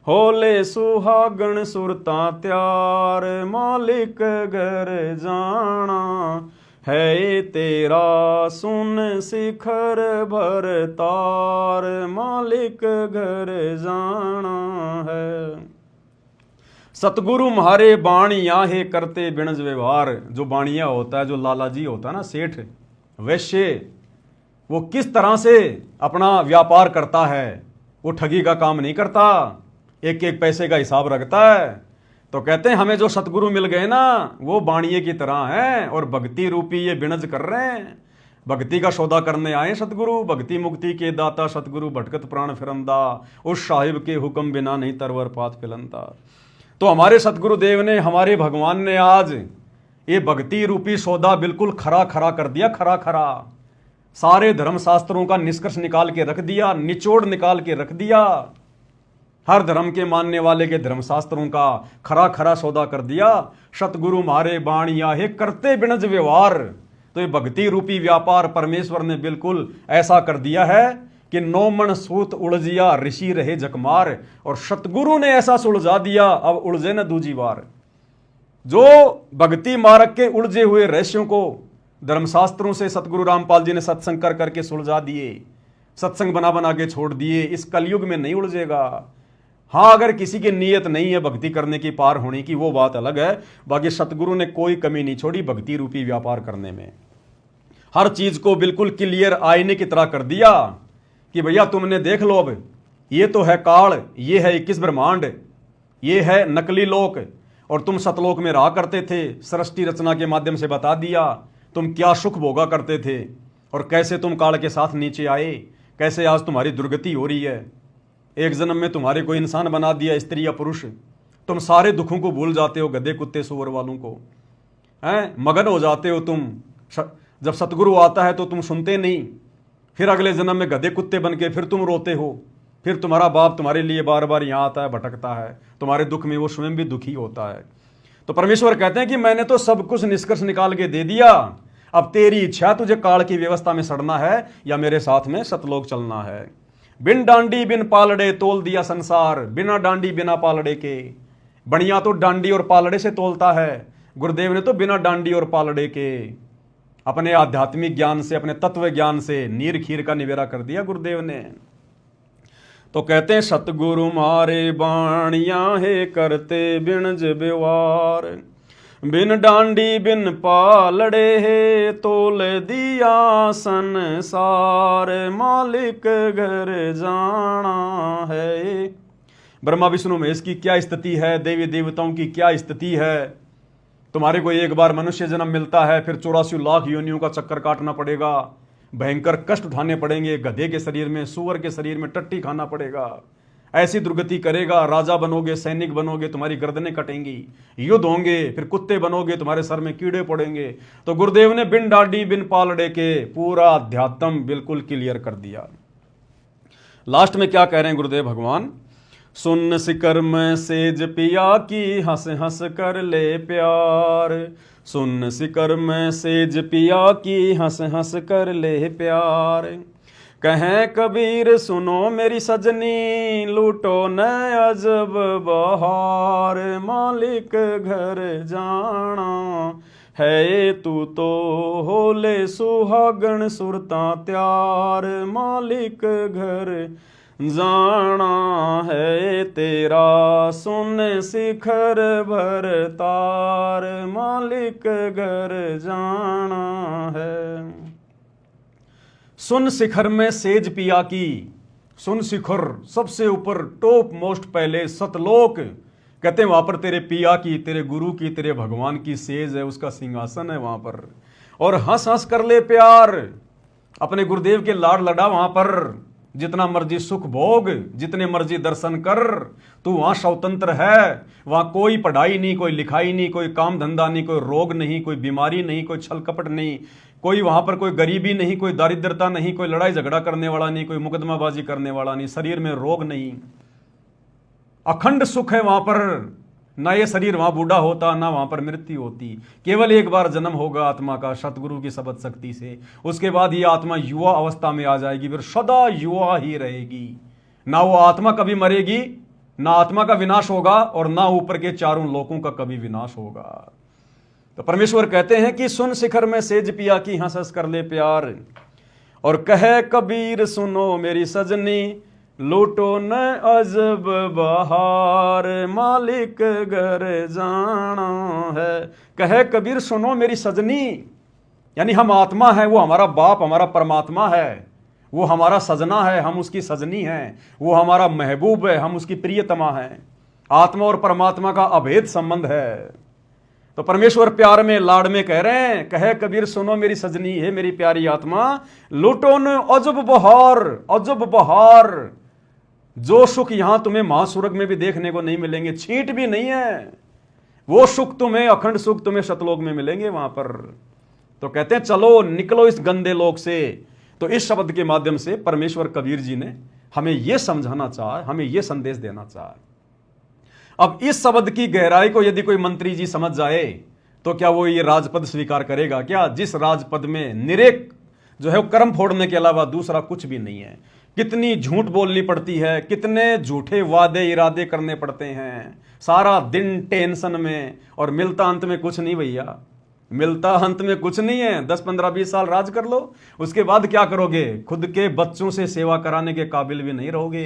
होले सुहागण सुरता त्यार। मालिक घर जाना है तेरा सुन शिखर भर तार। मालिक घर जाना है। सतगुरु म्हारे बाणिया है करते बिणज व्यवहार। जो बाणिया होता है, जो लालाजी होता है ना, सेठ वैश्य, वो किस तरह से अपना व्यापार करता है। वो ठगी का काम नहीं करता, एक एक पैसे का हिसाब रखता है। तो कहते हैं हमें जो सतगुरु मिल गए ना, वो बाणिये की तरह हैं और भक्ति रूपी ये बिणज कर रहे हैं। भक्ति का सौदा करने आए सतगुरु। भक्ति मुक्ति के दाता सतगुरु भटकत प्राण फिरंदा। उस साहिब के हुक्म बिना नहीं तरवर पात फिलंदा। तो हमारे सतगुरु देव ने, हमारे भगवान ने आज ये भक्ति रूपी सौदा बिल्कुल खरा खरा कर दिया। खरा खरा सारे धर्मशास्त्रों का निष्कर्ष निकाल के रख दिया, निचोड़ निकाल के रख दिया। हर धर्म के मानने वाले के धर्मशास्त्रों का खरा खरा सौदा कर दिया। सतगुरु म्हारे बाणिया है करते बिणज व्यवहार। तो ये भक्ति रूपी व्यापार परमेश्वर ने बिल्कुल ऐसा कर दिया है कि 9 मन सूत उलझिया ऋषि रहे जकमार। और सतगुरु ने ऐसा सुलझा दिया, अब उलझे न दूजी बार। जो भक्ति मार्ग के उलझे हुए रहस्यों को धर्मशास्त्रों से सतगुरु रामपाल जी ने सत्संग कर करके सुलझा दिए, सत्संग बना बना के छोड़ दिए। इस कलयुग में नहीं उलझेगा। हाँ, अगर किसी की नीयत नहीं है भक्ति करने की, पार होने की, वो बात अलग है। बाकी सतगुरु ने कोई कमी नहीं छोड़ी भक्ति रूपी व्यापार करने में। हर चीज को बिल्कुल क्लियर आईने की तरह कर दिया कि भैया तुमने देख लो, अब ये तो है काल, ये है 21 ब्रह्मांड, ये है नकली लोक, और तुम सतलोक में रहा करते थे। सृष्टि रचना के माध्यम से बता दिया तुम क्या सुख भोगा करते थे और कैसे तुम काल के साथ नीचे आए, कैसे आज तुम्हारी दुर्गति हो रही है। एक जन्म में तुम्हारे को इंसान बना दिया, स्त्री या पुरुष। तुम सारे दुखों को भूल जाते हो, गधे कुत्ते सुअर वालों को, हैं, मगन हो जाते हो तुम। जब सतगुरु आता है तो तुम सुनते नहीं, फिर अगले जन्म में गधे कुत्ते बन के फिर तुम रोते हो। फिर तुम्हारा बाप तुम्हारे लिए बार बार यहाँ आता है, भटकता है, तुम्हारे दुख में वो स्वयं भी दुखी होता है। तो परमेश्वर कहते हैं कि मैंने तो सब कुछ निष्कर्ष निकाल के दे दिया, अब तेरी इच्छा, तुझे काल की व्यवस्था में सड़ना है या मेरे साथ में सतलोक चलना है। बिन डांडी बिन पालड़े तोल दिया संसार। बिना डांडी बिना पालड़े के। बढ़िया तो डांडी और पालड़े से तोलता है, गुरुदेव ने तो बिना डांडी और पालड़े के अपने आध्यात्मिक ज्ञान से, अपने तत्व ज्ञान से नीर खीर का निवेरा कर दिया गुरुदेव ने। तो कहते हैं सतगुरु म्हारे बाणिया है करते बिणज व्यवहार। बिन डांडी बिन पालड़े है तोल दिया संसार। मालिक घर जाना है। ब्रह्मा विष्णु महेश की क्या स्थिति है, देवी देवताओं की क्या स्थिति है। तुम्हारे को एक बार मनुष्य जन्म मिलता है, फिर 84 लाख योनियों का चक्कर काटना पड़ेगा, भयंकर कष्ट उठाने पड़ेंगे, गधे के शरीर में, सूअर के शरीर में टट्टी खाना पड़ेगा, ऐसी दुर्गति करेगा। राजा बनोगे, सैनिक बनोगे, तुम्हारी गर्दनें कटेंगी, युद्ध होंगे, फिर कुत्ते बनोगे, तुम्हारे सर में कीड़े पड़ेंगे। तो गुरुदेव ने बिन डांडी बिन पालड़े के पूरा अध्यात्म बिल्कुल क्लियर कर दिया। लास्ट में क्या कह रहे हैं गुरुदेव भगवान, सुन सिकर में सेज पिया की हंस हंस कर ले प्यार। सुन सिकर में सेज पिया की हंस हंस कर ले प्यार। कहें कबीर सुनो मेरी सजनी, लूटो न अजब बहार। मालिक घर जाना है तू तो होले सुहागण सुरता त्यार। मालिक घर जाना है तेरा सुन शिखर भर तार। मालिक घर जाना है। सुन शिखर में सेज पिया की। सुन शिखर सबसे ऊपर, टॉप मोस्ट पहले सतलोक, कहते हैं वहां पर तेरे पिया की, तेरे गुरु की, तेरे भगवान की सेज है, उसका सिंहासन है वहां पर। और हंस हंस कर ले प्यार, अपने गुरुदेव के लाड लड़ा वहां पर, जितना मर्जी सुख भोग, जितने मर्जी दर्शन कर, तू वहां स्वतंत्र है। वहां कोई पढ़ाई नहीं, कोई लिखाई नहीं, कोई काम धंधा नहीं, कोई रोग नहीं, कोई बीमारी नहीं, कोई छल कपट नहीं, कोई वहां पर कोई गरीबी नहीं, कोई दारिद्रता नहीं, कोई लड़ाई झगड़ा करने वाला नहीं, कोई मुकदमाबाजी करने वाला नहीं, शरीर में रोग नहीं, अखंड सुख है वहां पर। ना ये शरीर वहां बूढ़ा होता, ना वहां पर मृत्यु होती। केवल एक बार जन्म होगा आत्मा का सतगुरु की शब्द शक्ति से, उसके बाद ये आत्मा युवा अवस्था में आ जाएगी, फिर सदा युवा ही रहेगी। ना वो आत्मा कभी मरेगी, ना आत्मा का विनाश होगा, और ना ऊपर के चारों लोकों का कभी विनाश होगा। तो परमेश्वर कहते हैं कि सुन शिखर में सेज पिया की हंस हंस कर ले प्यार, और कहे कबीर सुनो मेरी सजनी, लूटो न अजब बहार, मालिक घर जाना है। कहे कबीर सुनो मेरी सजनी, यानी हम आत्मा है, वो हमारा बाप, हमारा परमात्मा है, वो हमारा सजना है, हम उसकी सजनी हैं, वो हमारा महबूब है, हम उसकी प्रियतमा हैं। आत्मा और परमात्मा का अभेद संबंध है। तो परमेश्वर प्यार में, लाड़ में कह रहे हैं, कहे कबीर सुनो मेरी सजनी, है मेरी प्यारी आत्मा, लूटो न अजब बहार, अजब बहार। जो सुख यहां तुम्हें महासुरग में भी देखने को नहीं मिलेंगे, छींट भी नहीं है, वो सुख तुम्हें, अखंड सुख तुम्हें सतलोक में मिलेंगे वहां पर। तो कहते हैं चलो निकलो इस गंदे लोक से। तो इस शब्द के माध्यम से परमेश्वर कबीर जी ने हमें यह समझाना चाहा, हमें यह संदेश देना चाहा। अब इस शब्द की गहराई को यदि कोई मंत्री जी समझ जाए तो क्या वो ये राजपद स्वीकार करेगा क्या? जिस राजपद में निरेक जो है वो कर्म फोड़ने के अलावा दूसरा कुछ भी नहीं है। कितनी झूठ बोलनी पड़ती है, कितने झूठे वादे इरादे करने पड़ते हैं, सारा दिन टेंशन में, और मिलता अंत में कुछ नहीं भैया, मिलता अंत में कुछ नहीं है। 10 15 20 साल राज कर लो, उसके बाद क्या करोगे? खुद के बच्चों से सेवा कराने के काबिल भी नहीं रहोगे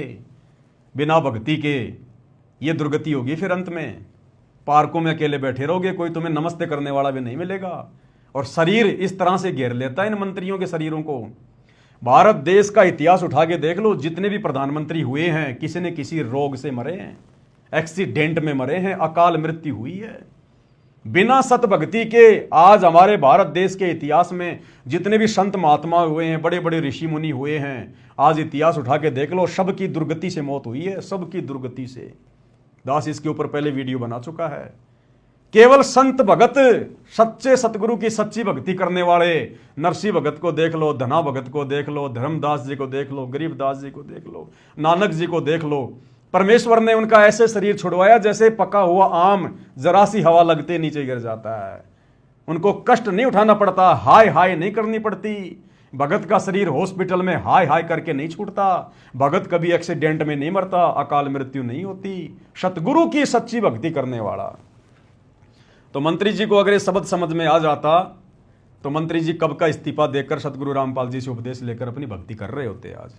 बिना भक्ति के। ये दुर्गति होगी फिर अंत में। पार्कों में अकेले बैठे रहोगे, कोई तुम्हें नमस्ते करने वाला भी नहीं मिलेगा। और शरीर इस तरह से घेर लेता है इन मंत्रियों के शरीरों को। भारत देश का इतिहास उठा के देख लो, जितने भी प्रधानमंत्री हुए हैं किसी न किसी रोग से मरे हैं, एक्सीडेंट में मरे हैं, अकाल मृत्यु हुई है। बिना सत भक्ति के आज हमारे भारत देश के इतिहास में जितने भी संत महात्मा हुए हैं, बड़े बड़े ऋषि मुनि हुए हैं, आज इतिहास उठा के देख लो, सबकी दुर्गति से मौत हुई है, सबकी दुर्गति से। दास इसके ऊपर पहले वीडियो बना चुका है। केवल संत भगत, सच्चे सतगुरु की सच्ची भक्ति करने वाले, नरसिंह भगत को देख लो, धना भगत को देख लो, धर्मदास जी को देख लो, गरीबदास जी को देख लो, नानक जी को देख लो। परमेश्वर ने उनका ऐसे शरीर छुड़वाया जैसे पका हुआ आम जरा सी हवा लगते नीचे गिर जाता है। उनको कष्ट नहीं उठाना पड़ता, हाय हाय नहीं करनी पड़ती। भगत का शरीर हॉस्पिटल में हाय हाय करके नहीं छूटता। भगत कभी एक्सीडेंट में नहीं मरता, अकाल मृत्यु नहीं होती। सतगुरु की सच्ची भक्ति करने वाला। तो मंत्री जी को अगर ये शब्द समझ में आ जाता तो मंत्री जी कब का इस्तीफा देकर सतगुरु रामपाल जी से उपदेश लेकर अपनी भक्ति कर रहे होते आज।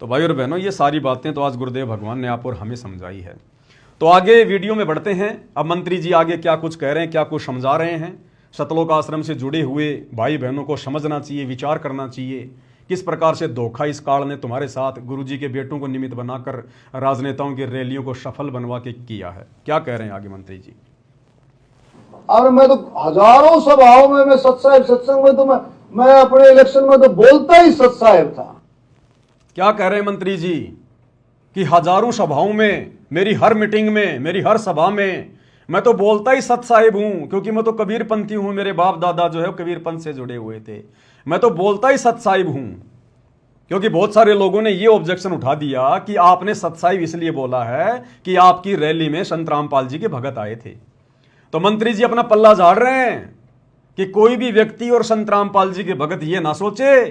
तो भाई और बहनों, ये सारी बातें तो आज गुरुदेव भगवान ने आप और हमें समझाई है। तो आगे वीडियो में बढ़ते हैं। अब मंत्री जी आगे क्या कुछ कह रहे हैं, क्या कुछ समझा रहे हैं। सतलोक आश्रम से जुड़े हुए भाई बहनों को समझना चाहिए, विचार करना चाहिए किस प्रकार से धोखा इस काल ने तुम्हारे साथ गुरुजी के बेटों को निमित्त बनाकर राजनेताओं की रैलियों को सफल बनवा के किया है। क्या कह रहे हैं आगे मंत्री जी? और मैं तो हजारों सभाओं में, मैं सत्साहिब सत्संग में, तो मैं अपने इलेक्शन में तो बोलता ही सत्साहिब था। क्या कह रहे हैं मंत्री जी कि हजारों सभाओं में, मेरी हर मीटिंग में, मेरी हर सभा में मैं तो बोलता ही सत साहिब हूं, क्योंकि मैं तो कबीर पंथी हूं, मेरे बाप दादा जो है कबीर पंथ से जुड़े हुए थे। मैं तो बोलता ही सत साहिब हूं। क्योंकि बहुत सारे लोगों ने ये ऑब्जेक्शन उठा दिया कि आपने सत साहिब इसलिए बोला है कि आपकी रैली में संत रामपाल जी के भगत आए थे। तो मंत्री जी अपना पल्ला झाड़ रहे हैं कि कोई भी व्यक्ति और संत रामपाल जी के भगत ये ना सोचे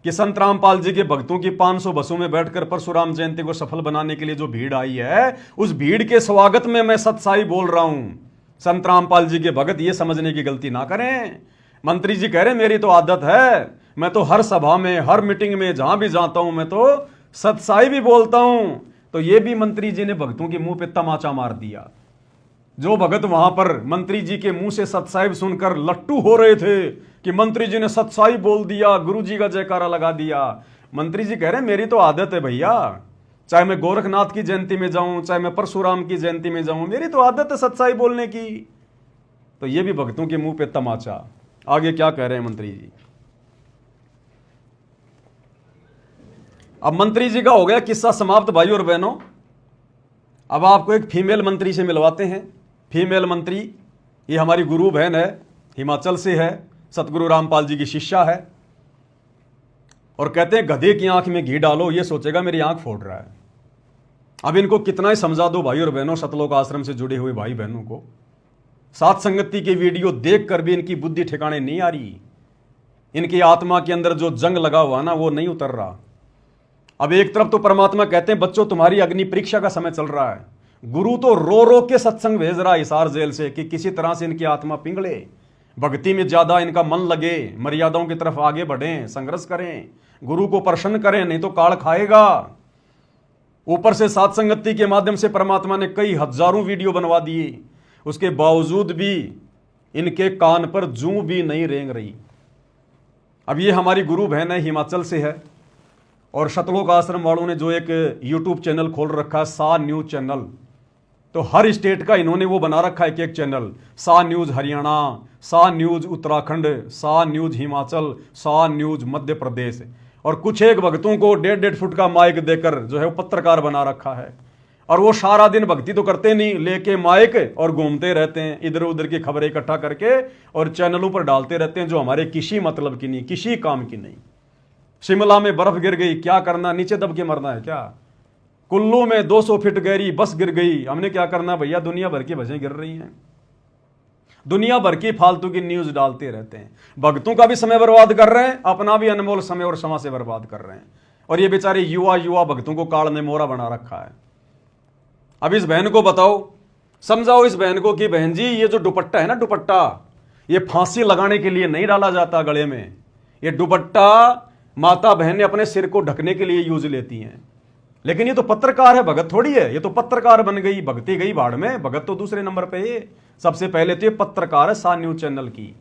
कि संत रामपाल जी के भक्तों की 500 बसों में बैठकर परशुराम जयंती को सफल बनाने के लिए जो भीड़ आई है, उस भीड़ के स्वागत में मैं सत्साई बोल रहा हूं। संत रामपाल जी के भगत ये समझने की गलती ना करें। मंत्री जी कह रहे मेरी तो आदत है, मैं तो हर सभा में, हर मीटिंग में, जहां भी जाता हूं मैं तो सत्साई भी बोलता हूं। तो ये भी मंत्री जी ने भक्तों के मुंह पे तमाचा मार दिया। जो भगत वहां पर मंत्री जी के मुंह से सत्साहिब सुनकर लट्टू हो रहे थे कि मंत्री जी ने सत्साहिब बोल दिया, गुरु जी का जयकारा लगा दिया। मंत्री जी कह रहे हैं मेरी तो आदत है भैया, चाहे मैं गोरखनाथ की जयंती में जाऊं, चाहे मैं परशुराम की जयंती में जाऊं, मेरी तो आदत है सत्साहिब बोलने की। तो ये भी भक्तों के मुंह पे तमाचा। आगे क्या कह रहे हैं मंत्री जी? अब मंत्री जी का हो गया किस्सा समाप्त भाई और बहनों। अब आपको एक फीमेल मंत्री से मिलवाते हैं। फीमेल मंत्री, ये हमारी गुरु बहन है, हिमाचल से है, सतगुरु रामपाल जी की शिष्या है, और कहते हैं गधे की आंख में घी डालो ये सोचेगा मेरी आंख फोड़ रहा है। अब इनको कितना ही समझा दो भाई और बहनों, सतलोक आश्रम से जुड़े हुए भाई बहनों को, सात संगति के वीडियो देखकर भी इनकी बुद्धि ठिकाने नहीं आ रही। इनकी आत्मा के अंदर जो जंग लगा हुआ ना वो नहीं उतर रहा। अब एक तरफ तो परमात्मा कहते हैं बच्चों तुम्हारी अग्नि परीक्षा का समय चल रहा है, गुरु तो रो रो के सत्संग भेज रहा है हिसार जेल से कि किसी तरह से इनकी आत्मा पिघले, भक्ति में ज्यादा इनका मन लगे, मर्यादाओं की तरफ आगे बढ़ें, संघर्ष करें, गुरु को प्रसन्न करें, नहीं तो काल खाएगा। ऊपर से सात संगति के माध्यम से परमात्मा ने कई हजारों वीडियो बनवा दिए, उसके बावजूद भी इनके कान पर जूं भी नहीं रेंग रही। अब ये हमारी गुरु बहन है, हिमाचल से है, और सतलोक आश्रम वालों ने जो एक यूट्यूब चैनल खोल रखा है, सा न्यूज चैनल, तो हर स्टेट का इन्होंने वो बना रखा है एक चैनल, सा न्यूज हरियाणा, सा न्यूज उत्तराखंड, सा न्यूज हिमाचल, सा न्यूज मध्य प्रदेश, और कुछ एक भक्तों को 1.5 फुट का माइक देकर जो है वो पत्रकार बना रखा है। और वो सारा दिन भक्ति तो करते नहीं, लेके माइक और घूमते रहते हैं, इधर उधर की खबरें इकट्ठा करके और चैनलों पर डालते रहते हैं, जो हमारे किसी मतलब की नहीं, किसी काम की नहीं। शिमला में बर्फ गिर गई, क्या करना, नीचे दब के मरना है क्या? कुल्लू में 200 फीट गहरी बस गिर गई, हमने क्या करना भैया? दुनिया भर की बसें गिर रही हैं, दुनिया भर की फालतू की न्यूज डालते रहते हैं, भक्तों का भी समय बर्बाद कर रहे हैं, अपना भी अनमोल समय और समाज से बर्बाद कर रहे हैं। और ये बेचारे युवा भक्तों को काल ने मोरा बना रखा है। अब इस बहन को बताओ, समझाओ इस बहन को कि बहन जी ये जो दुपट्टा है ना, दुपट्टा ये फांसी लगाने के लिए नहीं डाला जाता गले में, ये दुपट्टा माता बहन ने अपने सिर को ढकने के लिए यूज लेती हैं। लेकिन ये तो पत्रकार है, भगत थोड़ी है, ये तो पत्रकार बन गई, भगती गई भाड़ में, भगत तो दूसरे नंबर पे है। सबसे पहले तो ये पत्रकार है सा न्यूज चैनल की।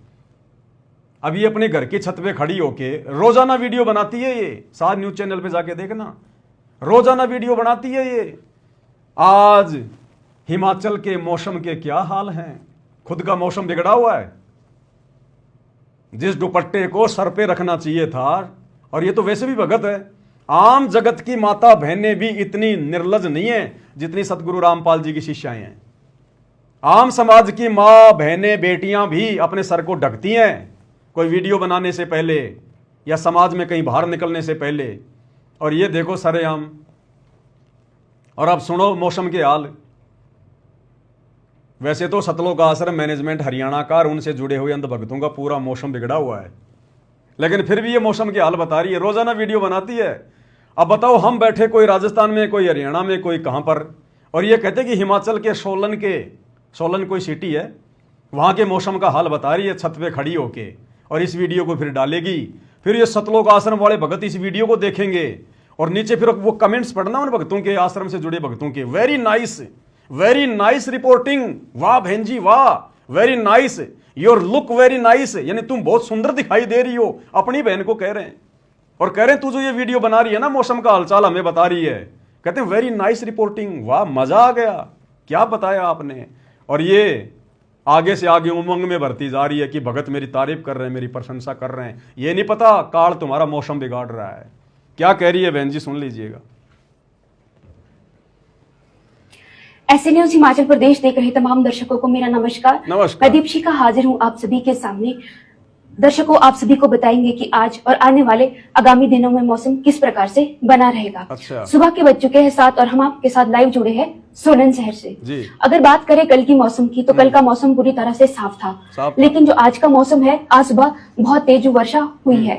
अब ये अपने घर की छत पे खड़ी होके रोजाना वीडियो बनाती है, ये सा न्यूज चैनल पे जाके देखना, रोजाना वीडियो बनाती है ये। आज हिमाचल के मौसम के क्या हाल हैं, खुद का मौसम बिगड़ा हुआ है। जिस दुपट्टे को सर पे रखना चाहिए था, और ये तो वैसे भी भगत है, आम जगत की माता बहनें भी इतनी निर्लज नहीं है जितनी सतगुरु रामपाल जी की शिष्याएं हैं। आम समाज की माँ बहनें बेटियां भी अपने सर को ढकती हैं कोई वीडियो बनाने से पहले या समाज में कहीं बाहर निकलने से पहले, और ये देखो सरेआम। और अब सुनो मौसम के हाल। वैसे तो सतलोक आश्रम मैनेजमेंट हरियाणा का और उनसे जुड़े हुए अंध भक्तों का पूरा मौसम बिगड़ा हुआ है, लेकिन फिर भी ये मौसम के हाल बता रही है, रोजाना वीडियो बनाती है। अब बताओ हम बैठे कोई राजस्थान में, कोई हरियाणा में, कोई कहां पर, और ये कहते कि हिमाचल के सोलन कोई सिटी है, वहां के मौसम का हाल बता रही है छत पे खड़ी होके, और इस वीडियो को फिर डालेगी। फिर ये सतलोक आश्रम वाले भगत इस वीडियो को देखेंगे और नीचे फिर वो कमेंट्स पढ़ना उन भक्तों के, आश्रम से जुड़े भक्तों के, वेरी नाइस रिपोर्टिंग, वाह बहन जी वाह, very nice, your look very nice, यानी तुम बहुत सुंदर दिखाई दे रही हो, अपनी बहन को कह रहे हैं। और कह रहे हैं तू जो ये वीडियो बना रही है ना, मौसम का हालचाल हमें बता रही है, कहते हैं वेरी नाइस रिपोर्टिंग, वाह मजा आ गया, क्या बताया आपने। और ये आगे से आगे उमंग में भरती जा रही है कि भगत मेरी तारीफ कर रहे हैं, मेरी प्रशंसा कर रहे हैं। ये नहीं पता काल तुम्हारा मौसम बिगाड़ रहा है। क्या कह रही है बहन जी, सुन लीजिएगा। ऐसे न्यूज हिमाचल प्रदेश देख रहे तमाम दर्शकों को मेरा नमस्कार। मैं दीपशिखा हाजिर हूं आप सभी के सामने। दर्शकों, आप सभी को बताएंगे कि आज और आने वाले आगामी दिनों में मौसम किस प्रकार से बना रहेगा। अच्छा। सुबह के बज चुके हैं 7 और हम आपके साथ लाइव जुड़े हैं सोलन शहर से। जी। अगर बात करें कल की मौसम की, तो कल का मौसम पूरी तरह से साफ था, लेकिन जो आज का मौसम है, आज सुबह बहुत तेज वर्षा हुई है।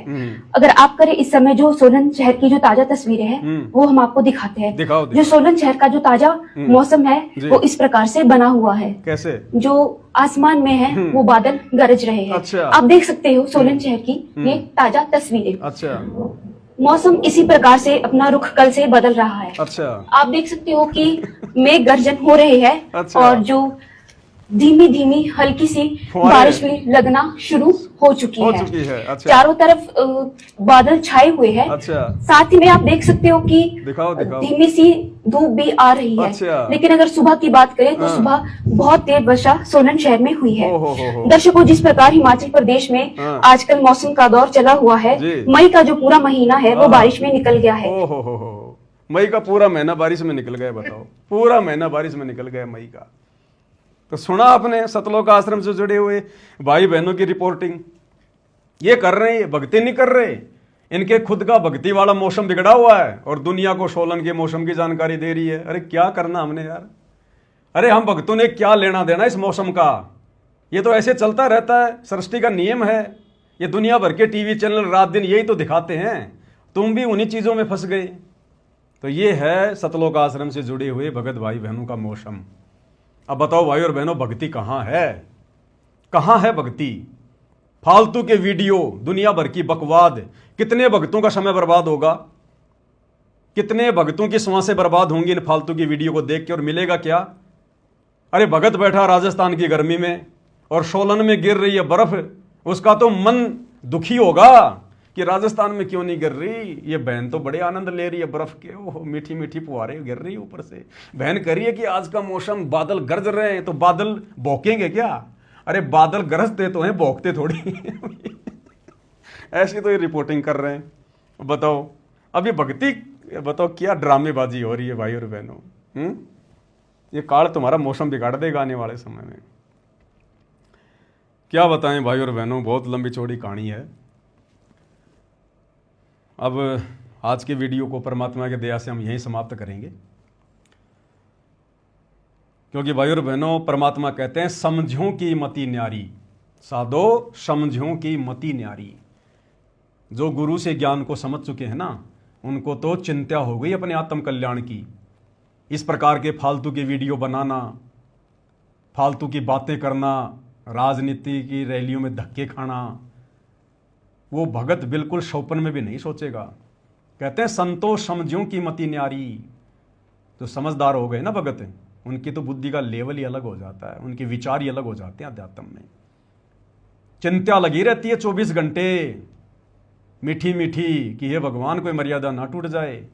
अगर आप करें इस समय जो सोलन शहर की जो ताजा तस्वीरें हैं वो हम आपको दिखाते हैं। जो सोलन शहर का जो ताजा मौसम है वो इस प्रकार से बना हुआ है। कैसे? जो आसमान में है वो बादल गरज रहे हैं। अच्छा। आप देख सकते हो सोलन शहर की ये ताजा तस्वीरें। अच्छा। मौसम इसी प्रकार से अपना रुख कल से बदल रहा है। अच्छा। आप देख सकते हो कि मेघ गर्जन हो रहे हैं। अच्छा। और जो धीमी धीमी हल्की सी फुहारे। बारिश भी लगना शुरू हो चुकी हो है। चुकी है, अच्छा। चारों तरफ बादल छाए हुए हैं। अच्छा। साथ ही में आप देख सकते हो कि दिखाओ दिखाओ। धीमी सी धूप भी आ रही है। अच्छा। लेकिन अगर सुबह की बात करें तो हाँ। सुबह बहुत तेज वर्षा सोलन शहर में हुई है। हो। दर्शकों, जिस प्रकार हिमाचल प्रदेश में हाँ। आजकल मौसम का दौर चला हुआ है, जी। मई का जो पूरा महीना है वो हाँ। बारिश में निकल गया है। हो। मई का पूरा महीना बारिश में निकल गया, बताओ। पूरा महीना बारिश में निकल गया मई का। तो सुना आपने सतलोक आश्रम से जुड़े हुए भाई बहनों की रिपोर्टिंग। ये कर रहे हैं, भक्ति नहीं कर रहे। इनके खुद का भक्ति वाला मौसम बिगड़ा हुआ है और दुनिया को सोलन के मौसम की जानकारी दे रही है। अरे क्या करना हमने यार। अरे हम भक्तों ने क्या लेना देना इस मौसम का। ये तो ऐसे चलता रहता है, सृष्टि का नियम है। ये दुनिया भर के टीवी चैनल रात दिन यही तो दिखाते हैं। तुम भी उन्हीं चीजों में फंस गए। तो ये है सतलोक आश्रम से जुड़े हुए भगत भाई बहनों का मौसम। अब बताओ भाई और बहनों, भक्ति कहाँ है? कहाँ है भक्ति? फालतू के वीडियो, दुनिया भर की बकवाद। कितने भक्तों का समय बर्बाद होगा, कितने भक्तों की सांसें बर्बाद होंगी इन फालतू की वीडियो को देख के। और मिलेगा क्या? अरे भगत बैठा राजस्थान की गर्मी में और सोलन में गिर रही है बर्फ, उसका तो मन दुखी होगा कि राजस्थान में क्यों नहीं गिर रही। ये बहन तो बड़े आनंद ले रही है बर्फ के। ओह, मीठी मीठी फुहारे गिर रही है ऊपर से। बहन कह रही है कि आज का मौसम, बादल गरज रहे हैं। तो बादल भौंकेंगे क्या? अरे बादल गरजते तो हैं, भौंकते थोड़ी। ऐसी तो ये रिपोर्टिंग कर रहे हैं। बताओ अभी भक्ति, बताओ क्या ड्रामेबाजी हो रही है भाई और बहनों। ये काल तुम्हारा मौसम बिगाड़ देगा आने वाले समय में। क्या बताएं भाई और बहनों, बहुत लंबी चौड़ी कहानी है। अब आज के वीडियो को परमात्मा की दया से हम यहीं समाप्त करेंगे, क्योंकि भाई और बहनों परमात्मा कहते हैं समझों की मति न्यारी, साधो समझों की मति न्यारी। जो गुरु से ज्ञान को समझ चुके हैं ना, उनको तो चिंता हो गई अपने आत्म कल्याण की। इस प्रकार के फालतू की वीडियो बनाना, फालतू की बातें करना, राजनीति की रैलियों में धक्के खाना, वो भगत बिल्कुल सौपन में भी नहीं सोचेगा। कहते हैं संतो समझों की मति न्यारी। जो समझदार हो गए ना भगत, उनकी तो बुद्धि का लेवल ही अलग हो जाता है, उनके विचार ही अलग हो जाते हैं अध्यात्म में। चिंता लगी रहती है 24 घंटे मीठी मीठी कि हे भगवान कोई मर्यादा ना टूट जाए,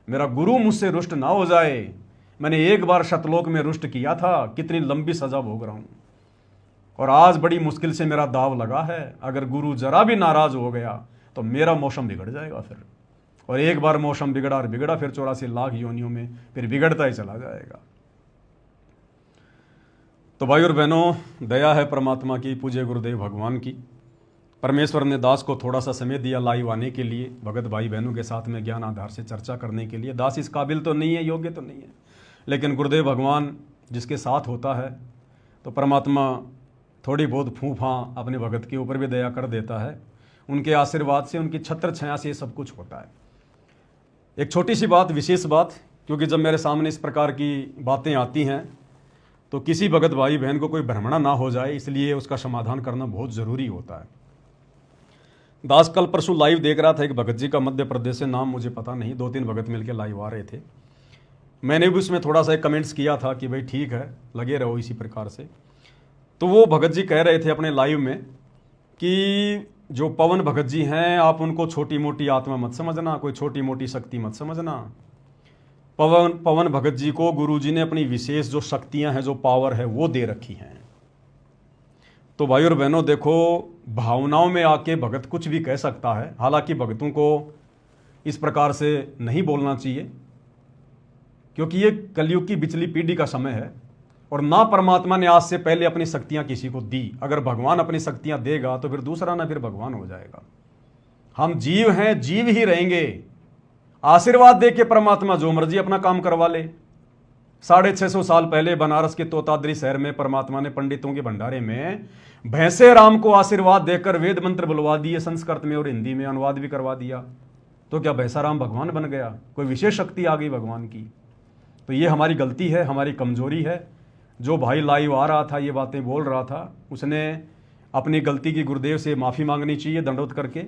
मेरा गुरु मुझसे रुष्ट ना हो जाए। मैंने एक बार सतलोक में रुष्ट किया था, कितनी लंबी सजा भोग रहा हूं और आज बड़ी मुश्किल से मेरा दाव लगा है। अगर गुरु जरा भी नाराज हो गया तो मेरा मौसम बिगड़ जाएगा फिर। और एक बार मौसम बिगड़ा और बिगड़ा फिर 84 लाख योनियों में फिर बिगड़ता ही चला जाएगा। तो भाई और बहनों, दया है परमात्मा की, पूज्य गुरुदेव भगवान की। परमेश्वर ने दास को थोड़ा सा समय दिया लाइव आने के लिए, भगत भाई बहनों के साथ में ज्ञान आधार से चर्चा करने के लिए। दास इस काबिल तो नहीं है, योग्य तो नहीं है, लेकिन गुरुदेव भगवान जिसके साथ होता है तो परमात्मा थोड़ी बहुत फूफा अपने भगत के ऊपर भी दया कर देता है। उनके आशीर्वाद से, उनकी छत्र छाया से ये सब कुछ होता है। एक छोटी सी बात, विशेष बात, क्योंकि जब मेरे सामने इस प्रकार की बातें आती हैं तो किसी भगत भाई बहन को कोई भ्रमणा ना हो जाए, इसलिए उसका समाधान करना बहुत ज़रूरी होता है। दास कल परसों लाइव देख रहा था एक भगत जी का, मध्य प्रदेश से, नाम मुझे पता नहीं, 2-3 भगत मिलकर लाइव आ रहे थे। मैंने भी उसमें थोड़ा सा एक कमेंट्स किया था कि भाई ठीक है, लगे रहो इसी प्रकार से। तो वो भगत जी कह रहे थे अपने लाइव में कि जो पवन भगत जी हैं, आप उनको छोटी मोटी आत्मा मत समझना, कोई छोटी मोटी शक्ति मत समझना। पवन भगत जी को गुरुजी ने अपनी विशेष जो शक्तियां हैं, जो पावर है, वो दे रखी हैं। तो भाई और बहनों देखो, भावनाओं में आके भगत कुछ भी कह सकता है। हालांकि भगतों को इस प्रकार से नहीं बोलना चाहिए, क्योंकि ये कलयुग की बिचली पीढ़ी का समय है और ना परमात्मा ने आज से पहले अपनी शक्तियां किसी को दी। अगर भगवान अपनी शक्तियां देगा तो फिर दूसरा ना फिर भगवान हो जाएगा। हम जीव हैं, जीव ही रहेंगे। आशीर्वाद दे के परमात्मा जो मर्जी अपना काम करवा ले। 650 साल पहले बनारस के तोताद्री शहर में परमात्मा ने पंडितों के भंडारे में भैंसे राम को आशीर्वाद देकर वेद मंत्र बुलवा दिए, संस्कृत में और हिंदी में अनुवाद भी करवा दिया। तो क्या भैंसा राम भगवान बन गया? कोई विशेष शक्ति आ गई भगवान की? तो ये हमारी गलती है, हमारी कमजोरी है। जो भाई लाइव आ रहा था, ये बातें बोल रहा था, उसने अपनी गलती की गुरुदेव से माफ़ी मांगनी चाहिए दंडवत करके।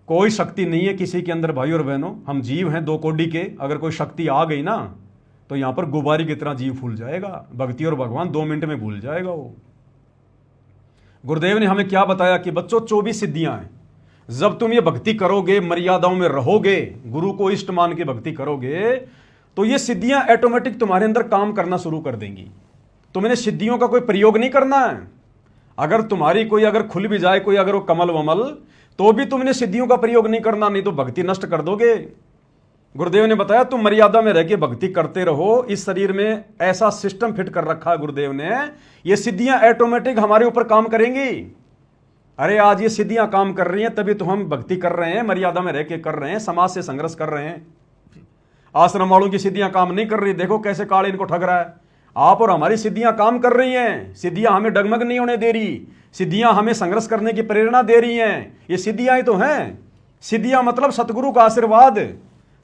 कोई शक्ति नहीं है किसी के अंदर भाई और बहनों, हम जीव हैं 2 कोड़ी के। अगर कोई शक्ति आ गई ना तो यहां पर गुब्बारे की तरह जीव फूल जाएगा। भक्ति और भगवान 2 मिनट में भूल जाएगा वो। गुरुदेव ने हमें क्या बताया कि बच्चों 24 सिद्धियां हैं। जब तुम ये भक्ति करोगे, मर्यादाओं में रहोगे, गुरु को इष्ट मान के भक्ति करोगे, तो ये सिद्धियां ऑटोमेटिक तुम्हारे अंदर काम करना शुरू कर देंगी। तुमने सिद्धियों का कोई प्रयोग नहीं करना है। अगर तुम्हारी कोई अगर खुल भी जाए कोई अगर वो कमल वमल, तो भी तुमने सिद्धियों का प्रयोग नहीं करना, नहीं तो भक्ति नष्ट कर दोगे। गुरुदेव ने बताया तुम मर्यादा में रह के भक्ति करते रहो। इस शरीर में ऐसा सिस्टम फिट कर रखा है गुरुदेव ने, ये सिद्धियां ऑटोमेटिक हमारे ऊपर काम करेंगी। अरे आज ये सिद्धियां काम कर रही हैं तभी तो हम भक्ति कर रहे हैं, मर्यादा में रह के कर रहे हैं, समाज से संघर्ष कर रहे हैं। आश्रम वालों की सिद्धियां काम नहीं कर रही, देखो कैसे काल इनको ठग रहा है। आप और हमारी सिद्धियां काम कर रही हैं। सिद्धियां हमें डगमग नहीं होने दे रही, सिद्धियां हमें संघर्ष करने की प्रेरणा दे रही हैं। ये सिद्धियां ही तो हैं। सिद्धियां मतलब सतगुरु का आशीर्वाद।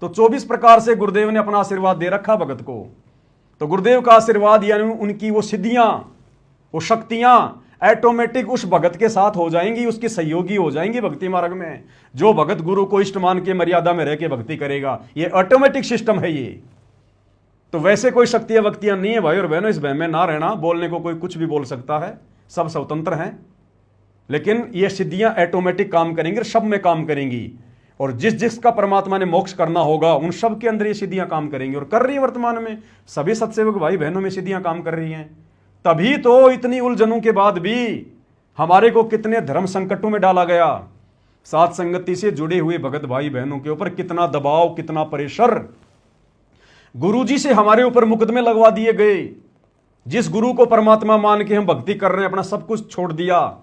तो 24 प्रकार से गुरुदेव ने अपना आशीर्वाद दे रखा भगत को। तो गुरुदेव का आशीर्वाद यानी उनकी वो सिद्धियां, वो शक्तियां ऑटोमेटिक उस भगत के साथ हो जाएंगी, उसकी सहयोगी हो जाएंगी भक्ति मार्ग में। जो भगत गुरु को इष्ट मान के मर्यादा में रह के भक्ति करेगा, ये ऑटोमेटिक सिस्टम है ये। तो वैसे कोई शक्तियां वक्तियां नहीं है भाई और बहनों, इस बहम में ना रहना। बोलने को कोई कुछ भी बोल सकता है, सब स्वतंत्र हैं, लेकिन ये सिद्धियां ऑटोमेटिक काम करेंगी, सब में काम करेंगी। और जिस जिसका परमात्मा ने मोक्ष करना होगा उन सब के अंदर ये सिद्धियां काम करेंगी और कर रही है वर्तमान में। सभी सत्सेवक भाई बहनों में सिद्धियां काम कर रही हैं। तभी तो इतनी उलझनों के बाद भी हमारे को कितने धर्म संकटों में डाला गया। साथ संगति से जुड़े हुए भगत भाई बहनों के ऊपर कितना दबाव, कितना प्रेशर। गुरुजी से हमारे ऊपर मुकदमे लगवा दिए गए। जिस गुरु को परमात्मा मान के हम भक्ति कर रहे हैं, अपना सब कुछ छोड़ दिया,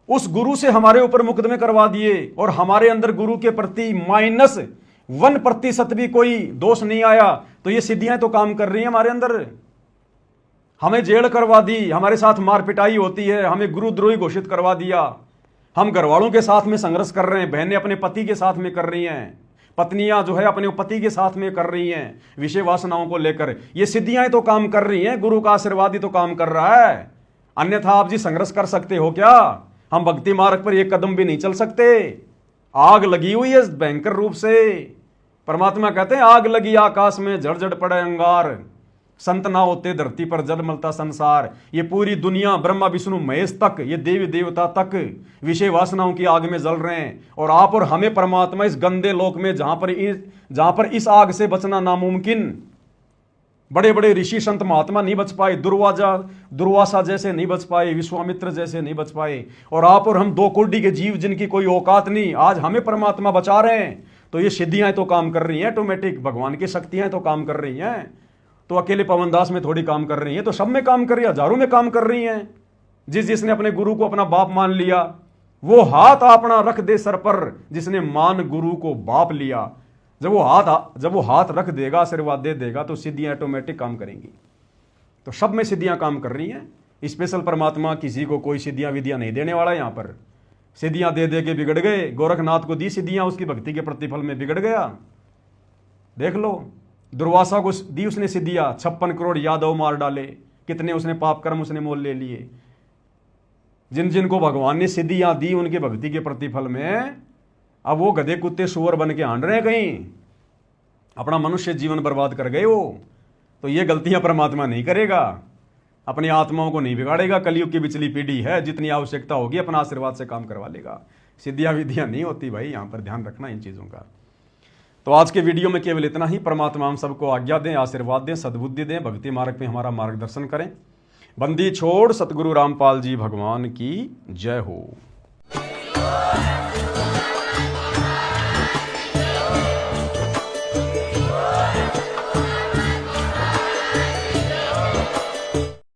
उस गुरु से हमारे ऊपर मुकदमे करवा दिए और हमारे अंदर गुरु के प्रति -1% भी कोई दोष नहीं आया। तो ये सिद्धियां तो काम कर रही हैं हमारे अंदर। हमें जेल करवा दी, हमारे साथ मार पिटाई होती है, हमें गुरुद्रोही घोषित करवा दिया। हम घरवालों के साथ में संघर्ष कर रहे हैं, बहनें अपने पति के साथ में कर रही हैं, पत्नियां जो है अपने पति के साथ में कर रही हैं विषय वासनाओं को लेकर। ये सिद्धियां तो काम कर रही हैं, गुरु का आशीर्वाद ही तो काम कर रहा है। अन्यथा आप जी संघर्ष कर सकते हो क्या? हम भक्ति मार्ग पर एक कदम भी नहीं चल सकते। आग लगी हुई है भयंकर रूप से। परमात्मा कहते हैं आग लगी आकाश में, झड़ पड़े अंगार, संत ना होते धरती पर जल मलता संसार। ये पूरी दुनिया ब्रह्मा विष्णु महेश तक, ये देवी देवता तक विषय वासनाओं की आग में जल रहे हैं। और आप और हमें परमात्मा इस गंदे लोक में जहां पर इस आग से बचना नामुमकिन, बड़े बड़े ऋषि संत महात्मा नहीं बच पाए, दुर्वासा जैसे नहीं बच पाए, विश्वामित्र जैसे नहीं बच पाए, और आप और हम 2 कोटि के जीव जिनकी कोई औकात नहीं, आज हमें परमात्मा बचा रहे हैं। तो ये सिद्धियां तो काम कर रही हैं ऑटोमेटिक, भगवान की शक्तियां तो काम कर रही हैं। तो अकेले पवनदास में थोड़ी काम कर रही हैं, तो सब में काम कर रही है, हजारों में काम कर रही हैं। जिसने अपने गुरु को अपना बाप मान लिया वो हाथ अपना रख दे सर पर, जिसने मान गुरु को बाप लिया। जब वो हाथ रख देगा, आशीर्वाद दे देगा, तो सिद्धियां ऑटोमेटिक काम करेंगी। तो सब में सिद्धियां काम कर रही हैं। स्पेशल परमात्मा किसी को कोई सिद्धियां विधियां नहीं देने वाला। यहाँ पर सिद्धियां दे दे के बिगड़ गए। गोरखनाथ को दी सिद्धियां, उसकी भक्ति के प्रतिफल में बिगड़ गया। देख लो, दुर्वासा को दी उसने सिद्धियां, 56 करोड़ यादव मार डाले, कितने उसने पाप कर्म उसने मोल ले लिए। जिन जिनको भगवान ने सिद्धियां दी उनके भक्ति के प्रतिफल में अब वो गधे कुत्ते सुअर बन के हांड रहे हैं, कहीं अपना मनुष्य जीवन बर्बाद कर गए वो। तो ये गलतियां परमात्मा नहीं करेगा, अपनी आत्माओं को नहीं बिगाड़ेगा। कलयुग की बिचली पीढ़ी है, जितनी आवश्यकता होगी अपना आशीर्वाद से काम करवा लेगा। सिद्धियां विधियां नहीं होती भाई, यहाँ पर ध्यान रखना इन चीज़ों का। तो आज के वीडियो में केवल इतना ही। परमात्मा हम सबको आज्ञा दें, आशीर्वाद दें, सद्बुद्धि दें, भक्ति मार्ग में हमारा मार्गदर्शन करें। बंदी छोड़ सतगुरु रामपाल जी भगवान की जय हो।